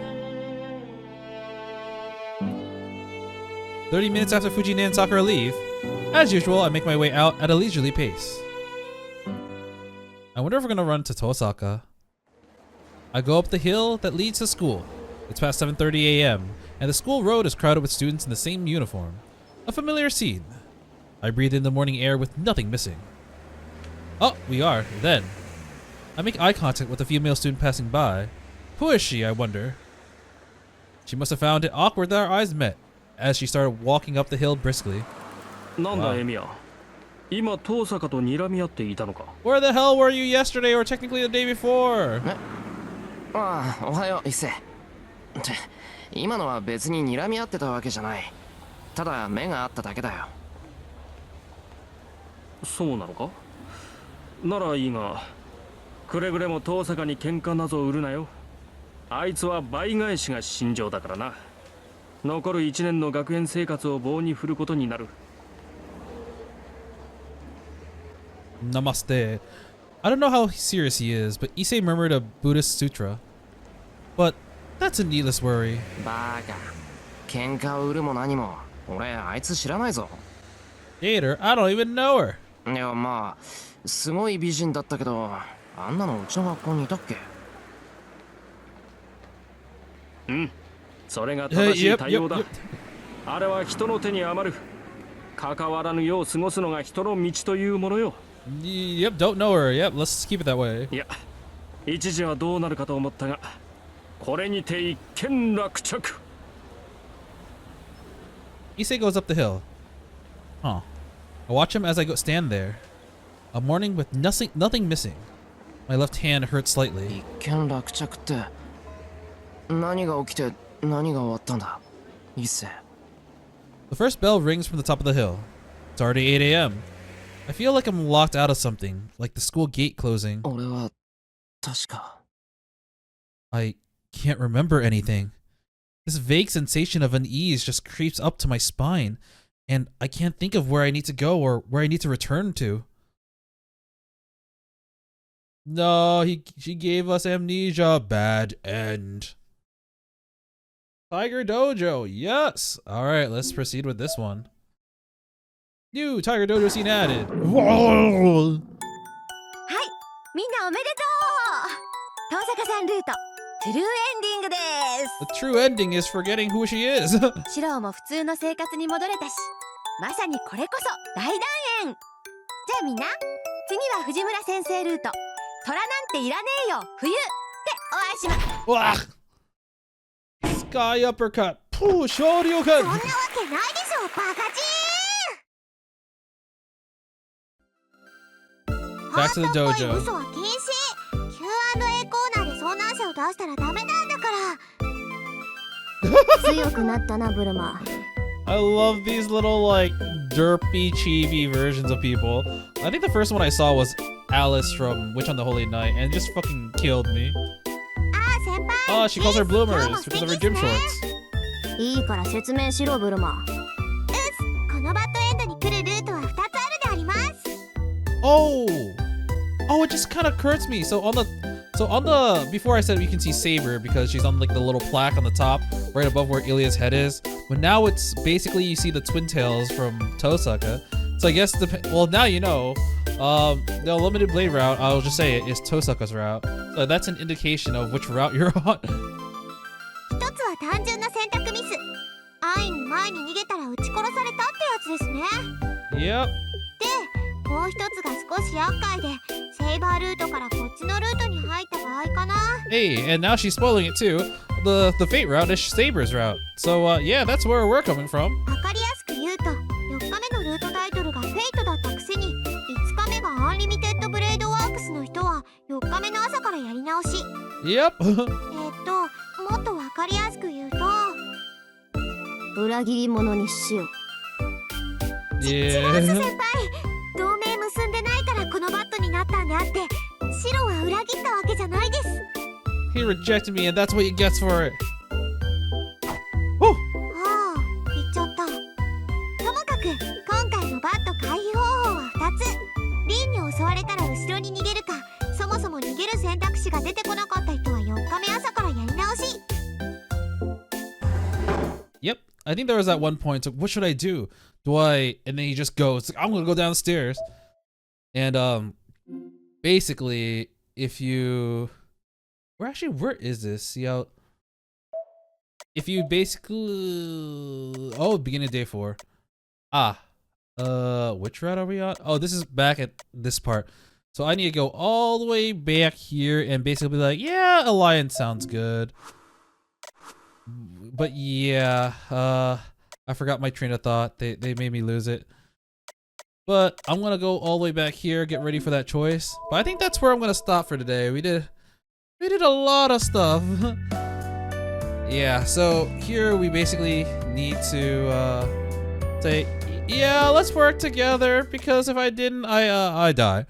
30 minutes after Fujine and Sakura leave, as usual, I make my way out at a leisurely pace. I wonder if we're gonna run to Tosaka. I go up the hill that leads to school. It's past 7:30 a.m., and the school road is crowded with students in the same uniform. A familiar scene. I breathe in the morning air with nothing missing. Oh, we are, then. I make eye contact with a female student passing by. Who is she, I wonder? She must have found it awkward that our eyes met, as she started walking up the hill briskly. なんだエミヤ、今遠坂と睨み合っていたのか。 Where the hell were you yesterday or technically the day before? ああ、おはよう、一星。今のは別に睨み合ってたわけじゃない。ただ目があっただけだよ。そうなのか。ならいいが、くれぐれも遠坂に喧嘩など売るなよ。あいつは倍返しが心情だからな。残る1年の学園生活を棒に振ることになる。Namaste. I don't know how serious he is, but Issei murmured a Buddhist sutra. But that's a needless worry. バカ。喧嘩を売るも何も、俺あいつ知らないぞ。Gator, I don't even know her. いや、まあ、すごい美人だったけど、あんなのうちの学校にいたっけ？うん。それが正しい対応だ。あれは人の手に余る。関わらぬよう過ごすのが人の道というものよ。Yep, don't know her. Yep, let's keep it that way. いや、一時はどうなるかと思ったが、これにて一件落着。Issei goes up the hill. Huh. I watch him as I stand there. A morning with nothing missing. My left hand hurts slightly. 一件落着って、何が起きて何が終わったんだ、一星。The first bell rings from the top of the hill. It's already 8 a.m. I feel like I'm locked out of something, like the school gate closing. 俺は確か。I can't remember anything. This vague sensation of unease just creeps up to my spine, and I can't think of where I need to go or where I need to return to. No, she gave us amnesia. Bad end. Tiger Dojo, yes. All right, let's proceed with this one. New Tiger Dojo scene added. Whoa! はい、みんなおめでとう。遠坂さんルート、トゥルーエンディングで The true ending is forgetting who she is. す。シロウも普通の生活に戻れたし、まさにこれこそ大団円。じゃあみんな、次は藤村先生ルート、虎なんていらねえよ冬でお会いしまWah! す。Sky uppercut. Pooh, Shoryuken. そんなわけないでしょ、バカチ Back to the ー。 dojo. 嘘は禁止。 Q&A コーナーで遭難者を出したらダメなんだから。強くなったなブルマ。I love these little like derpy, chibi versions of people. I think the first one I saw was Alice from Witch on the Holy Night, and it just fucking killed me. Oh, she calls her bloomers because of her gym shorts. いいから説明しろブルマ。このバッドエンドに来るルートは2つあるであります。 Oh, it just kind of occurred to me. So on the before I said you can see Saber because she's on like the little plaque on the top, right above where Ilya's head is. But now it's basically you see the twin tails from Tosaka. So I guess well now you know. The Unlimited Blade route, I'll just say it, is Tosaka's route. So that's an indication of which route you're on. 一つは単純な選択ミス。安易に前に逃げたら撃ち殺されたってやつですね。 Yep. で、もう一つが少し厄介で、セイバールートからこっちのルートに入った場合かな。 Hey, and now she's spoiling it too. The Fate route is Saber's route. So yeah, that's where we're coming from. わかりやすく言うと、4日目のルートタイトルがフェイトだったくせに、5日目がアンリミテッドブレードワークスの人は4日目の朝からやり直し。 Yep. もっとわかりやすく言うと、裏切り者にしよう。チロース Yeah. 先輩、同盟結んでないからこのバットになったんであって、シロは裏切ったわけじゃないです。 He rejected me, and that's what he gets for it. Woo. ああ、言っちゃった。ともかく今回のバット回避方法は2つ。リンに襲われたら後ろに逃げるか、そもそも逃げる選択肢が出てこなかった人は4日目朝からやり直し。 Yep. I think there was that one point. So what should I do? And then he just goes, I'm gonna go downstairs. And basically, if you, where is this? See how, if you basically, beginning of day 4. Which route are we on? Oh, this is back at this part. So I need to go all the way back here and basically be like, yeah, Alliance sounds good. But yeah, I forgot my train of thought. They made me lose it. But I'm gonna go all the way back here, get ready for that choice. But I think that's where I'm gonna stop for today. We did a lot of stuff. Yeah, so here we basically need to say, yeah, let's work together, because if I didn't, I die.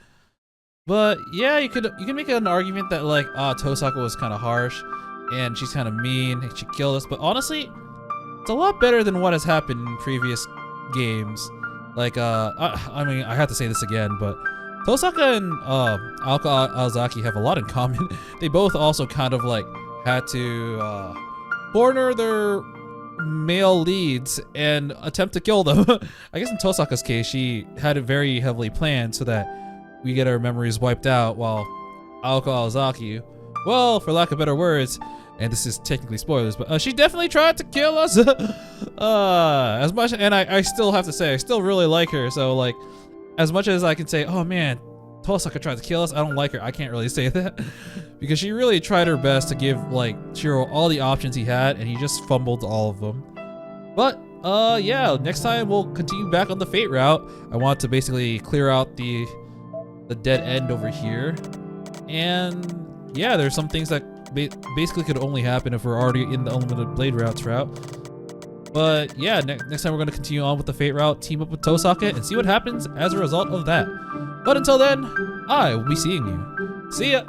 But yeah, you can make an argument that like, Tosaka was kind of harsh and she's kind of mean and she killed us, but honestly, it's a lot better than what has happened in previous games. Like, I mean, I have to say this again, but Tosaka and Aoka Aozaki have a lot in common. They both also kind of like had to corner their male leads and attempt to kill them. I guess in Tosaka's case, she had it very heavily planned so that we get our memories wiped out, while Aoka Aozaki, well, for lack of better words, and this is technically spoilers, but she definitely tried to kill us. As much, and I still have to say, I still really like her. So like, as much as I can say, oh man, Tosaka tried to kill us, I don't like her. I can't really say that because she really tried her best to give like Shirou all the options he had, and he just fumbled all of them. But yeah, next time we'll continue back on the Fate route. I want to basically clear out the dead end over here, and yeah, there's some things that basically could only happen if we're already in the Unlimited Blade routes route. But yeah, next time we're going to continue on with the Fate route, team up with Tosaka, and see what happens as a result of that. But until then, I will be seeing you. See ya!